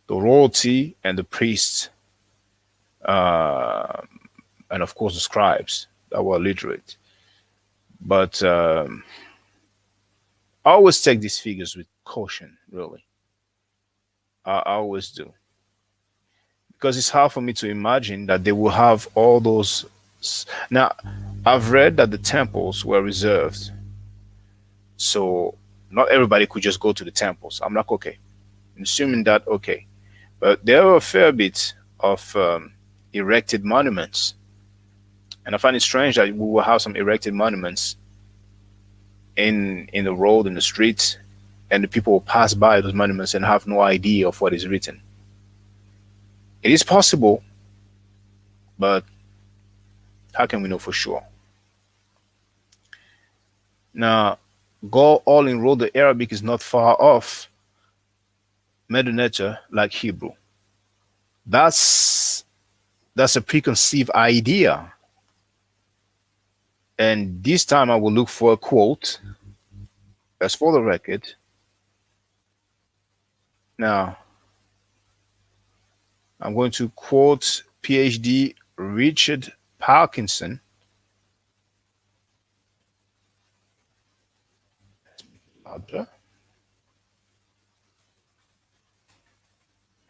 the royalty, and the priests, uh, and of course the scribes that were literate. But I always take these figures with caution, really. I always do. Because it's hard for me to imagine that they will have all those. Now, I've read that the temples were reserved. So not everybody could just go to the temples. I'm like, okay. Assuming that, okay. But there are a fair bit of erected monuments. And I find it strange that we will have some erected monuments in the road, in the streets, and the people will pass by those monuments and have no idea of what is written. It is possible, but how can we know for sure? Now, go all enroll the Arabic is not far off Medu Neter like Hebrew. That's that's a preconceived idea. And this time I will look for a quote. As for the record, now I'm going to quote PhD Richard Parkinson.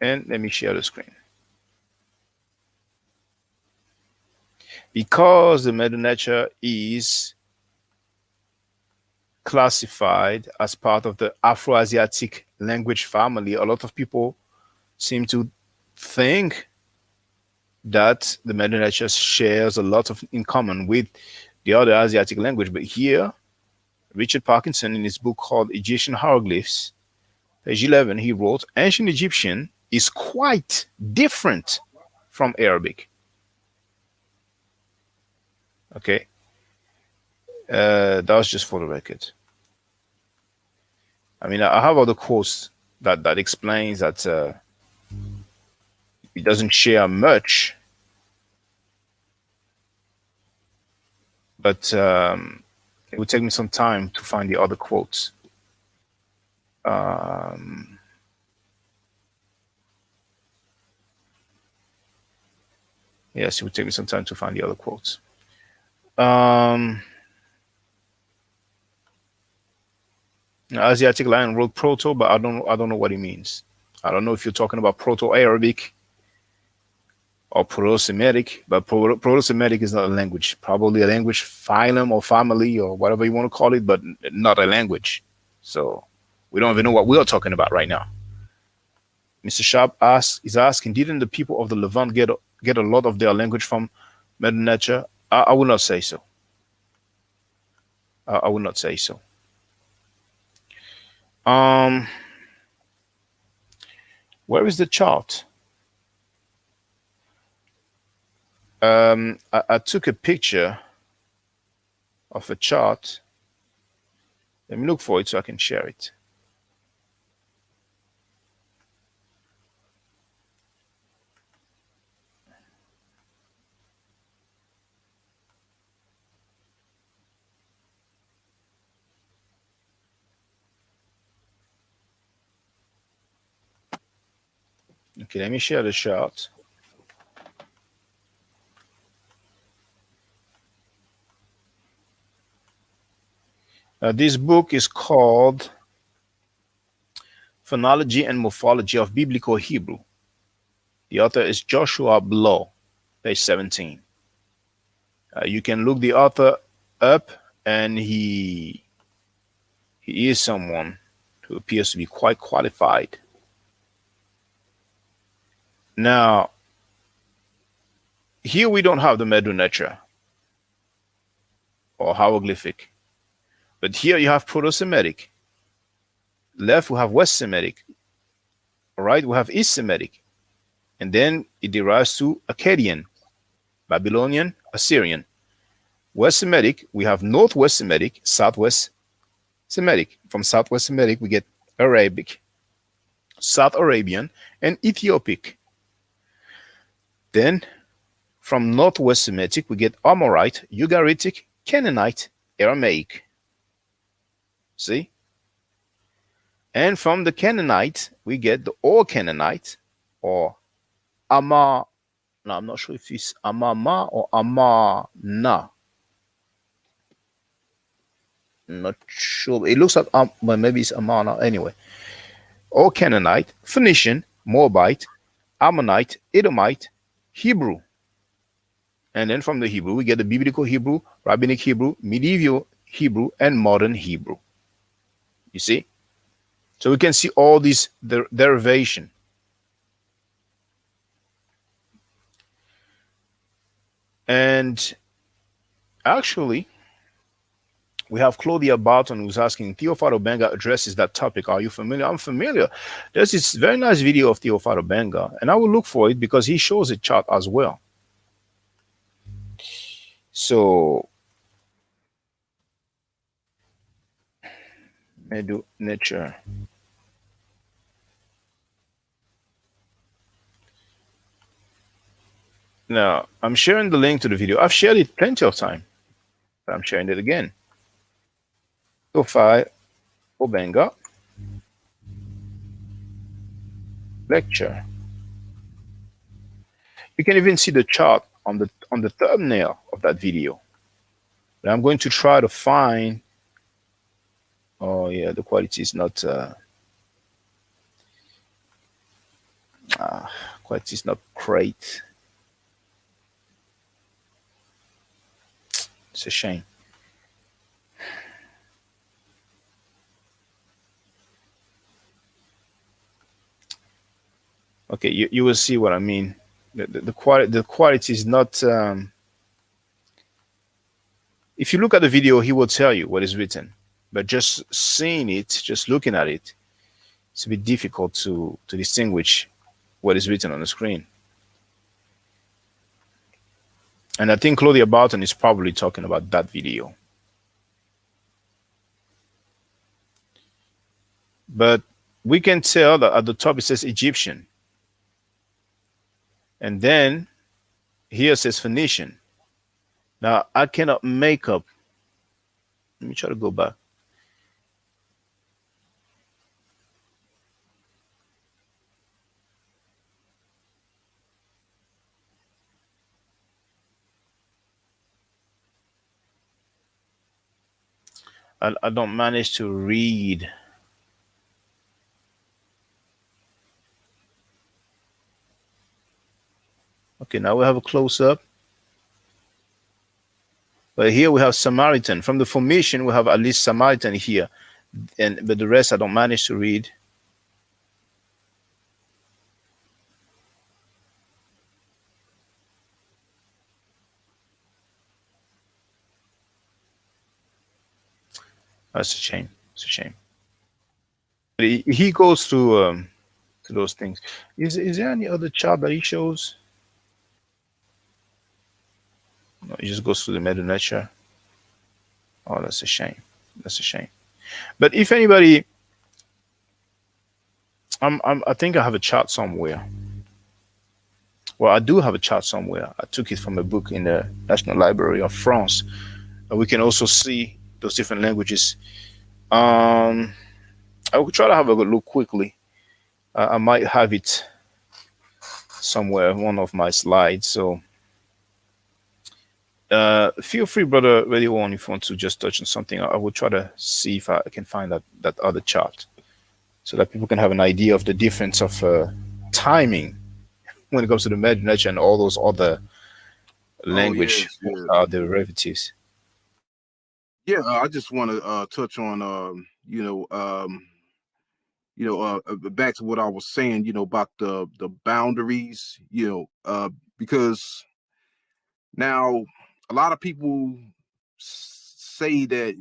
And let me share the screen. Because the Medu Neter is classified as part of the Afro-Asiatic language family, a lot of people seem to think that the Medu Neter shares a lot of in common with the other Asiatic language. But here, Richard Parkinson, in his book called Egyptian Hieroglyphs, page 11, he wrote, ancient Egyptian is quite different from Arabic. Okay. That was just for the record. I mean, I have other quotes that explains that it doesn't share much, but it would take me some time to find the other quotes. Yes, it would take me some time to find the other quotes. Asiatic Lion wrote proto, but I don't know what it means. I don't know if you're talking about Proto-Arabic or Proto-Semitic, but Proto-Semitic is not a language. Probably a language phylum or family or whatever you want to call it, but not a language. So we don't even know what we are talking about right now. Mr. Sharp is asking, didn't the people of the Levant get a lot of their language from Medu Neter? I would not say so. I would not say so. Where is the chart? I took a picture of a chart. Let me look for it so I can share it. Okay, let me share the chart. This book is called Phonology and Morphology of Biblical Hebrew. The author is Joshua Blow, page 17. You can look the author up, and he is someone who appears to be quite qualified. Now, here we don't have the Medu Neter or hieroglyphic, but here you have Proto-Semitic. Left we have West Semitic. Right we have East Semitic, and then it derives to Akkadian, Babylonian, Assyrian. West Semitic we have Northwest Semitic, Southwest Semitic. From Southwest Semitic we get Arabic, South Arabian, and Ethiopic. Then from Northwest Semitic we get Amorite, Ugaritic, Canaanite, Aramaic. See? And from the Canaanite we get the Old Canaanite, or Ama. Now I'm not sure if it's Amama or Amana. I'm not sure. It looks like well, maybe it's Amana. Anyway, Old Canaanite, Phoenician, Moabite, Ammonite, Edomite, Hebrew. And then from the Hebrew, we get the biblical Hebrew, rabbinic Hebrew, medieval Hebrew, and modern Hebrew. You see? So we can see all these derivation. And actually, we have Claudia Barton who's asking, Theophilo Benga addresses that topic. Are you familiar? I'm familiar. There's this very nice video of Theophilo Benga, and I will look for it because he shows a chart as well. So, Medu Neter. Now, I'm sharing the link to the video. I've shared it plenty of time, but I'm sharing it again. Theophilo Benga lecture. You can even see the chart on the thumbnail of that video. But I'm going to try to find. Oh yeah, the quality is not. Quality is not great. It's a shame. Okay, you will see what I mean. The quality is not. If you look at the video, he will tell you what is written, but just seeing it, just looking at it, it's a bit difficult to distinguish what is written on the screen. And I think Claudia Barton is probably talking about that video. But we can tell that at the top it says Egyptian. And then here it says Phoenician. Now I cannot make up. Let me try to go back. I don't manage to read. Okay, now we have a close-up. But here we have Samaritan. From the formation, we have at least Samaritan here. But the rest I don't manage to read. That's a shame. It's a shame. But he goes to those things. Is there any other chart that he shows? No, he just goes to the Medu Neter. Oh, that's a shame. That's a shame. But if anybody, I think I have a chart somewhere. Well, I do have a chart somewhere. I took it from a book in the National Library of France. We can also see those different languages. I will try to have a look quickly. I might have it somewhere one of my slides. So feel free, brother Radio One, if you want to just touch on something. I will try to see if I can find that other chart so that people can have an idea of the difference of timing when it comes to the Medu Neter and all those other Oh language yes, yes. derivatives. Yeah, I just want to touch on back to what I was saying, about the boundaries, because now a lot of people say that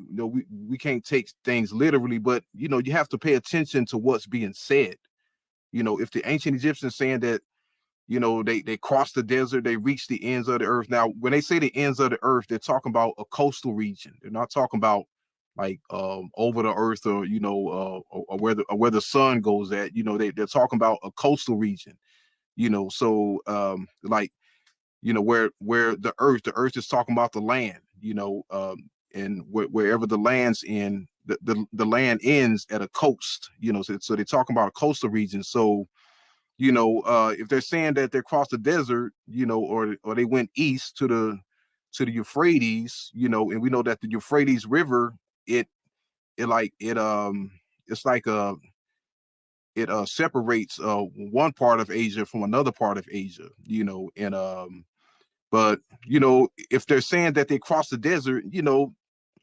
we can't take things literally, but you have to pay attention to what's being said. If the ancient Egyptians saying that they crossed the desert, they reached the ends of the earth. Now when they say the ends of the earth, they're talking about a coastal region. They're not talking about like over the earth, or or where the sun goes at. They're talking about a coastal region. So like where the earth is talking about the land. And wherever the land's in, the land ends at a coast. So they're talking about a coastal region. So if they're saying that they crossed the desert, or they went east to the Euphrates, and we know that the Euphrates River, it it like it it's like it separates one part of Asia from another part of Asia, and but if they're saying that they crossed the desert,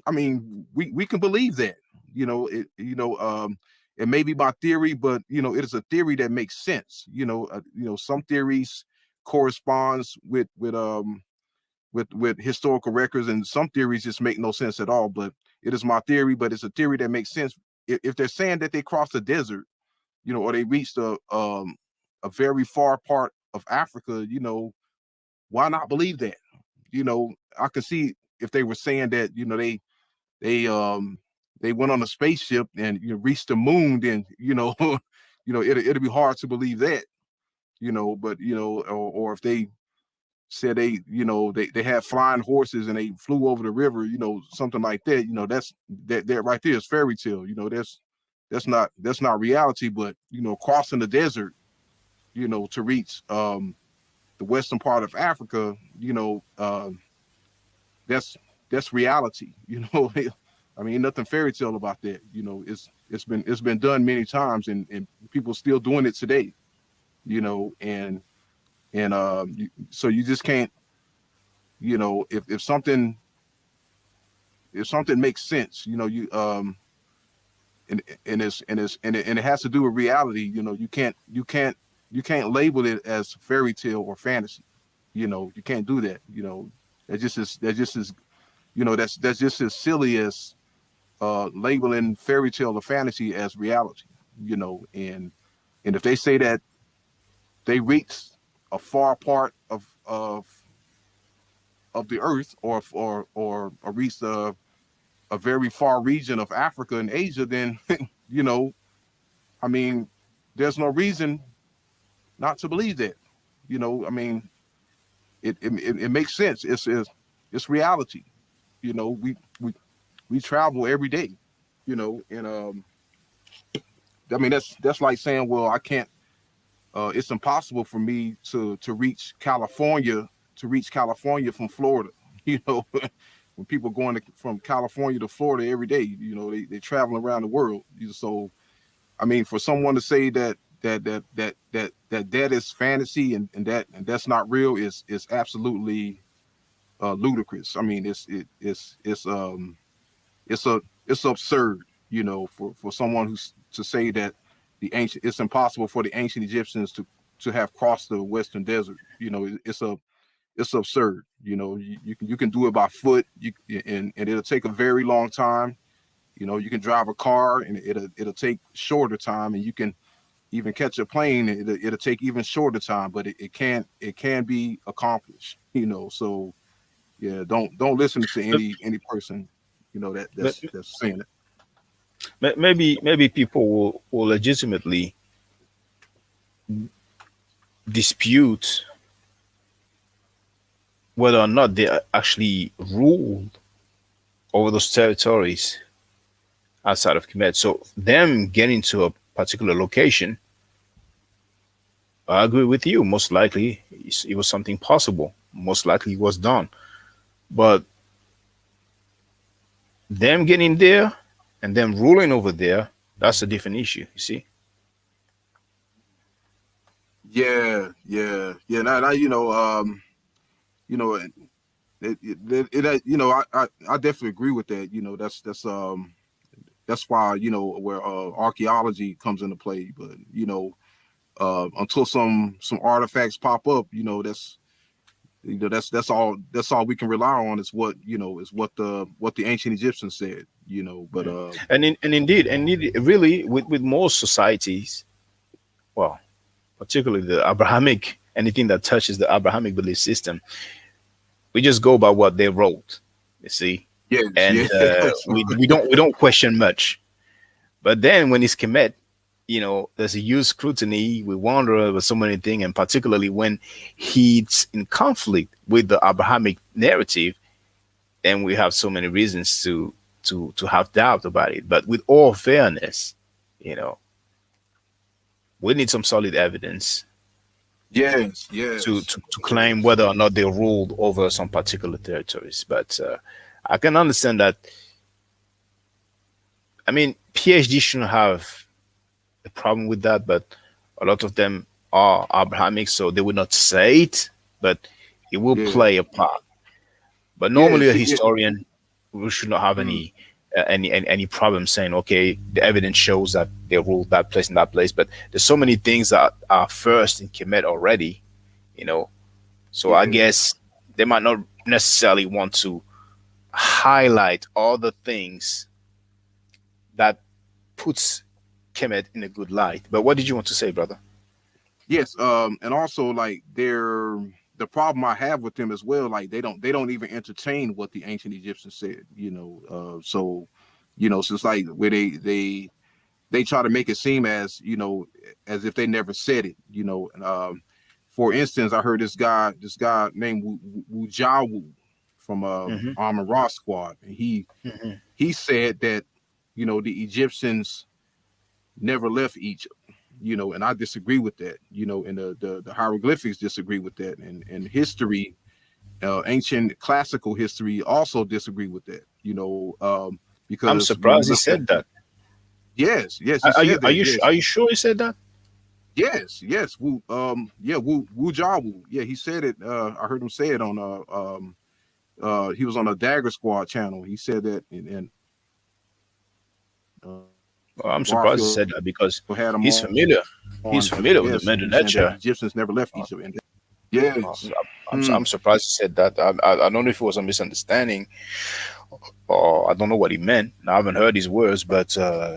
I mean, we can believe that. It may be my theory, but it is a theory that makes sense. Some theories corresponds with historical records, and some theories just make no sense at all. But it is my theory, but it's a theory that makes sense. If they're saying that they crossed the desert, or they reached a very far part of Africa, why not believe that? I could see if they were saying that, they they went on a spaceship and reached the moon, then it'd be hard to believe that, but or if they said they had flying horses and they flew over the river, something like that, that right there is fairy tale. That's not reality. But crossing the desert, to reach the western part of Africa, that's that's reality. I mean, nothing fairy tale about that. It's been done many times, and people still doing it today. And so you just can't, if something makes sense, and it has to do with reality. You can't label it as fairy tale or fantasy. You can't do that. That's just as silly as labeling fairy tale or fantasy as reality. And if they say that they reached a far part of the earth, or reached a very far region of Africa and Asia, then you know, I mean, there's no reason not to believe that. I mean, it makes sense. It's reality. We travel every day. And I mean, that's like saying, well, I can't. It's impossible for me to reach California from Florida. When people going from California to Florida every day, they traveling around the world. So I mean, for someone to say that is fantasy, and that's not real is absolutely ludicrous. I mean, it's absurd, for someone who's to say that it's impossible for the ancient Egyptians to have crossed the Western Desert. It's absurd. You can do it by foot. And it'll take a very long time. You can drive a car and it'll take shorter time, and you can even catch a plane. It'll take even shorter time, but it can be accomplished. So yeah, don't listen to any person, that But that's saying it. maybe people will legitimately dispute whether or not they actually ruled over those territories outside of Kemet. So them getting to a particular location I agree with you. Most likely, it was something possible. Most likely, it was done. But them getting there and them ruling over there, that's a different issue. You see? Yeah. Now you know, I definitely agree with that. That's why where archaeology comes into play. But until some artifacts pop up, that's all we can rely on is what the ancient Egyptians said. But Mm. And indeed, really, with most societies, well, particularly the Abrahamic, anything that touches the Abrahamic belief system, we just go by what they wrote. You see, yes, and yes, we don't question much. But then when it's Kemet, there's a huge scrutiny. We wonder over so many things, and particularly when he's in conflict with the Abrahamic narrative, then we have so many reasons to have doubt about it. But with all fairness, you know, we need some solid evidence yes, to, yes, to, to claim yes, whether or not they ruled over some particular territories. But I can understand that. I mean, PhD shouldn't have a problem with that, but a lot of them are Abrahamic, so they would not say it, but it will yeah, play a part. But normally, a yes, yeah. historian we should not have Mm, any problem saying, okay, the evidence shows that they ruled that place and that place. But there's so many things that are first in Kemet already, you know. So I yeah, guess they might not necessarily want to highlight all the things that puts Kemet in a good light. But what did you want to say, brother? yes. And also like the problem I have with them as well, like they don't even entertain what the ancient Egyptians said. So it's like where they try to make it seem as if they never said it. And for instance, I heard this guy named Wujawu from Hmm. Armor Raw Squad, and Hmm. he said that the Egyptians never left Egypt. And I disagree with that. And the hieroglyphics disagree with that, and history, ancient classical history, also disagree with that. I'm Because when we surprised he look at, said that. yes, he Are you said are that. you Yes, are you sure he said that? yes. Wu Jawu. Yeah, he said it. I heard him say it on he was on a Dagger Squad channel. He said that, and Well, I'm Garfield surprised he had him said that on because as a he's guest, familiar. and He's he was familiar saying with the that Medu the Egyptians Neter. never left Egypt. And I'm, yes, I'm surprised he said that. I don't know if it was a misunderstanding or I don't know what he meant. I haven't heard his words, but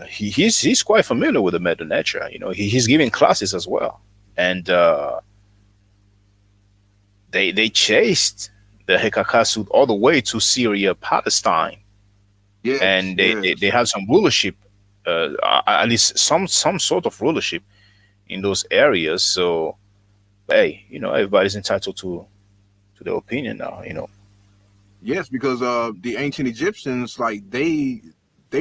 he's quite familiar with the Medu Neter. He's giving classes as well, and they chased the Hekakasud all the way to Syria, Palestine, yes, and they yes, had some rulership, at least some sort of rulership in those areas. So hey, everybody's entitled to their opinion now. yes. Because the ancient Egyptians, like they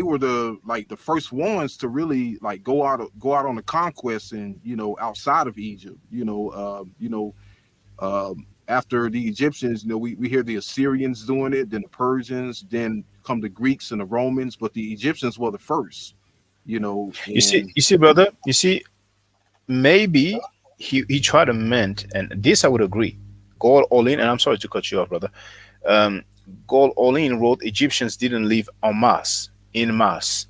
were the first ones to really like go out on the conquest and outside of Egypt. After the Egyptians, we hear the Assyrians doing it, then the Persians, then come the Greeks and the Romans, but the Egyptians were the first. And You see, brother. You see, maybe he tried to meant, and this I would agree. Goal all in, and I'm sorry to cut you off, brother. Um, Goal all in wrote Egyptians didn't live en masse, in mass.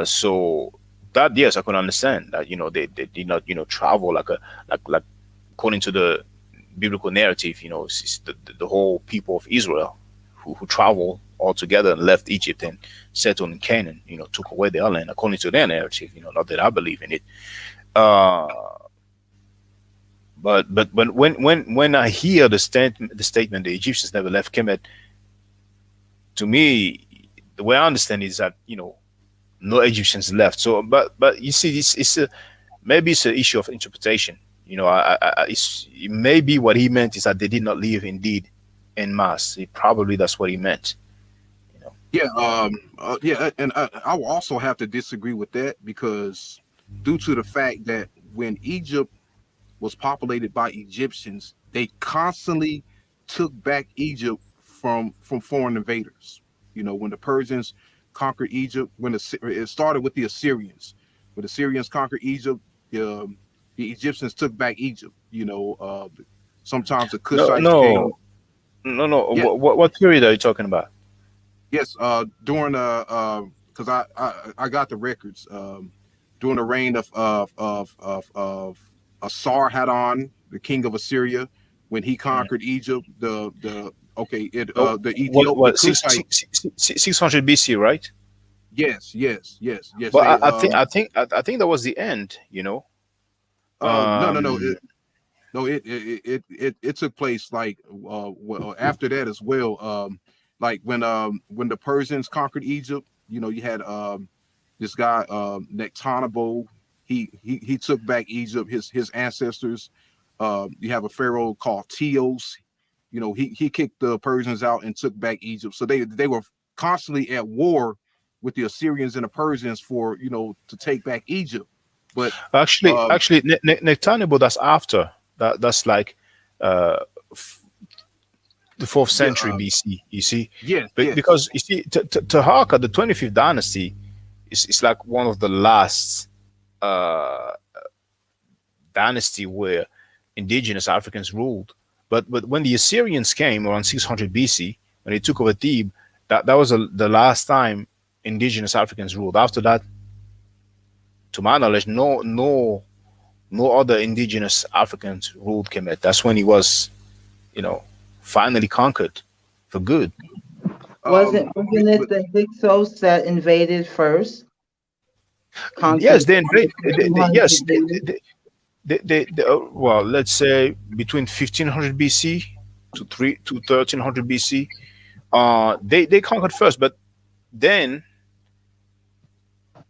So that, yes, I can understand that. They did not travel like according to the biblical narrative. It's the whole people of Israel who traveled all together and left Egypt and settled in Canaan. Took away their land according to their narrative. Not that I believe in it. Uh, but when I hear the statement the Egyptians never left Kemet, to me, the way I understand it is that no Egyptians left. So, but you see, this it's maybe it's an issue of interpretation. It may be what he meant is that they did not leave indeed en masse. Probably that's what he meant. You know. and I will also have to disagree with that because due to the fact that when Egypt was populated by Egyptians, they constantly took back Egypt from foreign invaders. When the Persians conquered Egypt, it started with the Assyrians. When the Assyrians conquered Egypt, the, the Egyptians took back Egypt. Sometimes the No, Cushites came. no, no. Yeah, What period are you talking about? yes. During because I got the records. During the reign of Asar-Haddon, the king of Assyria, when he Mm. conquered Egypt, the okay, Oh, the what Cushite. 600 BC, right? Yes. But They I think that was the end. no. Um, No, it took place like after that as well. Like when the Persians conquered Egypt, you had this guy Nectanebo. He took back Egypt. His ancestors. You have a pharaoh called Teos. He kicked the Persians out and took back Egypt. So they were constantly at war with the Assyrians and the Persians for to take back Egypt. But um, actually, Nectanebo, that's after that. That's like uh, f- the fourth yeah, century BC. You see, yes. because you see, Taharqa, the 25th dynasty, is like one of the last uh, dynasty where indigenous Africans ruled. But when the Assyrians came around 600 BC, when they took over Thebes, that was the last time indigenous Africans ruled. After that, to my knowledge, no other indigenous Africans ruled Kemet. That's when he was, you know, finally conquered for good. Wasn't it But the Hyksos that invaded first, Yes, conquered they invade. Yes, 200 years? well, let's say between 1500 BC to 1300 BC. They conquered first, but then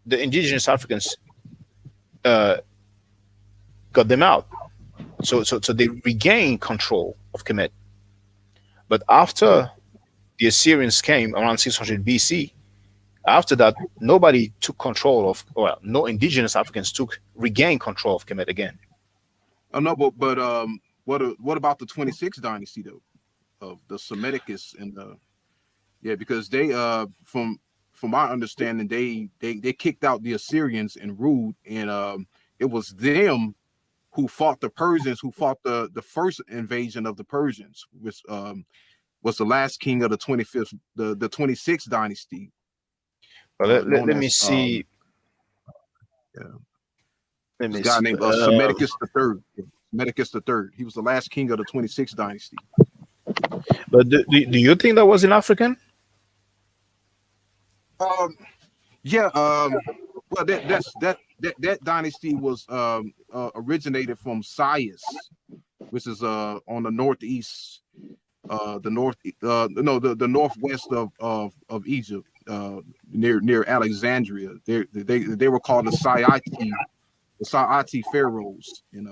the indigenous Africans uh, got them out. So they regained control of Kemet. But after the Assyrians came around 600 BC, after that, nobody took control of, well, no indigenous Africans took regained control of Kemet again. no, but what about the 26th dynasty though of the Semiticus and the because they from my understanding they kicked out the Assyrians and ruled and it was them who fought the Persians who fought the first invasion of the Persians which was the last king of the 25th the 26th dynasty But known let me as see. yeah, Let this me guy see. named Semiticus the third. Semiticus the third. He was the last king of the 26th dynasty. But do you think that was in African? Um, yeah. Well, that dynasty was originated from Sais, which is on the northeast, the north, no, the northwest of Egypt, near Alexandria. They were called the Saite pharaohs, and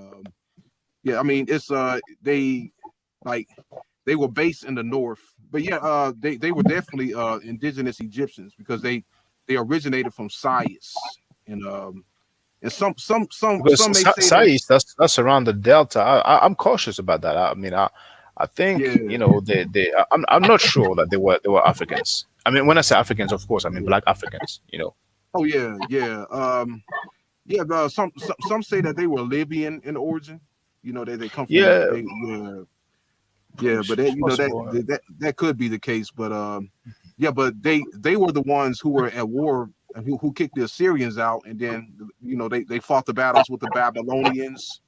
yeah, I mean it's they like they were based in the north, but yeah, they were definitely indigenous Egyptians because they originated from Sais, and Because some may say that Sais, that's around the delta. I'm cautious about that. I mean, I think, yeah, I'm not sure that they were Africans. I mean, when I say Africans, of course, I mean black Africans. oh yeah, yeah, some say that they were Libyan in origin. They come from Yeah, they yeah, but it's that possible. that could be the case. But yeah, but they were the ones who were at war and who kicked the Assyrians out, and then they fought the battles with the Babylonians.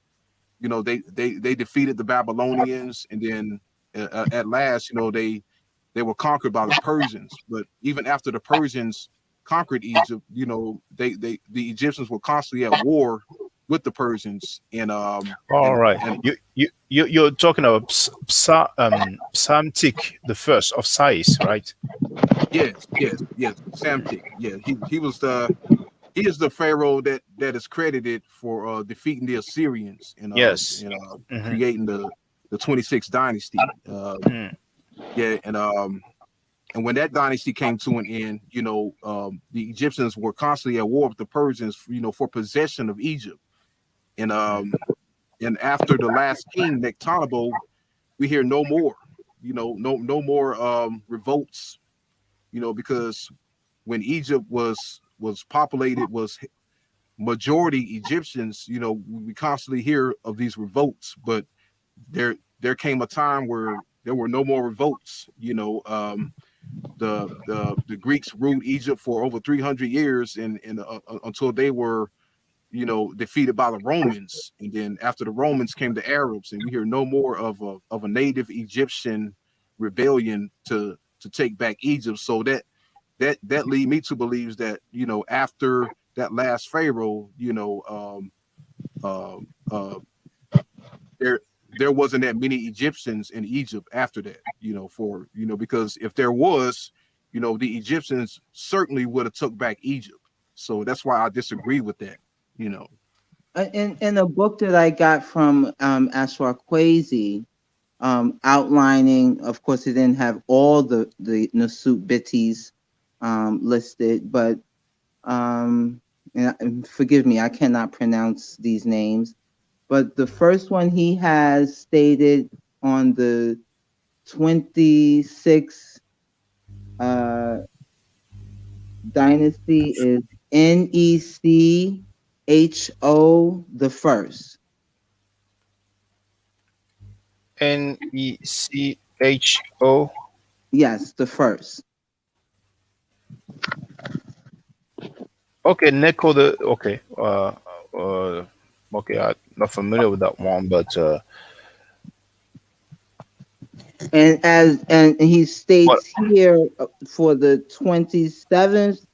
They defeated the Babylonians, and then at last, they were conquered by the Persians. But even after the Persians conquered Egypt, the Egyptians were constantly at war with the Persians, and All right, and you're talking about Psamtik the first of Sais, right? yes, Samtik. Yeah, he is the pharaoh that is credited for defeating the Assyrians Yes. and Hmm. creating the 26th dynasty. Yeah, and when that dynasty came to an end, the Egyptians were constantly at war with the Persians, for possession of Egypt. And and after the last king Nectanebo, we hear no more. No more revolts. Because when Egypt was populated, was majority Egyptians. We constantly hear of these revolts, but there came a time where there were no more revolts. The Greeks ruled Egypt for over 300 years, and until they were defeated by the Romans, and then after the Romans came the Arabs, and we hear no more of a native Egyptian rebellion to take back Egypt. So that lead me to believe that after that last Pharaoh, uh, uh, there there wasn't that many Egyptians in Egypt after that. Because if there was, the Egyptians certainly would have took back Egypt. So that's why I disagree with that. You know. In a book that I got from Ashra Kwesi, outlining, of course, it didn't have all the Nasut Bitties listed, but and forgive me, I cannot pronounce these names. But the first one he has stated on the 26th dynasty is Necho the first. Necho. Yes, the first. Okay, Neko the okay. Okay, I'm not familiar with that one, but And he but states here for the 27th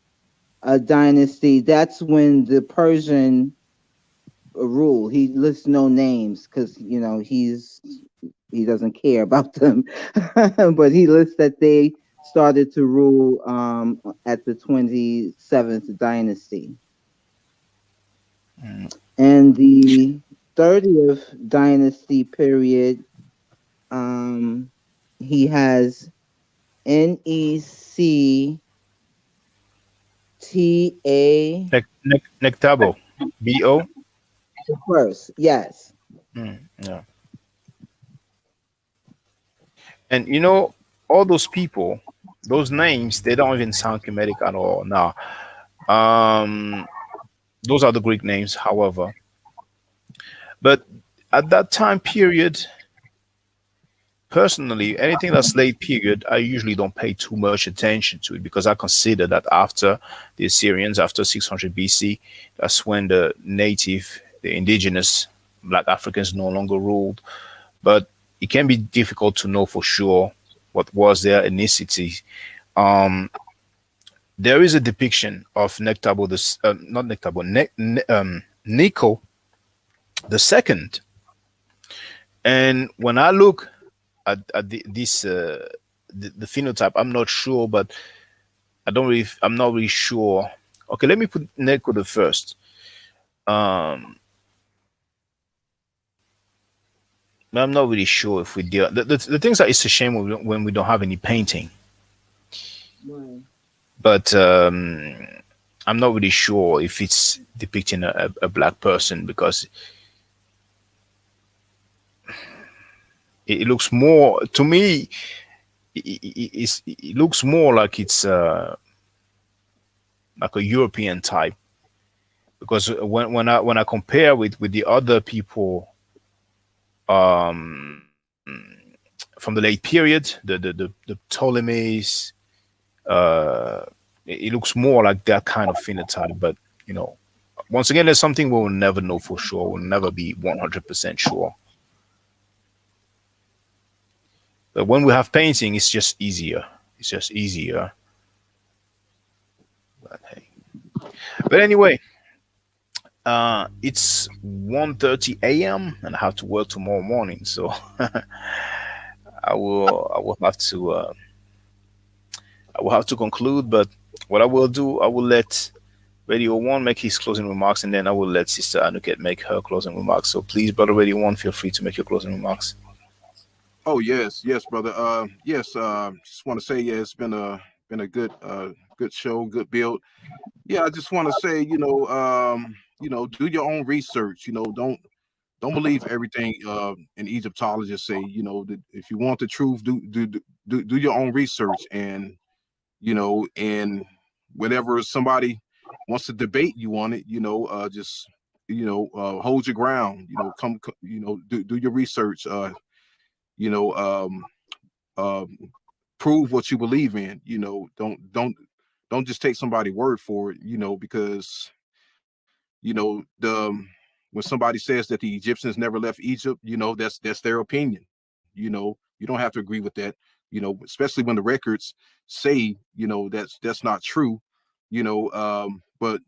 dynasty, that's when the Persian rule. He lists no names because he doesn't care about them, but he lists that they started to rule at the 27th dynasty, mm, and the 30th dynasty period. He has Necta Nectabo, Bo. first. Yes. Yeah, and all those people, those names, they don't even sound Kemetic at all. Now, um, those are the Greek names, however, but at that time period, personally, anything that's late period, I usually don't pay too much attention to it because I consider that after the Assyrians, after 600 BC, that's when the indigenous Black Africans no longer ruled. But it can be difficult to know for sure what was their ethnicity. Um, there is a depiction of Nectabo, not Nectabo, Nico the second, and when I look at the phenotype. I'm not sure, but I'm not really sure. Okay, let me put Neko the first. Um, I'm not really sure if we deal. The things that it's a shame when we don't have any painting, Right. but I'm not really sure if it's depicting a black person because it looks more to me. It looks more like it's like a European type because when I compare with the other people um, from the late period, the Ptolemies, uh, it looks more like that kind of phenotype. But you know, once again, there's something we'll never know for sure. We'll never be 100% sure. But when we have painting, it's just easier. It's just easier. But hey. But anyway, it's 1:30 a.m. and I have to work tomorrow morning, so I will have to conclude. But what I will do, I will let Radio One make his closing remarks, and then I will let Sister Anuket make her closing remarks. So please, Brother Radio One, feel free to make your closing remarks. Oh yes, brother. Yes. Just want to say, yeah, it's been a good show, good build. Yeah, I just want to say, do your own research. Don't don't believe everything an Egyptologist say. If you want the truth, do your own research, and and whenever somebody wants to debate you on it, just hold your ground. Do your research. You know, um, prove what you believe in. Don't just take somebody's word for it. Because when somebody says that the Egyptians never left Egypt, that's their opinion. You don't have to agree with that. Especially when the records say that's not true. But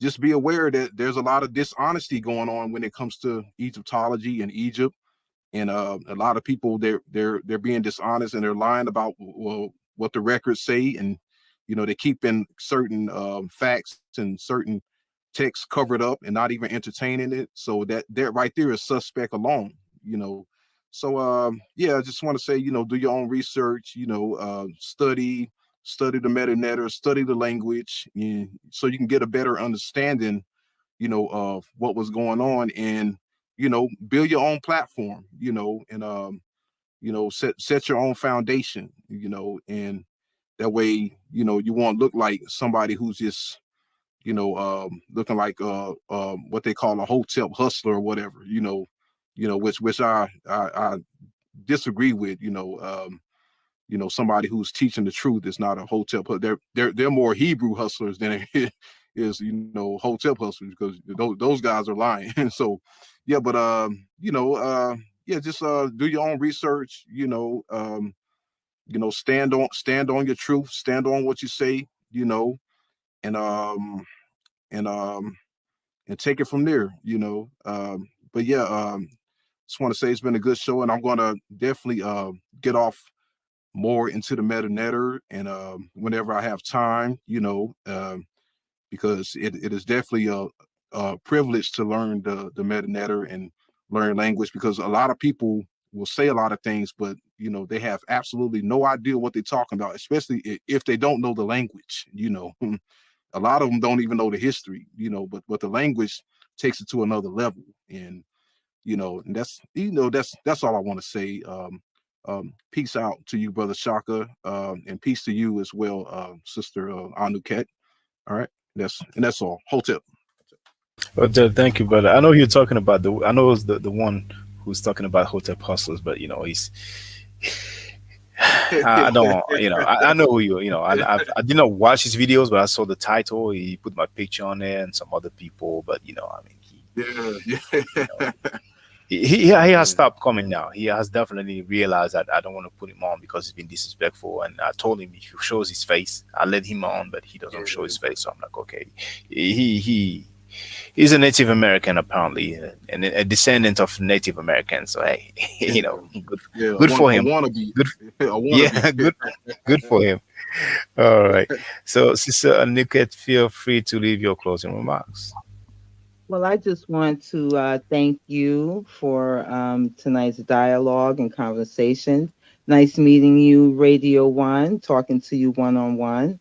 just be aware that there's a lot of dishonesty going on when it comes to Egyptology and Egypt, and a lot of people they're being dishonest and they're lying about what the records say, and they're keeping certain facts and certain texts covered up and not even entertaining it. So that right there is suspect alone. So yeah, I just want to say, do your own research. Study the Medu Neter, study the language, so you can get a better understanding of what was going on, and build your own platform, and set your own foundation, and that way, you won't look like somebody who's just looking like what they call a hotel hustler or whatever, which I disagree with. Somebody who's teaching the truth is not a hotel. But they're more Hebrew hustlers than it is hotel hustlers, because those guys are lying. So yeah, but yeah, just do your own research. Stand on your truth, stand on what you say. And and um and take it from there. But yeah, just want to say it's been a good show, and I'm gonna definitely get off more into the Medu Neter, and whenever I have time, because it is definitely a privilege to learn the Medu Neter and learn language, because a lot of people will say a lot of things, but they have absolutely no idea what they're talking about, especially if they don't know the language. A lot of them don't even know the history, but the language takes it to another level. And that's all I want to say. Peace out to you, brother Shaka, and peace to you as well, sister Anuket. All right, that's all. Hotep. But thank you, brother. I know you're talking about I know it's the one who's talking about hotel hustlers, but he's. I don't, I know who I did not watch his videos, but I saw the title. He put my picture on there and some other people, but I mean, Yeah, you know, yeah. he has stopped coming now. He has definitely realized that I don't want to put him on because he's been disrespectful. And I told him if he shows his face, I let him on, but he doesn't show his face. So I'm like, okay, he he's a Native American apparently, and a descendant of Native Americans. So hey, good, Yeah, good for I him. wanna be. Good, I wanna be. yeah, good for him. All right. So, Sister Anuket, feel free to leave your closing remarks. Well, I just want to thank you for tonight's dialogue and conversation. Nice meeting you, Radio One, talking to you one on one.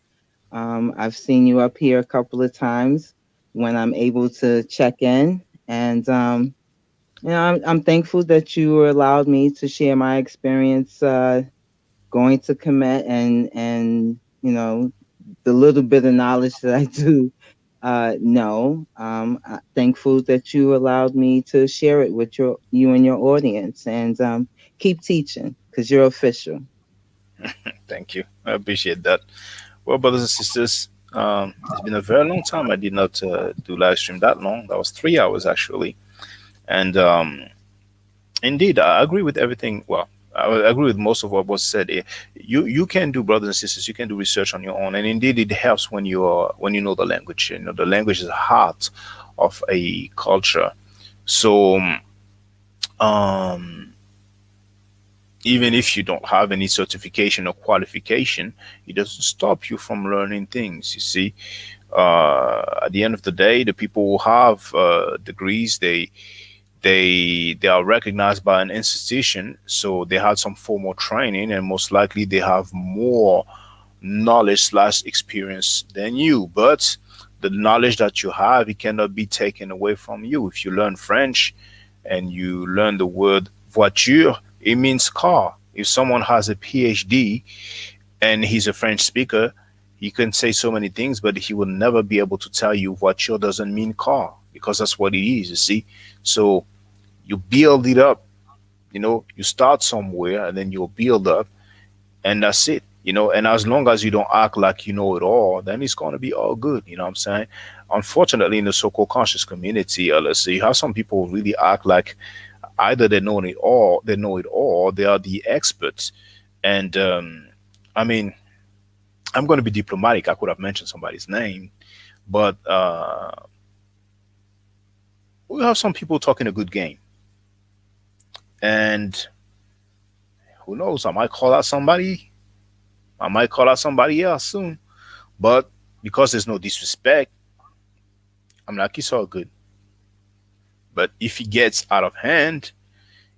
I've seen you up here a couple of times when I'm able to check in. And, I'm thankful that you allowed me to share my experience going to Comet and, the little bit of knowledge that I do no. Thankful that you allowed me to share it with you and your audience, and keep teaching because you're official. Thank you. I appreciate that. Well, brothers and sisters, it's been a very long time. I did not do live stream that long. That was 3 hours actually. And indeed, I agree with everything. Well, I agree with most of what was said. You can do, brothers and sisters. You can do research on your own, and indeed, it helps when you know the language. The language is the heart of a culture. So, um, even if you don't have any certification or qualification, it doesn't stop you from learning things. You see, at the end of the day, the people who have degrees, they are recognized by an institution, so they had some formal training, and most likely they have more knowledge slash experience than you. But the knowledge that you have, it cannot be taken away from you. If you learn French and you learn the word voiture, it means car. If someone has a PhD and he's a French speaker, he can say so many things, but he will never be able to tell you voiture doesn't mean car, because that's what it is, you see. So you build it up, you start somewhere and then you'll build up, and that's it. And as long as you don't act like you know it all, then it's going to be all good. You know what I'm saying? Unfortunately, in the so-called conscious community, let's see, you have some people who really act like either they know it all, they are the experts. And I mean, I'm going to be diplomatic. I could have mentioned somebody's name, but we have some people talking a good game. And who knows, I might call out somebody else soon. But because there's no disrespect, I'm like, it's all good. But if he gets out of hand,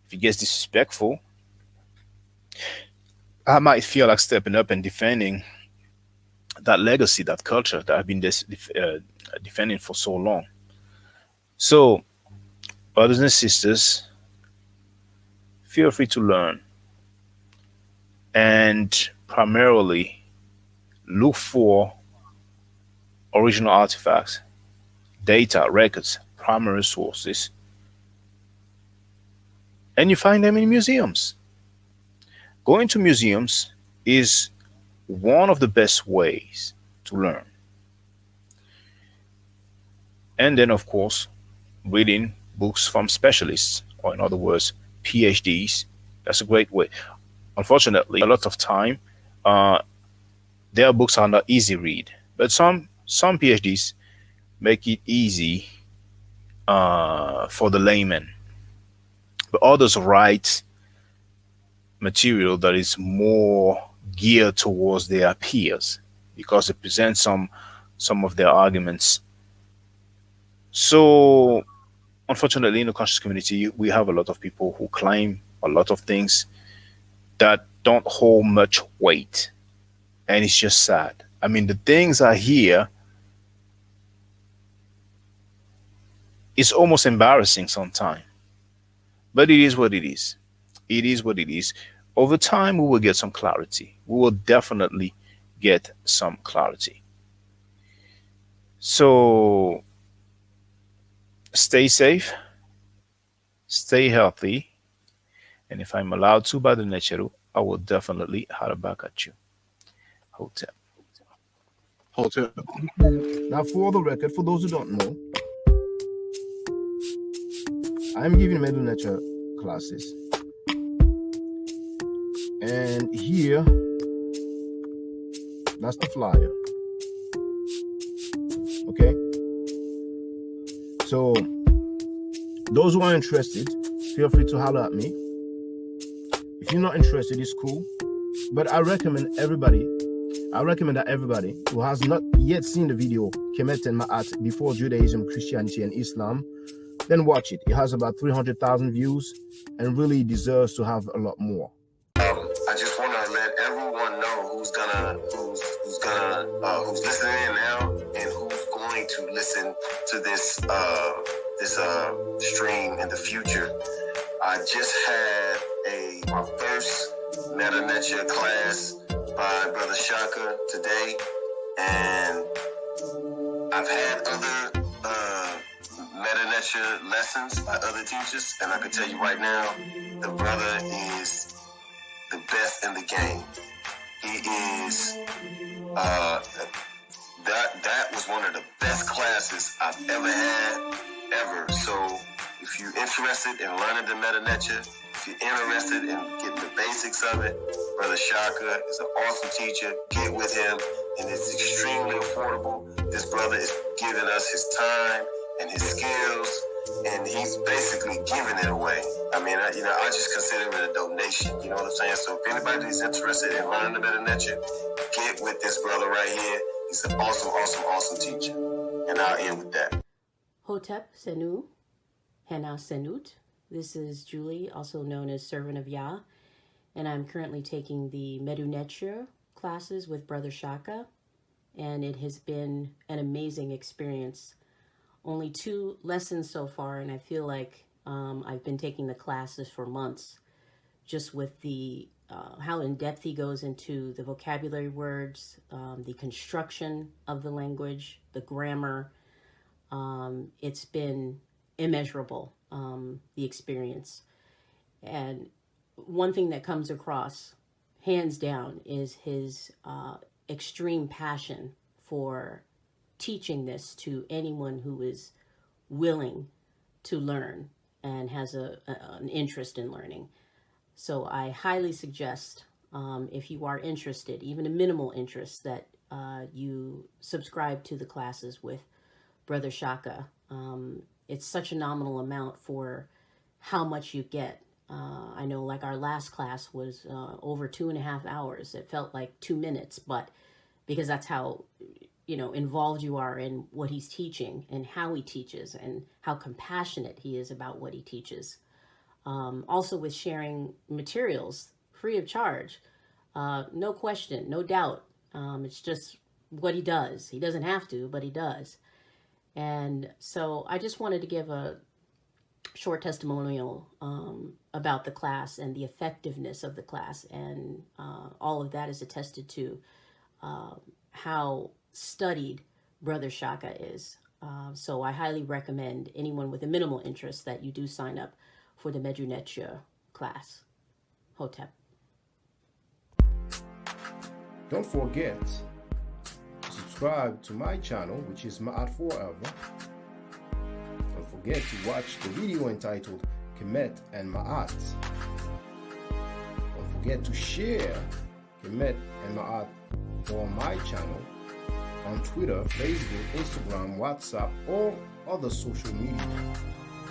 if he gets disrespectful, I might feel like stepping up and defending that legacy, that culture that I've been defending for so long. So, brothers and sisters, feel free to learn and primarily look for original artifacts, data, records, primary sources, and you find them in museums. Going to museums is one of the best ways to learn. And then, of course, reading books from specialists, or in other words, PhDs. That's a great way. Unfortunately, a lot of time, uh, their books are not easy read, but some PhDs make it easy for the layman. But others write material that is more geared towards their peers because it presents some of their arguments. So unfortunately, in the conscious community, we have a lot of people who claim a lot of things that don't hold much weight, and it's just sad. I mean, the things I hear, it's almost embarrassing sometimes, but it is what it is. It is what it is. Over time, we will get some clarity. We will definitely get some clarity. So stay safe, stay healthy, and if I'm allowed to by the Necheru, I will definitely holler back at you. Hotel. Hotel. Now, for the record, for those who don't know, I'm giving Medu Neter classes. And here, that's the flyer. Okay? So, those who are interested, feel free to holler at me. If you're not interested, it's cool. But I recommend that everybody who has not yet seen the video Kemet and Ma'at before Judaism, Christianity, and Islam, then watch it. It has about 300,000 views and really deserves to have a lot more. I just want to let everyone know who's listening in now and who's going to listen to this stream in the future. I just had my first Medu Neter class by Brother Shaka today, and I've had other Medu Neter lessons by other teachers, and I can tell you right now, the brother is the best in the game. He is that was one of the best classes I've ever had ever. So if you're interested in learning the Medu Neter, if you're interested in getting the basics of it, Brother Shaka is an awesome teacher. Get with him, and it's extremely affordable. This brother is giving us his time and his skills, and he's basically giving it away. I mean, I just consider it a donation. You know what I'm saying? So if anybody is interested in learning the Medu Neter, get with this brother right here. He's an awesome, awesome, awesome teacher. And I'll end with that. Hotep Senu, Hena Senut. This is Julie, also known as Servant of Yah, and I'm currently taking the Medu Neter classes with Brother Shaka. and it has been an amazing experience. Only 2 lessons so far, and I feel like I've been taking the classes for months, just with the how in depth he goes into the vocabulary words, the construction of the language, the grammar. It's been immeasurable, the experience. And one thing that comes across, hands down, is his extreme passion for teaching this to anyone who is willing to learn and has an interest in learning. So I highly suggest, if you are interested, even a minimal interest, that you subscribe to the classes with Brother Shaka. It's such a nominal amount for how much you get. I know, like, our last class was over 2.5 hours. It felt like 2 minutes, but because that's how, involved you are in what he's teaching and how he teaches and how compassionate he is about what he teaches. Also with sharing materials free of charge. No question, no doubt. It's just what he does. He doesn't have to, but he does. And so I just wanted to give a short testimonial about the class and the effectiveness of the class. And all of that is attested to how studied Brother Shaka is. So I highly recommend anyone with a minimal interest that you do sign up for the Medu Neter class. Hotep. Don't forget to subscribe to my channel, which is Ma'at Forever. Don't forget to watch the video entitled Kemet and Ma'at. Don't forget to share Kemet and Ma'at on my channel on Twitter, Facebook, Instagram, WhatsApp, or other social media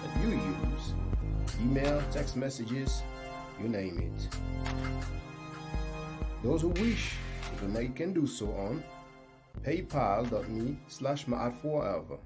that you use. Email, text messages, you name it. Those who wish to donate can do so on paypal.me/ma'atforever.